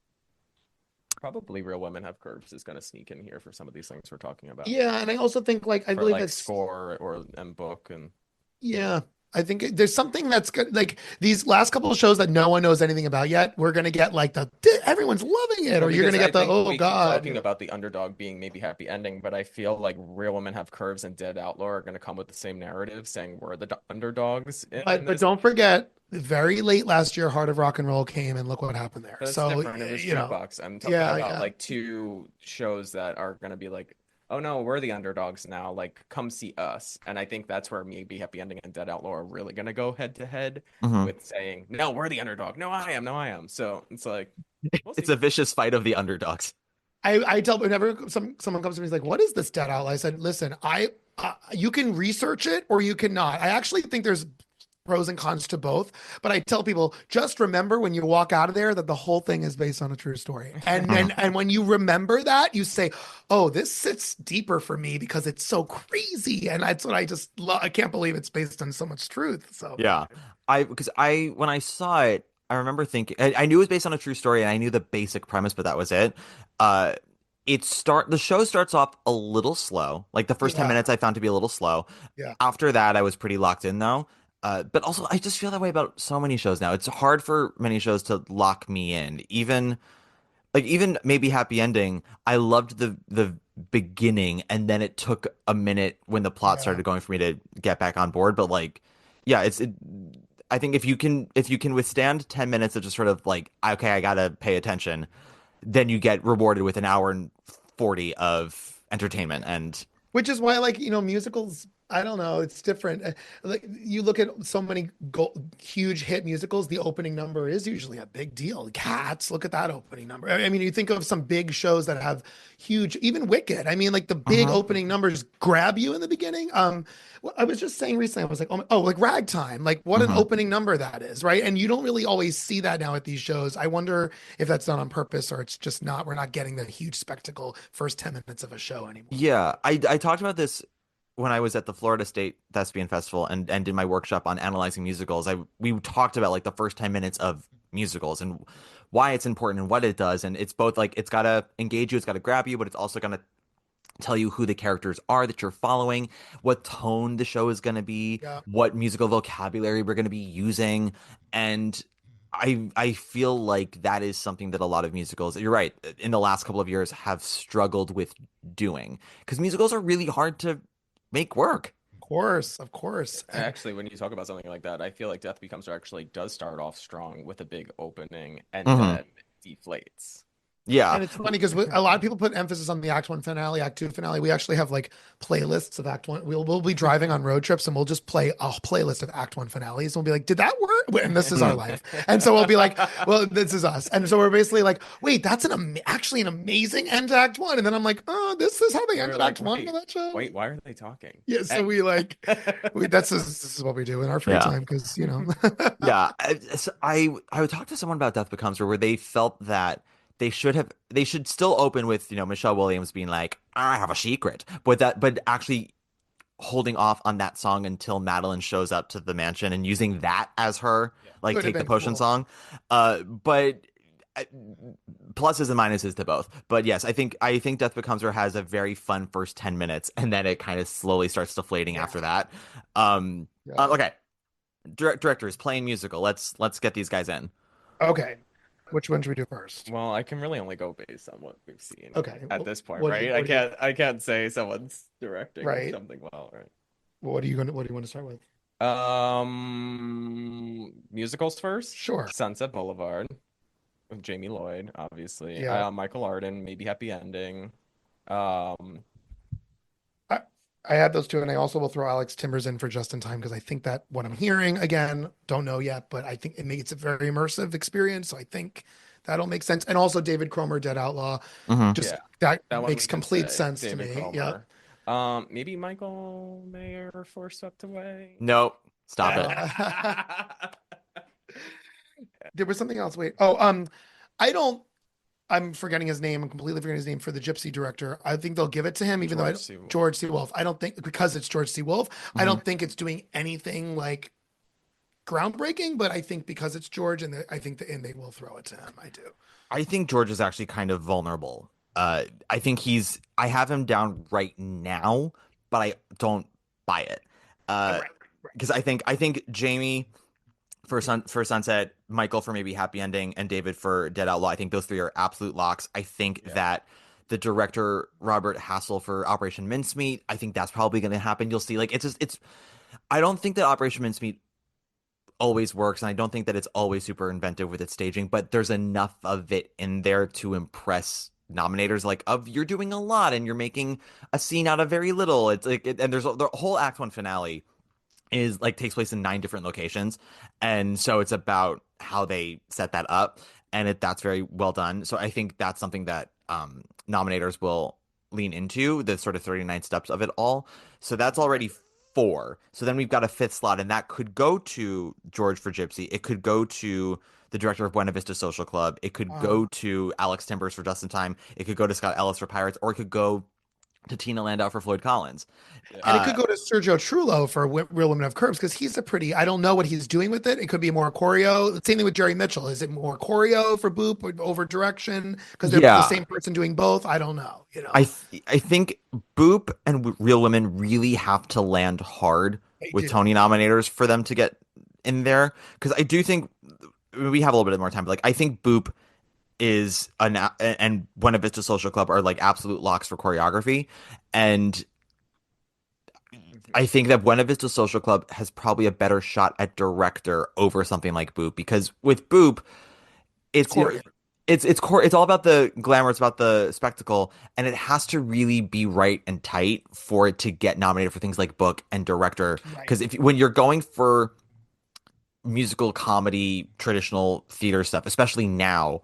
Speaker 4: Probably Real Women Have Curves is going to sneak in here for some of these things we're talking about.
Speaker 5: Yeah, and I also think like I
Speaker 4: For
Speaker 5: believe
Speaker 4: like
Speaker 5: it's
Speaker 4: score or and book and
Speaker 5: yeah. I think there's something that's good. Like these last couple of shows that no one knows anything about yet, we're gonna get like the everyone's loving it,
Speaker 4: well,
Speaker 5: or you're
Speaker 4: because
Speaker 5: gonna
Speaker 4: I
Speaker 5: get the
Speaker 4: think
Speaker 5: oh
Speaker 4: we keep
Speaker 5: God.
Speaker 4: talking about the underdog being maybe Happy Ending, but I feel like Real Women Have Curves and Dead Outlaw are going to come with the same narrative, saying we're the underdogs in
Speaker 5: But
Speaker 4: this.
Speaker 5: don't forget, very late last year, Heart of Rock and Roll came, and look what happened there.
Speaker 4: But it's
Speaker 5: So
Speaker 4: different. It was
Speaker 5: you know,
Speaker 4: jukebox. I'm talking
Speaker 5: yeah,
Speaker 4: about
Speaker 5: yeah,
Speaker 4: like two shows that are going to be like, oh no, we're the underdogs now. Like, come see us. And I think that's where maybe Happy Ending and Dead Outlaw are really going to go head to head
Speaker 3: Hmm.
Speaker 4: with saying, no, we're the underdog. No, I am. No, I am. So it's like, we'll
Speaker 3: It's
Speaker 4: see.
Speaker 3: a vicious fight of the underdogs.
Speaker 5: I tell whenever someone comes to me, he's like, "What is this dead outlaw?" I said, "Listen, you can research it or you cannot. I actually think there's pros and cons to both, but I tell people just remember when you walk out of there that the whole thing is based on a true story. And
Speaker 3: Mhm.
Speaker 5: and when you remember that, you say, "Oh, this sits deeper for me because it's so crazy." And that's what I just love. I can't believe it's based on so much truth. So
Speaker 3: Yeah. Because when I saw it, I remember thinking I knew it was based on a true story and I knew the basic premise, but that was it. Uh the show starts off a little slow. Like the first 10
Speaker 5: yeah,
Speaker 3: minutes I found to be a little slow.
Speaker 5: yeah,
Speaker 3: After that I was pretty locked in though. But also I just feel that way about so many shows now. It's hard for many shows to lock me in. Even maybe Happy Ending, I loved the beginning and then it took a minute when the plot
Speaker 5: yeah.
Speaker 3: started going for me to get back on board, but like yeah, I think if you can withstand 10 minutes of just sort of like okay, I gotta pay attention, then you get rewarded with an hour and 40 of entertainment and
Speaker 5: Which is why, like, musicals, I don't know. It's different. Like you look at so many huge hit musicals, the opening number is usually a big deal. Cats, look at that opening number. I mean, you think of some big shows that have huge, even Wicked. I mean, like the big
Speaker 3: Uh-huh.
Speaker 5: opening numbers grab you in the beginning. I was just saying recently, I was like, oh, like Ragtime, like what an
Speaker 3: Mhm.
Speaker 5: opening number that is, right? And you don't really always see that now at these shows. I wonder if that's done on purpose or it's just not. We're not getting the huge spectacle first 10 minutes of a show anymore.
Speaker 3: Yeah, I talked about this when I was at the Florida State Thespian Festival and did my workshop on analyzing musicals. We talked about like the first 10 minutes of musicals and why it's important and what it does. And it's both like it's gotta engage you, it's gotta grab you, but it's also gonna tell you who the characters are that you're following, what tone the show is gonna be,
Speaker 5: Yeah.
Speaker 3: what musical vocabulary we're gonna be using. And I feel like that is something that a lot of musicals, you're right, in the last couple of years have struggled with doing because musicals are really hard to make work.
Speaker 5: Of course, of course. And
Speaker 4: Actually, when you talk about something like that, I feel like Death Becomes Her actually does start off strong with a big opening and
Speaker 3: Hmm.
Speaker 4: then deflates.
Speaker 3: Yeah.
Speaker 5: And it's funny because a lot of people put emphasis on the Act One finale, Act Two finale. We actually have like playlists of Act One. We'll be driving on road trips and we'll just play a playlist of Act One finales. And we'll be like, did that work? And this is our life. And so we'll be like, well, this is us. And so we're basically like, wait, that's actually an amazing end to Act One. And then I'm like, oh, this is how they
Speaker 4: We're
Speaker 5: ended
Speaker 4: like,
Speaker 5: Act One for that show.
Speaker 4: wait, why are they talking?
Speaker 5: Yeah. So
Speaker 4: And-
Speaker 5: we like, this is what we do in our free
Speaker 3: Yeah.
Speaker 5: time because
Speaker 3: Yeah. I would talk to someone about Death Becomes Her where they felt that they should still open with, Michelle Williams being like, I have a secret. But actually holding off on that song until Madeline shows up to the mansion and using that as her like
Speaker 5: Could have
Speaker 3: take the
Speaker 5: been
Speaker 3: potion
Speaker 5: cool.
Speaker 3: song. But uh, pluses and minuses to both. But yes, I think Death Becomes Her has a very fun first 10 minutes and then it kind of slowly starts deflating
Speaker 5: Yeah.
Speaker 3: after that. Um
Speaker 5: Yeah.
Speaker 3: okay. Directors playing musical. Let's get these guys in.
Speaker 5: Okay. Which one should we do first?
Speaker 4: Well, I can really only go based on what we've seen
Speaker 5: Okay.
Speaker 4: at this point,
Speaker 5: What do
Speaker 4: right?
Speaker 5: you-
Speaker 4: I
Speaker 5: what do you-
Speaker 4: can't say someone's directing
Speaker 5: Right.
Speaker 4: something well, right?
Speaker 5: What do you want to start with?
Speaker 4: Musicals first.
Speaker 5: Sure.
Speaker 4: Sunset Boulevard with Jamie Lloyd, obviously.
Speaker 5: Yeah.
Speaker 4: Michael Arden, maybe Happy Ending. Um,
Speaker 5: I had those two, and I also will throw Alex Timbers in for Just in Time because I think that what I'm hearing, again, don't know yet, but I think it makes a very immersive experience. So I think that'll make sense. And also David Cromer, Dead Outlaw,
Speaker 3: Mhm.
Speaker 5: just
Speaker 4: Yeah,
Speaker 5: that
Speaker 4: that one
Speaker 5: makes
Speaker 4: we could
Speaker 5: complete
Speaker 4: say,
Speaker 5: sense to
Speaker 4: David
Speaker 5: me. Yeah.
Speaker 4: Cromer. Maybe Michael Mayer for Swept Away.
Speaker 3: Nope. Stop it.
Speaker 5: There was something else. Wait. Oh, I don't. I'm forgetting his name. I'm completely forgetting his name for the Gypsy director. I think they'll give it to him, even though
Speaker 4: George C. Wolfe.
Speaker 5: George C. Wolfe. I don't think because it's George C. Wolfe. I
Speaker 3: Mhm.
Speaker 5: don't think it's doing anything like groundbreaking, but I think because it's George, and I think and they will throw it to him. I do.
Speaker 3: I think George is actually kind of vulnerable. I think I have him down right now, but I don't buy it.
Speaker 5: Right.
Speaker 3: Because I think Jamie for Sunset, Michael for maybe Happy Ending, and David for Dead Outlaw. I think those three are absolute locks. I think
Speaker 4: Yeah.
Speaker 3: that the director Robert Hassel for Operation Mincemeat, I think that's probably going to happen. You'll see, like it's. I don't think that Operation Mincemeat always works, and I don't think that it's always super inventive with its staging, but there's enough of it in there to impress nominators. Like, you're doing a lot and you're making a scene out of very little. It's like, and there's the whole Act One finale is like takes place in 9 different locations, and so it's about how they set that up, and that's very well done. So I think that's something that nominators will lean into, the sort of 39 steps of it all. So that's already 4. So then we've got a 5th slot, and that could go to George for Gypsy. It could go to the director of Buena Vista Social Club. It could go to Alex Timbers for Just in Time. It could go to Scott Ellis for Pirates, or it could go to Tina Landau for Floyd Collins.
Speaker 5: And it could go to Sergio Trullo for Real Women of Curves because he's I don't know what he's doing with it. It could be more choreo. Same thing with Jerry Mitchell. Is it more choreo for Boop or over direction? Because they're the same person doing both. I don't know.
Speaker 3: I think Boop and Real Women really have to land hard with Tony nominators for them to get in there. Because I do think we have a little bit more time, but like I think Boop is and Buena Vista Social Club are like absolute locks for choreography, and I think that Buena Vista Social Club has probably a better shot at director over something like Boop, because with Boop, it's
Speaker 5: choreo.
Speaker 3: it's all about the glamour, it's about the spectacle, and it has to really be right and tight for it to get nominated for things like book and director.
Speaker 5: Right.
Speaker 3: Because if when you're going for musical comedy, traditional theater stuff, especially now,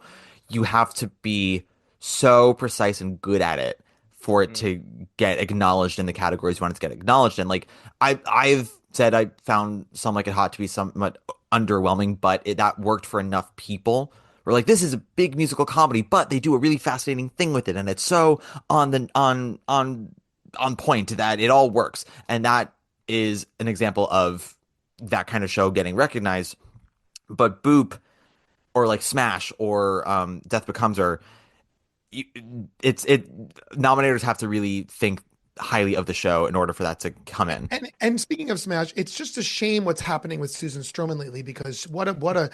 Speaker 3: you have to be so precise and good at it for it
Speaker 4: Mm.
Speaker 3: to get acknowledged in the categories you want it to get acknowledged in. Like I've said I found Some Like It Hot to be somewhat underwhelming, but that worked for enough people. We're like, this is a big musical comedy, but they do a really fascinating thing with it, and it's so on the on point that it all works. And that is an example of that kind of show getting recognized. But Boop or like Smash or Death Becomes Her, you, nominators have to really think highly of the show in order for that to come in.
Speaker 5: And speaking of Smash, it's just a shame what's happening with Susan Stroman lately because what a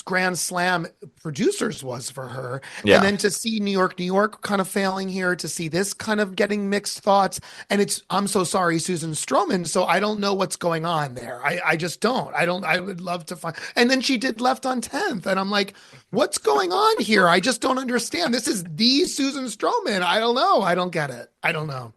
Speaker 5: grand slam producers was for her. And
Speaker 3: Yeah.
Speaker 5: then to see New York kind of failing here, to see this kind of getting mixed thoughts. And I'm so sorry, Susan Stroman. So I don't know what's going on there. I just don't. I would love to find. And then she did Left on 10th. And I'm like, what's going on here? I just don't understand. This is the Susan Stroman. I don't know. I don't get it. I don't know.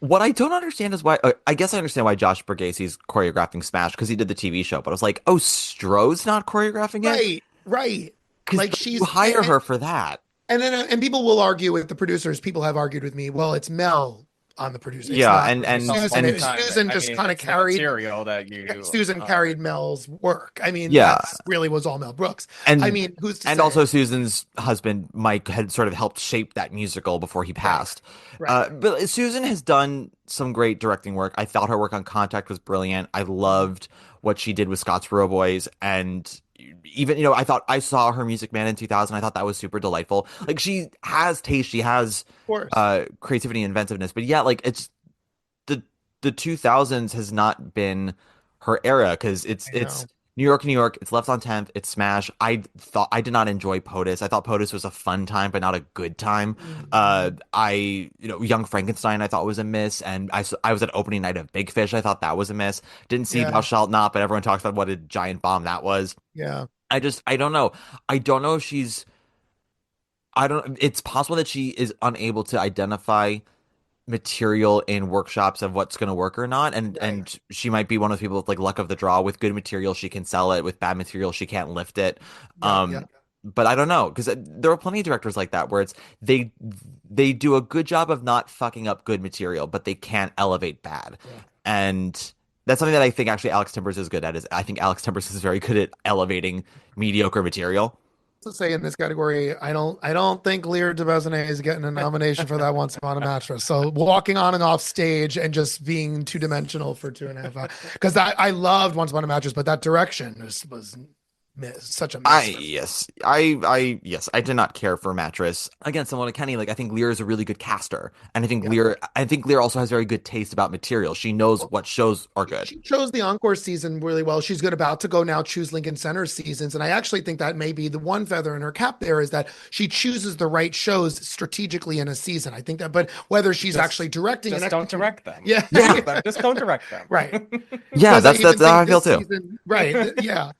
Speaker 3: What I don't understand is why. I guess I understand why Josh Borghesi's choreographing Smash because he did the TV show. But I was like, oh, Stroh's not choreographing it
Speaker 5: Right, right.
Speaker 3: because
Speaker 5: Like
Speaker 3: you hire her for that.
Speaker 5: and people will argue with the producers. People have argued with me. Well, it's Mel on the producer. It's
Speaker 3: Yeah,
Speaker 5: not
Speaker 3: and
Speaker 5: Susan.
Speaker 3: and
Speaker 5: Susan just kind of
Speaker 4: it's the
Speaker 5: carried.
Speaker 4: material that you
Speaker 5: Susan carried Mel's work. I mean,
Speaker 3: yeah,
Speaker 5: that's really was all Mel Brooks.
Speaker 3: and
Speaker 5: I mean, who's to
Speaker 3: and
Speaker 5: say?
Speaker 3: also Susan's husband Mike had sort of helped shape that musical before he passed.
Speaker 5: Right.
Speaker 3: But Susan has done some great directing work. I thought her work on Contact was brilliant. I loved what she did with Scottsboro Boys, and even I thought I saw her Music Man in 2000. I thought that was super delightful. Like she has taste, she has
Speaker 5: Of course.
Speaker 3: creativity and inventiveness, but yeah, like it's the 2000s has not been her era because
Speaker 5: I
Speaker 3: it's
Speaker 5: know.
Speaker 3: New York, it's Left on 10th, it's Smash. I did not enjoy POTUS. I thought POTUS was a fun time, but not a good time.
Speaker 5: Mhm.
Speaker 3: Young Frankenstein I thought was a miss, and I was at opening night of Big Fish. I thought that was a miss. Didn't see Thou
Speaker 5: Yeah.
Speaker 3: Shalt Not, but everyone talks about what a giant bomb that was.
Speaker 5: Yeah.
Speaker 3: I don't know. I don't know if she's I don't it's possible that she is unable to identify material in workshops of what's going to work or not,
Speaker 5: Right.
Speaker 3: and she might be one of those people with like luck of the draw. With good material she can sell it, with bad material she can't lift it.
Speaker 5: Yeah. Yeah.
Speaker 3: But I don't know because there are plenty of directors like that where it's they do a good job of not fucking up good material, but they can't elevate bad.
Speaker 5: Yeah.
Speaker 3: And that's something that I think actually Alex Timbers is good at. Is I think Alex Timbers is very good at elevating mediocre material.
Speaker 5: To say in this category, I don't think Lear DeBesnay is getting a nomination for that Once Upon a Mattress. So walking on and off stage and just being two dimensional for 2.5 hours. Because I loved Once Upon a Mattress, but that direction was such a miss for me.
Speaker 3: I did not care for Mattress. Again, similar to Kenny, like I think Lear is a really good caster, and
Speaker 5: Yeah.
Speaker 3: I think Lear also has very good taste about material. She knows what shows are good.
Speaker 5: She chose the encore season really well. She's good about to go now choose Lincoln Center seasons. And I actually think that may be the one feather in her cap there is that she chooses the right shows strategically in a season. I think that, but whether she's
Speaker 4: Just-
Speaker 5: actually directing
Speaker 4: just
Speaker 5: and
Speaker 4: don't direct them.
Speaker 5: Yeah.
Speaker 4: Just don't direct them.
Speaker 5: Right.
Speaker 3: Yeah,
Speaker 5: Because I even
Speaker 3: that's how I
Speaker 5: think
Speaker 3: feel
Speaker 5: this
Speaker 3: too.
Speaker 5: season, right. Yeah.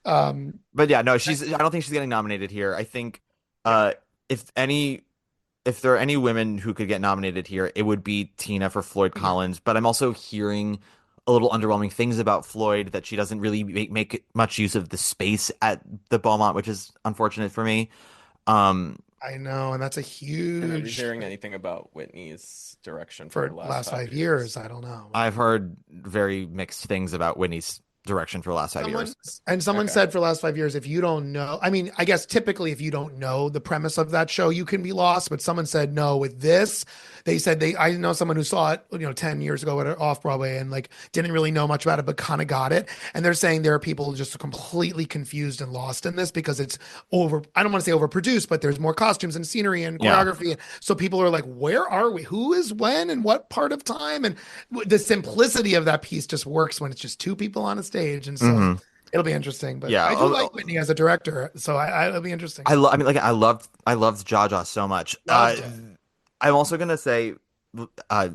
Speaker 3: But yeah, no, I don't think she's getting nominated here. I think uh if any if there are any women who could get nominated here, it would be Tina for Floyd
Speaker 5: Yeah.
Speaker 3: Collins. But I'm also hearing a little underwhelming things about Floyd, that she doesn't really make much use of the space at the Beaumont, which is unfortunate for me. Um,
Speaker 5: I know, and that's a
Speaker 4: And are you
Speaker 5: huge
Speaker 4: hearing anything about Whitney's direction
Speaker 5: for
Speaker 4: for the
Speaker 5: last 5 years. I don't know.
Speaker 3: I've heard very mixed things about Whitney's direction for the last 5 years.
Speaker 5: Someone
Speaker 4: Okay.
Speaker 5: said for the last 5 years, if you don't know, I mean, I guess typically if you don't know the premise of that show, you can be lost. But someone said no with this. They said I know someone who saw it, 10 years ago at off Broadway and like didn't really know much about it, but kind of got it. And they're saying there are people just completely confused and lost in this because it's I don't want to say overproduced, but there's more costumes and scenery and
Speaker 3: Yeah.
Speaker 5: choreography. So people are like, where are we? Who is when and what part of time? And the simplicity of that piece just works when it's just two people on a stage. And so
Speaker 3: Mhm.
Speaker 5: it'll be interesting. But
Speaker 3: Yeah,
Speaker 5: I do like Whitney as a director. So it'll be interesting.
Speaker 3: I mean, like I loved Jaja so much.
Speaker 5: Loved it.
Speaker 3: I'm also gonna say, uh,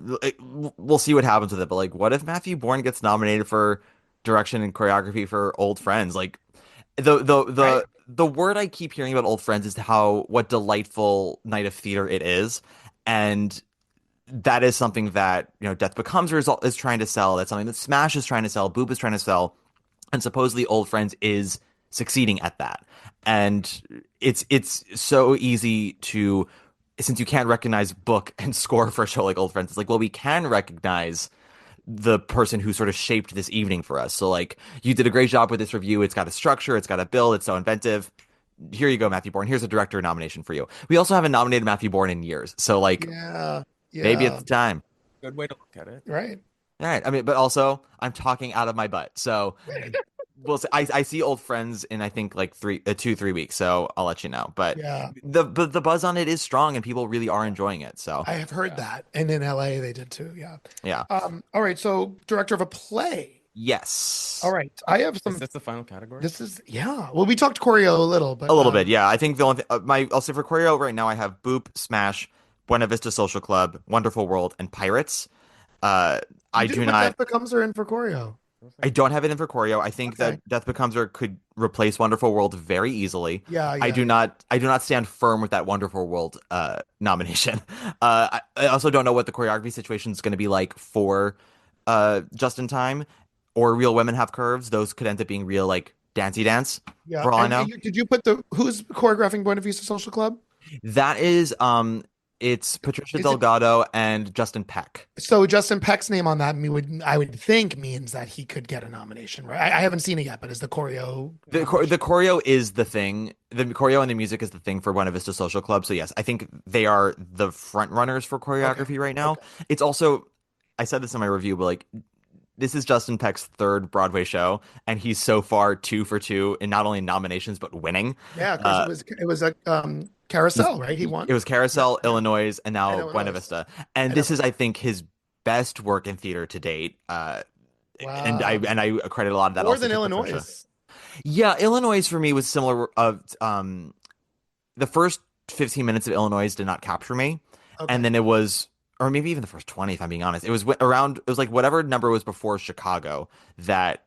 Speaker 3: we'll see what happens with it. But like, what if Matthew Bourne gets nominated for direction and choreography for Old Friends? Like, the the
Speaker 5: Right.
Speaker 3: the word I keep hearing about Old Friends is what delightful night of theater it is, and that is something that Death Becomes Her is trying to sell. That's something that Smash is trying to sell. Boop is trying to sell, and supposedly Old Friends is succeeding at that. And it's so easy to, since you can't recognize book and score for a show like Old Friends, it's like, well, we can recognize the person who sort of shaped this evening for us. So like, you did a great job with this review. It's got a structure, it's got a build, it's so inventive. Here you go, Matthew Bourne. Here's a director nomination for you. We also haven't nominated Matthew Bourne in years. So like,
Speaker 5: Yeah.
Speaker 3: maybe it's time.
Speaker 4: Good way to look at it.
Speaker 5: Right.
Speaker 3: All right. I mean, but also I'm talking out of my butt. So we'll see. I see Old Friends in I think like 3 weeks. So I'll let you know. But
Speaker 5: Yeah.
Speaker 3: the buzz on it is strong and people really are enjoying it. So
Speaker 5: I have heard that. And in LA they did too. Yeah.
Speaker 3: yeah.
Speaker 5: All right. So director of a play.
Speaker 3: Yes.
Speaker 5: All right. I have some.
Speaker 4: Is this the final category?
Speaker 5: This is, yeah. Well, we talked choreo a little, but
Speaker 3: A little bit. Yeah. I think the only I'll say for choreo right now I have Boop, Smash, Buena Vista Social Club, Wonderful World, and Pirates. I do not.
Speaker 5: Death Becomes Her in for choreo.
Speaker 3: I don't have it in for choreo. I think
Speaker 5: Okay.
Speaker 3: that Death Becomes Her could replace Wonderful World very easily.
Speaker 5: Yeah.
Speaker 3: I do not stand firm with that Wonderful World nomination. I also don't know what the choreography situation is going to be like for Just in Time or Real Women Have Curves. Those could end up being real like dancey dance
Speaker 5: Yeah.
Speaker 3: for all I
Speaker 5: And
Speaker 3: know.
Speaker 5: did you put who's choreographing Buena Vista Social Club?
Speaker 3: That is it's Patricia
Speaker 5: Is it-
Speaker 3: Delgado and Justin Peck.
Speaker 5: So Justin Peck's name on that I would think means that he could get a nomination, right? I haven't seen it yet, but is the choreo
Speaker 3: The choreo is the thing. The choreo and the music is the thing for Buena Vista Social Club. So yes, I think they are the front runners for choreography right now.
Speaker 5: Okay.
Speaker 3: It's also, I said this in my review, but like, this is Justin Peck's third Broadway show, and he's so far 2 for 2 in not only nominations but winning.
Speaker 5: Yeah, because it was a carousel, right? He won.
Speaker 3: It was Carousel,
Speaker 5: Yeah.
Speaker 3: Illinois, and now
Speaker 5: Illinois.
Speaker 3: Buena Vista. And
Speaker 5: And
Speaker 3: this is, I think, his best work in theater to date. And I credit a lot of that
Speaker 5: More
Speaker 3: also
Speaker 5: than
Speaker 3: to
Speaker 5: Illinois.
Speaker 3: Patricia. Yeah, Illinois for me was similar. The first 15 minutes of Illinois did not capture me,
Speaker 5: Okay.
Speaker 3: and then it was, or maybe even the first 20, if I'm being honest. It was around. It was like whatever number was before Chicago that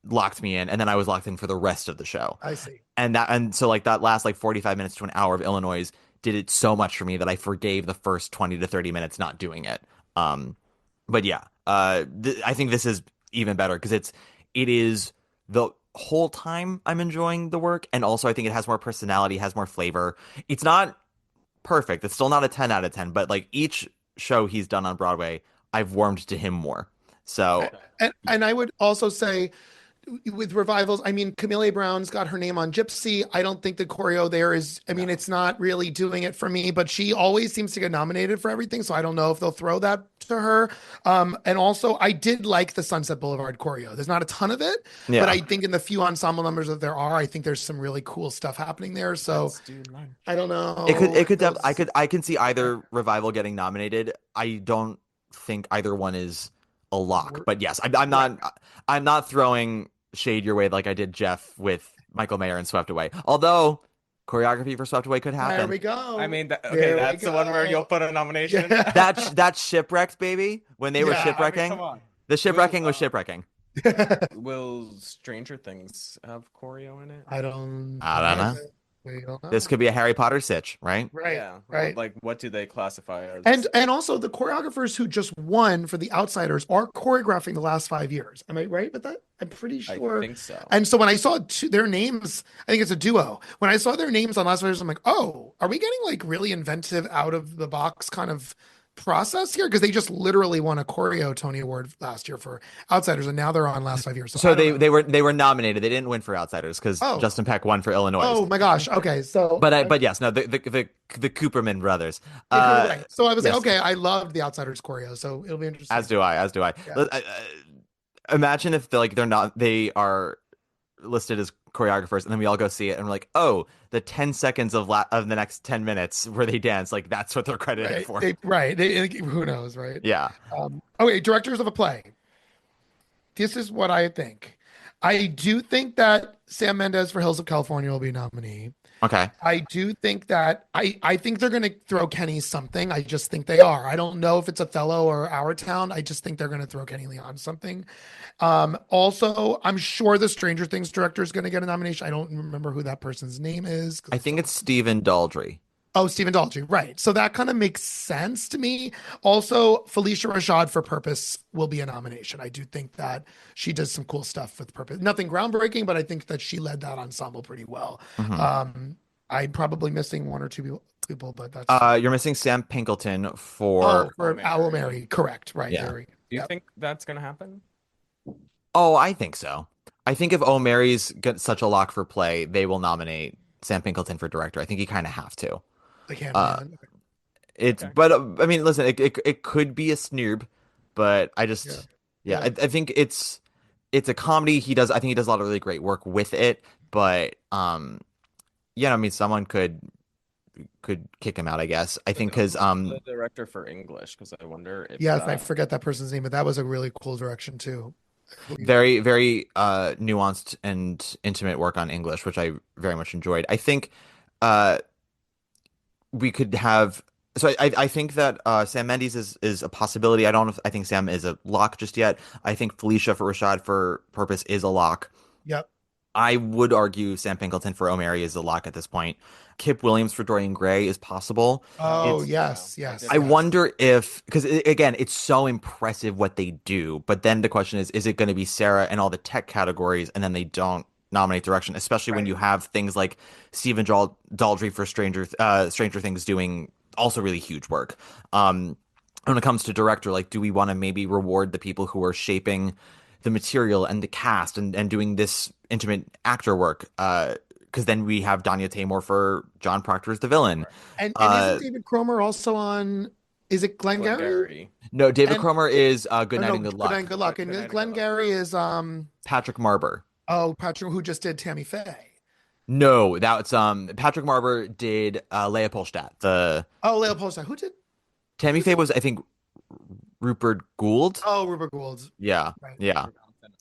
Speaker 3: locked me in, and then I was locked in for the rest of the show.
Speaker 5: I see.
Speaker 3: And so like that last like 45 minutes to an hour of Illinois did it so much for me that I forgave the first 20 to 30 minutes not doing it. But yeah, I think this is even better because it is the whole time I'm enjoying the work, and also I think it has more personality, has more flavor. It's not perfect. It's still not a 10 out of 10, but like each show he's done on Broadway, I've warmed to him more. So
Speaker 5: And I would also say with revivals, I mean, Camille Brown's got her name on Gypsy. I don't think the choreo there is, I mean, it's not really doing it for me, but she always seems to get nominated for everything. So I don't know if they'll throw that to her. And also I did like the Sunset Boulevard choreo. There's not a ton of it,
Speaker 3: yeah.
Speaker 5: but I think in the few ensemble numbers that there are, I think there's some really cool stuff happening there. So
Speaker 4: Let's do lunch.
Speaker 5: I don't know.
Speaker 3: I can see either revival getting nominated. I don't think either one is a lock, but yes, I'm not throwing shade your way like I did Jeff with Michael Mayer and Swept Away. Although choreography for Swept Away could happen.
Speaker 5: There we go.
Speaker 4: I mean,
Speaker 5: There
Speaker 4: okay,
Speaker 5: we
Speaker 4: that's the one where
Speaker 5: go.
Speaker 4: you'll put a nomination.
Speaker 5: Yeah.
Speaker 3: That shipwrecked, baby, when they were
Speaker 5: Yeah, I mean,
Speaker 3: shipwrecking.
Speaker 4: Come on.
Speaker 3: The shipwrecking
Speaker 4: Will,
Speaker 3: was shipwrecking.
Speaker 4: Will Stranger Things have choreo in it?
Speaker 5: I don't
Speaker 3: know.
Speaker 5: We don't know.
Speaker 3: This could be a Harry Potter sitch, right?
Speaker 5: Right.
Speaker 4: Yeah.
Speaker 5: Right.
Speaker 4: Like, what do they classify as?
Speaker 5: And also the choreographers who just won for The Outsiders are choreographing the last 5 years. Am I right with that? I'm pretty
Speaker 4: I
Speaker 5: sure.
Speaker 4: think so.
Speaker 5: And so when I saw their names, I think it's a duo. When I saw their names on Last 5 Years, I'm like, oh, are we getting like really inventive, out of the box kind of process here? Because they just literally won a choreo Tony Award last year for Outsiders, and now they're on Last 5 Years.
Speaker 3: So
Speaker 5: I don't know.
Speaker 3: they were nominated. They didn't win for Outsiders because
Speaker 5: Oh.
Speaker 3: Justin Peck won for Illinois.
Speaker 5: Oh my gosh. Okay. So
Speaker 3: But yes, no, the Cooperman brothers.
Speaker 5: right. So I was
Speaker 3: yes.
Speaker 5: like, okay, I loved the Outsiders choreo, so it'll be interesting.
Speaker 3: As do I.
Speaker 5: Yeah.
Speaker 3: Imagine if they are listed as choreographers, and then we all go see it, and we're like, oh, the 10 seconds of the next 10 minutes where they dance, like that's what they're credited for.
Speaker 5: Who knows, right?
Speaker 3: Yeah.
Speaker 5: Okay, directors of a play. This is what I think. I do think that Sam Mendes for Hills of California will be a nominee.
Speaker 3: Okay.
Speaker 5: I do think that I think they're going to throw Kenny something. I just think they are. I don't know if it's Othello or Our Town. I just think they're going to throw Kenny Leon something. Also, I'm sure the Stranger Things director is going to get a nomination. I don't remember who that person's name is because
Speaker 3: I
Speaker 5: it's
Speaker 3: think
Speaker 5: so.
Speaker 3: it's Stephen Daldry.
Speaker 5: Oh, Stephen Daldry, right. So that kind of makes sense to me. Also, Felicia Rashad for Purpose will be a nomination. I do think that she does some cool stuff with Purpose. Nothing groundbreaking, but I think that she led that ensemble pretty well.
Speaker 3: Mhm.
Speaker 5: I'm probably missing one or two people, but that's
Speaker 3: You're missing Sam Pinkleton for.
Speaker 5: for Owl
Speaker 4: Mary.
Speaker 5: Mary. Correct. Right.
Speaker 3: Yeah.
Speaker 5: There we go.
Speaker 4: Do you
Speaker 5: Yep.
Speaker 4: think that's gonna happen?
Speaker 3: Oh, I think so. I think if Oh Mary's got such a lock for play, they will nominate Sam Pinkleton for director. I think you kind of have to.
Speaker 5: Like hand in
Speaker 3: Uh,
Speaker 5: hand.
Speaker 3: it's
Speaker 4: Okay.
Speaker 3: but I mean, listen, it could be a snoob, but I
Speaker 5: Yeah.
Speaker 3: just yeah,
Speaker 5: Yeah.
Speaker 3: I think it's a comedy. I think he does a lot of really great work with it, but yeah, I mean, someone could kick him out, I guess. I think because
Speaker 4: Who's the director for English? Because I wonder if
Speaker 5: Yes, I forget that person's name, but that was a really cool direction too.
Speaker 3: very very nuanced and intimate work on English, which I very much enjoyed. I think uh we could have so I think that Sam Mendes is a possibility. I don't know if I think Sam is a lock just yet. I think Felicia for Rashad for Purpose is a lock.
Speaker 5: Yep.
Speaker 3: I would argue Sam Pinkleton for O'Mary is a lock at this point. Kip Williams for Dorian Gray is possible.
Speaker 5: Oh,
Speaker 3: It's
Speaker 5: yes,
Speaker 4: I
Speaker 5: yes,
Speaker 4: did
Speaker 3: I
Speaker 4: like
Speaker 5: yes.
Speaker 3: wonder if because again, it's so impressive what they do, but then the question is it going to be Sarah and all the tech categories, and then they don't nominate direction, especially when
Speaker 5: Right.
Speaker 3: you have things like Stephen Daldry for Stranger Things doing also really huge work. When it comes to director, like, do we want to maybe reward the people who are shaping the material and the cast and doing this intimate actor work? Because then we have Danya Taymor for John Proctor's The Villain.
Speaker 5: And isn't
Speaker 3: Uh,
Speaker 5: David Cromer also on? Is it Glengarry?
Speaker 4: Glengarry.
Speaker 3: no, David
Speaker 5: And
Speaker 3: Cromer is Good
Speaker 5: oh
Speaker 3: Night
Speaker 5: no,
Speaker 3: and Good
Speaker 5: Good Night and
Speaker 3: Luck.
Speaker 5: Good Luck.
Speaker 4: Good
Speaker 5: And
Speaker 4: night and good luck.
Speaker 5: Glengarry is
Speaker 3: Patrick Marber.
Speaker 5: oh Patrick who just did Tammy Faye.
Speaker 3: No, that's Patrick Marber did Leopoldstadt. The
Speaker 5: Oh, Leopold. Who did?
Speaker 3: Tammy
Speaker 5: Who
Speaker 3: Faye
Speaker 5: did?
Speaker 3: was I think Rupert Gould.
Speaker 5: Oh, Rupert Gould.
Speaker 3: Yeah,
Speaker 5: Right.
Speaker 3: yeah,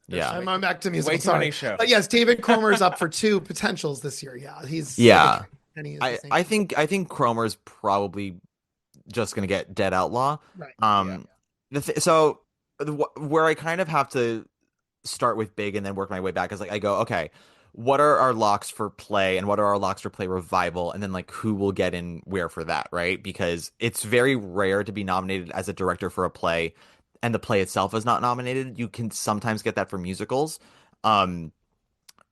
Speaker 4: There's
Speaker 3: yeah,
Speaker 5: I'm back to
Speaker 4: way
Speaker 5: musical.
Speaker 4: too many
Speaker 5: Sorry,
Speaker 4: shows.
Speaker 5: but yes, David Cromer is up for two potentials this year. Yeah, he's I think
Speaker 3: yeah.
Speaker 5: Penny is the
Speaker 3: I
Speaker 5: same.
Speaker 3: I think Cromer's probably just gonna get Dead Outlaw.
Speaker 5: Right.
Speaker 4: Yeah.
Speaker 3: So where I kind of have to start with big and then work my way back is like I go, okay, what are our locks for play and what are our locks for play revival? And then like who will get in where for that, right? Because it's very rare to be nominated as a director for a play and the play itself is not nominated. You can sometimes get that for musicals. Um,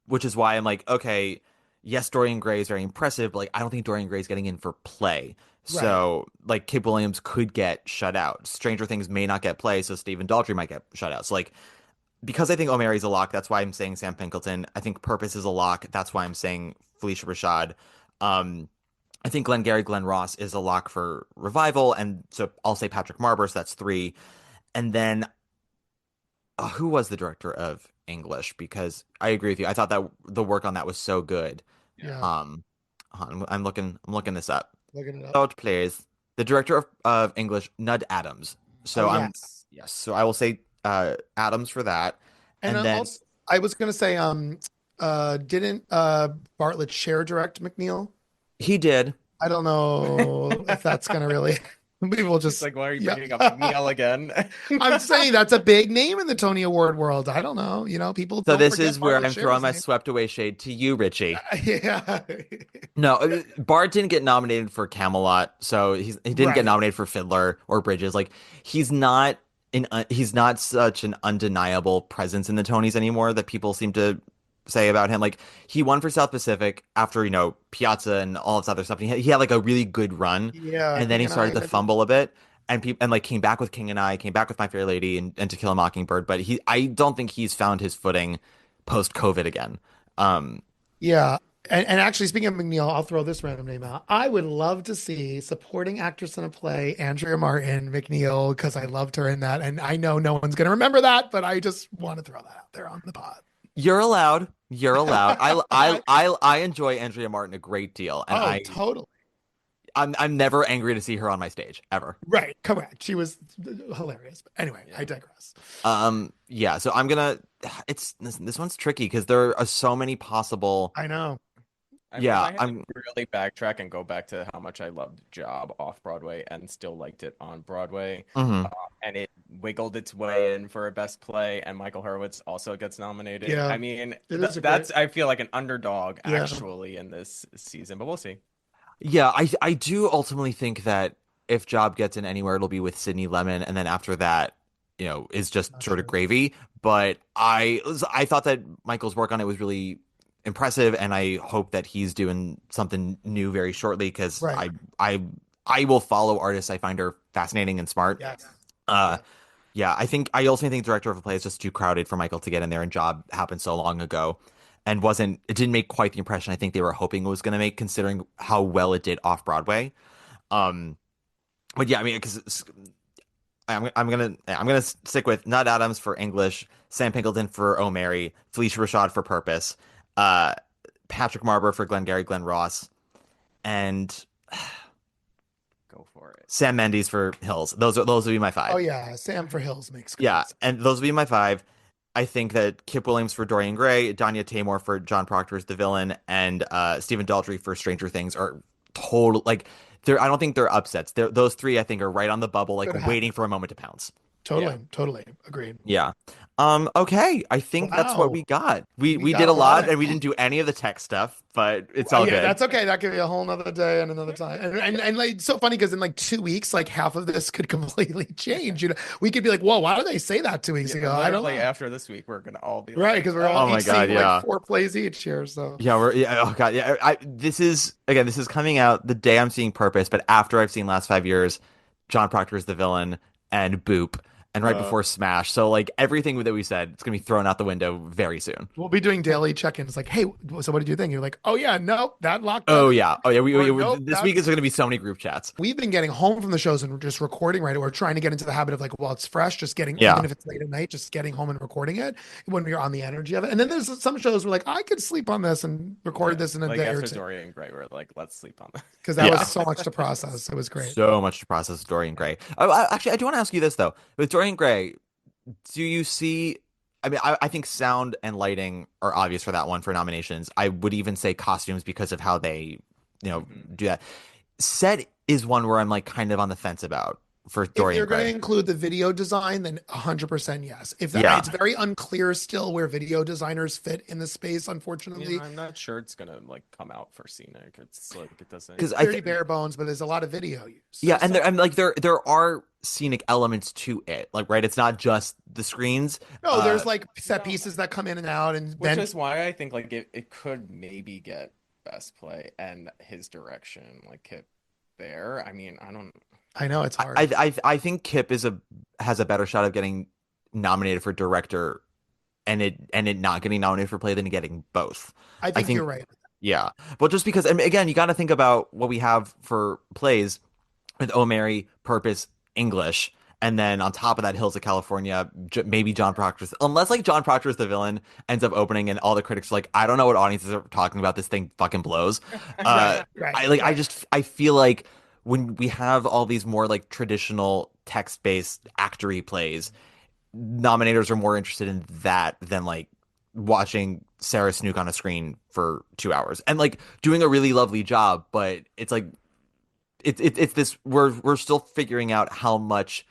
Speaker 3: which is why I'm like, okay, yes, Dorian Gray is very impressive, but like I don't think Dorian Gray is getting in for play.
Speaker 5: Right.
Speaker 3: So like Kip Williams could get shut out. Stranger Things may not get play, so Stephen Daldry might get shut out. So like because I think O'Mary's a lock, that's why I'm saying Sam Pinkleton. I think Purpose is a lock. That's why I'm saying Felicia Rashad. Um, I think Glenn Ross is a lock for revival, and so I'll say Patrick Marber. So that's three. And then who was the director of English? Because I agree with you. I thought that the work on that was so good.
Speaker 5: Yeah.
Speaker 3: Um, I'm looking this up.
Speaker 5: Looking it up.
Speaker 3: Thought players, the director of English, Nud Adams. So
Speaker 5: Oh,
Speaker 3: I'm
Speaker 5: yes.
Speaker 3: yes. So I will say Adams for that,
Speaker 5: And
Speaker 3: and then
Speaker 5: also, I was gonna say, didn't Bartlett Share direct McNeil?
Speaker 3: he did.
Speaker 5: I don't know if that's gonna really. Maybe we'll
Speaker 4: It's
Speaker 5: just.
Speaker 4: like, why are you
Speaker 5: Yeah.
Speaker 4: bringing up Neil again?
Speaker 5: I'm saying that's a big name in the Tony Award world. I don't know. People
Speaker 3: So
Speaker 5: don't
Speaker 3: this
Speaker 5: forget
Speaker 3: is where
Speaker 5: Bartlett
Speaker 3: I'm throwing
Speaker 5: Share's
Speaker 3: my
Speaker 5: name.
Speaker 3: swept away shade to you, Richie.
Speaker 5: Yeah.
Speaker 3: No, Bart didn't get nominated for Camelot, so he didn't get
Speaker 5: Right.
Speaker 3: nominated for Fiddler or Bridges. Like he's not such an undeniable presence in the Tonys anymore that people seem to say about him. Like he won for South Pacific after Piazza and all this other stuff. He had like a really good run,
Speaker 5: Yeah.
Speaker 3: and then
Speaker 5: King
Speaker 3: he
Speaker 5: and I.
Speaker 3: started to fumble a bit. And people and like came back with King and I, came back with My Fair Lady and To Kill a Mockingbird, but I don't think he's found his footing post COVID again. Um,
Speaker 5: Yeah. And actually, speaking of McNeil, I'll throw this random name out. I would love to see supporting actress in a play, Andrea Martin McNeil, because I loved her in that. And I know no one's going to remember that, but I just want to throw that out there on the pod.
Speaker 3: You're allowed. You're allowed. I enjoy Andrea Martin a great deal, and
Speaker 5: Oh, totally.
Speaker 3: I'm never angry to see her on my stage ever.
Speaker 5: Right. Correct. She was hilarious. But anyway, I digress.
Speaker 3: Yeah. So I'm gonna. This one's tricky because there are so many possible.
Speaker 5: I know.
Speaker 4: I mean, if
Speaker 3: Yeah,
Speaker 4: I had to
Speaker 3: I'm
Speaker 4: really backtrack and go back to how much I loved Job off Broadway and still liked it on Broadway, uh,
Speaker 3: mhm.
Speaker 4: and it wiggled its way in for a Best Play, and Michael Hurwitz also gets nominated.
Speaker 5: Yeah,
Speaker 4: I mean,
Speaker 5: it is a great.
Speaker 4: that's I feel like an underdog
Speaker 5: Yeah,
Speaker 4: actually in this season, but we'll see.
Speaker 3: Yeah, I do ultimately think that if Job gets in anywhere, it'll be with Sydney Lemon, and then after that, is just
Speaker 5: not
Speaker 3: sort of
Speaker 5: sure.
Speaker 3: gravy. But I thought that Michael's work on it was really impressive, and I hope that he's doing something new very shortly because
Speaker 5: Right.
Speaker 3: I will follow artists I find are fascinating and smart.
Speaker 5: Yes.
Speaker 3: Uh,
Speaker 5: Yeah.
Speaker 3: yeah, I also think director of a play is just too crowded for Michael to get in there, and Job happened so long ago, and it didn't make quite the impression I think they were hoping it was going to make, considering how well it did off Broadway. Um, but yeah, I mean, because I'm gonna stick with Nudd Adams for English, Sam Pinkleton for Oh Mary, Felicia Rashad for Purpose, uh, Patrick Marber for Glengarry Glen Ross, and
Speaker 4: Go for it.
Speaker 3: Sam Mendes for Hills. Those would be my
Speaker 5: Oh
Speaker 3: five.
Speaker 5: yeah, Sam for Hills makes
Speaker 3: Yeah,
Speaker 5: complete sense.
Speaker 3: and those would be my five. I think that Kip Williams for Dorian Gray, Danya Taymor for John Proctor as the villain, and Stephen Daldry for Stranger Things are total like they're. I don't think they're upsets. Those three I think are right on the bubble, like
Speaker 5: Could
Speaker 3: waiting
Speaker 5: happen.
Speaker 3: for a moment to pounce.
Speaker 4: Yeah.
Speaker 5: Totally, totally agreed.
Speaker 3: Yeah. Okay. I think that's what
Speaker 5: Wow,
Speaker 3: we got. We
Speaker 5: we
Speaker 3: we
Speaker 5: got
Speaker 3: did
Speaker 5: a
Speaker 3: a
Speaker 5: lot
Speaker 3: lot
Speaker 5: of.
Speaker 3: and we didn't do any of the tech stuff, but it's all
Speaker 5: Yeah,
Speaker 3: good.
Speaker 5: that's okay. That could be a whole nother day and another time. And like it's so funny because in like 2 weeks, like half of this could completely change. We could be like, whoa, why did they say that 2 weeks
Speaker 4: Yeah,
Speaker 5: ago? I don't
Speaker 4: literally
Speaker 5: know.
Speaker 4: after this week, we're gonna all be
Speaker 5: Right,
Speaker 4: like,
Speaker 5: because we're all
Speaker 3: Oh
Speaker 4: oh,
Speaker 3: my
Speaker 5: each
Speaker 3: God,
Speaker 5: seeing like
Speaker 3: yeah.
Speaker 5: 4 plays each here. So
Speaker 3: Yeah, oh God, yeah. This is coming out the day I'm seeing Purpose, but after I've seen Last 5 Years, John Proctor is the villain and Boop, and right
Speaker 4: uh,
Speaker 3: before Smash. So like everything that we said, it's gonna be thrown out the window very soon.
Speaker 5: we'll be doing daily check-ins. Like, hey, so what did you think? You're like, oh yeah, no, that locked that
Speaker 3: Oh
Speaker 5: in.
Speaker 3: yeah. Oh yeah.
Speaker 5: Or nope,
Speaker 3: This week is
Speaker 5: that's
Speaker 3: gonna be so many group chats.
Speaker 5: we've been getting home from the shows and just recording right. We're trying to get into the habit of like, well, it's fresh, just getting, even
Speaker 3: Yeah.
Speaker 5: if it's late at night, just getting home and recording it when we're on the energy of it. And then there's some shows where like, I could sleep on this and record
Speaker 4: yeah,
Speaker 5: this in a
Speaker 4: like
Speaker 5: day or
Speaker 4: after
Speaker 5: two
Speaker 4: Dorian Gray, we're like, let's sleep on that.
Speaker 5: because that was
Speaker 3: Yeah.
Speaker 5: so much to process. It was great.
Speaker 3: So much to process with Dorian Gray. Actually, I do want to ask you this though. With Dorian Gray, do you see? I mean, I think sound and lighting are obvious for that one for nominations. I would even say costumes because of how they,
Speaker 4: Hmm.
Speaker 3: do that. Set is one where I'm like kind of on the fence about for
Speaker 5: If
Speaker 3: Dorian
Speaker 5: you're going to
Speaker 3: Gray.
Speaker 5: include the video design, then 100% yes. If that,
Speaker 3: Yeah.
Speaker 5: it's very unclear still where video designers fit in the space,
Speaker 4: Yeah,
Speaker 5: unfortunately.
Speaker 4: I'm not sure it's gonna like come out for scenic. It's like it doesn't.
Speaker 3: Because
Speaker 5: It's
Speaker 3: I
Speaker 5: very
Speaker 3: think,
Speaker 5: bare bones, but there's a lot of video use.
Speaker 3: yeah, and
Speaker 5: So
Speaker 3: I'm like there are scenic elements to it. Like, right, it's not just the screens.
Speaker 5: no,
Speaker 3: Uh,
Speaker 5: there's like set
Speaker 4: No,
Speaker 5: pieces that come in and out, and
Speaker 4: which
Speaker 5: then
Speaker 4: is why I think like it could maybe get Best Play and his direction like Kip there. I mean, I don't.
Speaker 5: I know it's
Speaker 3: I
Speaker 5: hard.
Speaker 3: I think Kip has a better shot of getting nominated for director and it not getting nominated for play than getting both.
Speaker 5: I
Speaker 3: I
Speaker 5: think you're
Speaker 3: think,
Speaker 5: right.
Speaker 3: yeah. Well, just because, and again, you got to think about what we have for plays with Oh Mary, Purpose, English, and then on top of that, Hills of California, maybe John Proctor's, unless like John Proctor is the villain, ends up opening, and all the critics are like, I don't know what audiences are talking about. This thing fucking blows. Uh,
Speaker 5: Right, right,
Speaker 3: I
Speaker 5: right.
Speaker 3: just I feel like when we have all these more like traditional text-based actory plays, nominators are more interested in that than like watching Sarah Snook on a screen for 2 hours and like doing a really lovely job, but it's like it's this we're still figuring out how much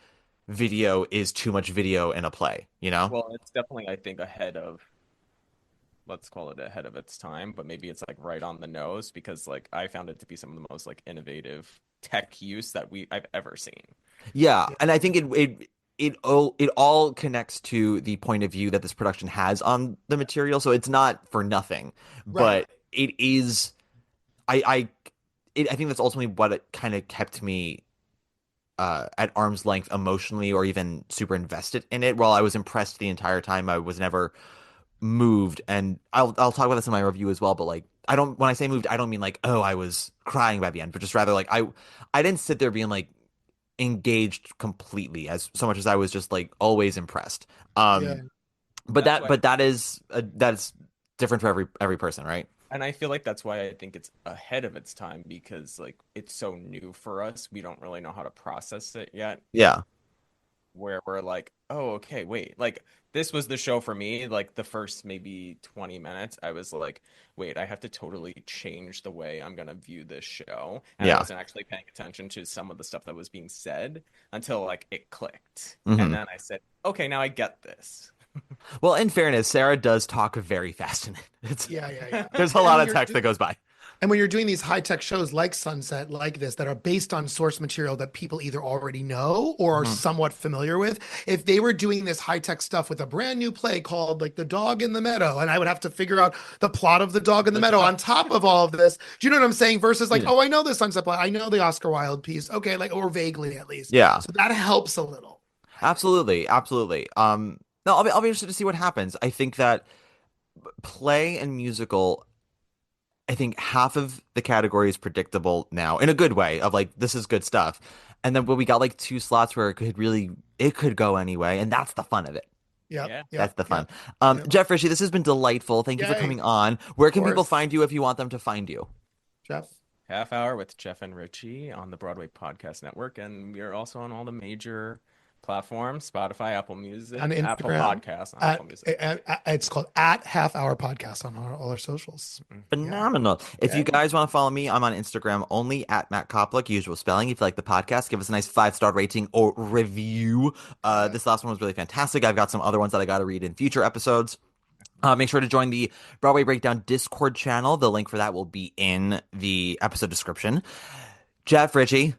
Speaker 3: video is too much video in a play, you know?
Speaker 4: Well, it's definitely I think ahead of let's call it ahead of its time, but maybe it's like right on the nose because like I found it to be some of the most like innovative tech use that I've ever seen.
Speaker 3: Yeah, and I think it all connects to the point of view that this production has on the material, so it's not for nothing,
Speaker 5: Right.
Speaker 3: but it is. I I think that's ultimately what it kind of kept me at arm's length emotionally or even super invested in it. While I was impressed the entire time, I was never moved, and I'll talk about this in my review as well. But like, I don't when I say moved, I don't mean like, oh, I was crying by the end, but just rather like I didn't sit there being like engaged completely as so much as I was just like always impressed.
Speaker 5: Yeah.
Speaker 3: But
Speaker 4: That's why
Speaker 3: that's different for every person, right?
Speaker 4: and I feel like that's why I think it's ahead of its time because like it's so new for us. We don't really know how to process it yet.
Speaker 3: Yeah.
Speaker 4: where we're like, oh, okay, wait, like this was the show for me. Like the first maybe 20 minutes, I was like, wait, I have to totally change the way I'm gonna view this show. And I
Speaker 3: Yeah.
Speaker 4: wasn't actually paying attention to some of the stuff that was being said until like it clicked. And
Speaker 3: Hmm.
Speaker 4: then I said, okay, now I get this.
Speaker 3: Well, in fairness, Sarah does talk very fast in it.
Speaker 5: Yeah.
Speaker 3: There's a
Speaker 5: And
Speaker 3: lot
Speaker 5: when
Speaker 3: of
Speaker 5: you're
Speaker 3: text that goes by.
Speaker 5: And when you're doing these high-tech shows like Sunset, like this, that are based on source material that people either already know or are
Speaker 3: Mhm.
Speaker 5: somewhat familiar with, if they were doing this high-tech stuff with a brand new play called like The Dog in the Meadow, and I would have to figure out the plot of The Dog in the Meadow on top of all of this, do you know what I'm saying? Versus like,
Speaker 3: Yeah.
Speaker 5: oh, I know the Sunset play, I know the Oscar Wilde piece, okay, like, or vaguely at least.
Speaker 3: Yeah.
Speaker 5: So that helps a little.
Speaker 3: Absolutely, absolutely. No, I'll be interested to see what happens. I think that play and musical, I think half of the category is predictable now in a good way of like this is good stuff. And then when we got like two slots where it could go anyway, and that's the fun of it.
Speaker 5: Yep,
Speaker 4: Yeah.
Speaker 3: That's the fun.
Speaker 5: yep.
Speaker 3: Jeff Richie, this has been delightful. Thank you for
Speaker 5: Yay.
Speaker 3: coming on. Where can people
Speaker 5: course.
Speaker 3: find you if you want them to find you?
Speaker 5: Jeff.
Speaker 4: Half Hour with Jeff and Richie on the Broadway Podcast Network, and we are also on all the major platforms: Spotify, Apple Music,
Speaker 5: On
Speaker 4: Apple
Speaker 5: Instagram,
Speaker 4: Podcasts, on
Speaker 5: At,
Speaker 4: Apple Music.
Speaker 5: it's called at Half Hour Podcast on all our socials.
Speaker 3: Phenomenal. If you
Speaker 5: Yeah.
Speaker 3: guys want to follow me, I'm on Instagram only at Matt Koplik, usual spelling. If you like the podcast, give us a nice 5-star rating or review. This last one was really fantastic. I've got some other ones that I got to read in future episodes. Make sure to join the Broadway Breakdown Discord channel. The link for that will be in the episode description. Jeff, Richie,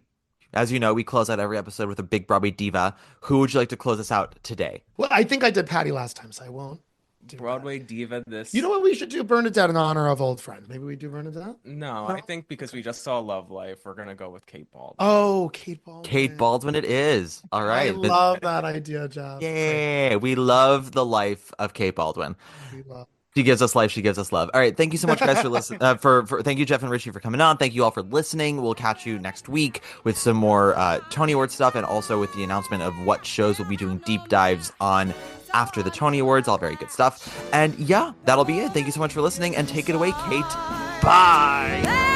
Speaker 3: as you know, we close out every episode with a big Broadway diva. Who would you like to close us out today?
Speaker 5: Well, I think I did Patty last time, so I won't do
Speaker 4: Broadway diva this.
Speaker 5: that. You know what? We should do Bernadette in honor of old friend. Maybe we do Bernadette.
Speaker 4: No, I think because we just saw Love Life, we're gonna go with Kate Baldwin.
Speaker 5: Oh, Kate Baldwin.
Speaker 3: Kate Baldwin it is. All
Speaker 5: I
Speaker 3: right.
Speaker 5: love that idea, Jeff.
Speaker 3: Yeah, we love the life of Kate Baldwin.
Speaker 5: We love.
Speaker 3: She gives us life. She gives us love. All right. Thank you so much, guys, for listening. Thank you, Jeff and Richie, for coming on. Thank you all for listening. We'll catch you next week with some more Tony Award stuff and also with the announcement of what shows we'll be doing deep dives on after the Tony Awards. All very good stuff. And yeah, that'll be it. Thank you so much for listening and take it away, Kate. Bye.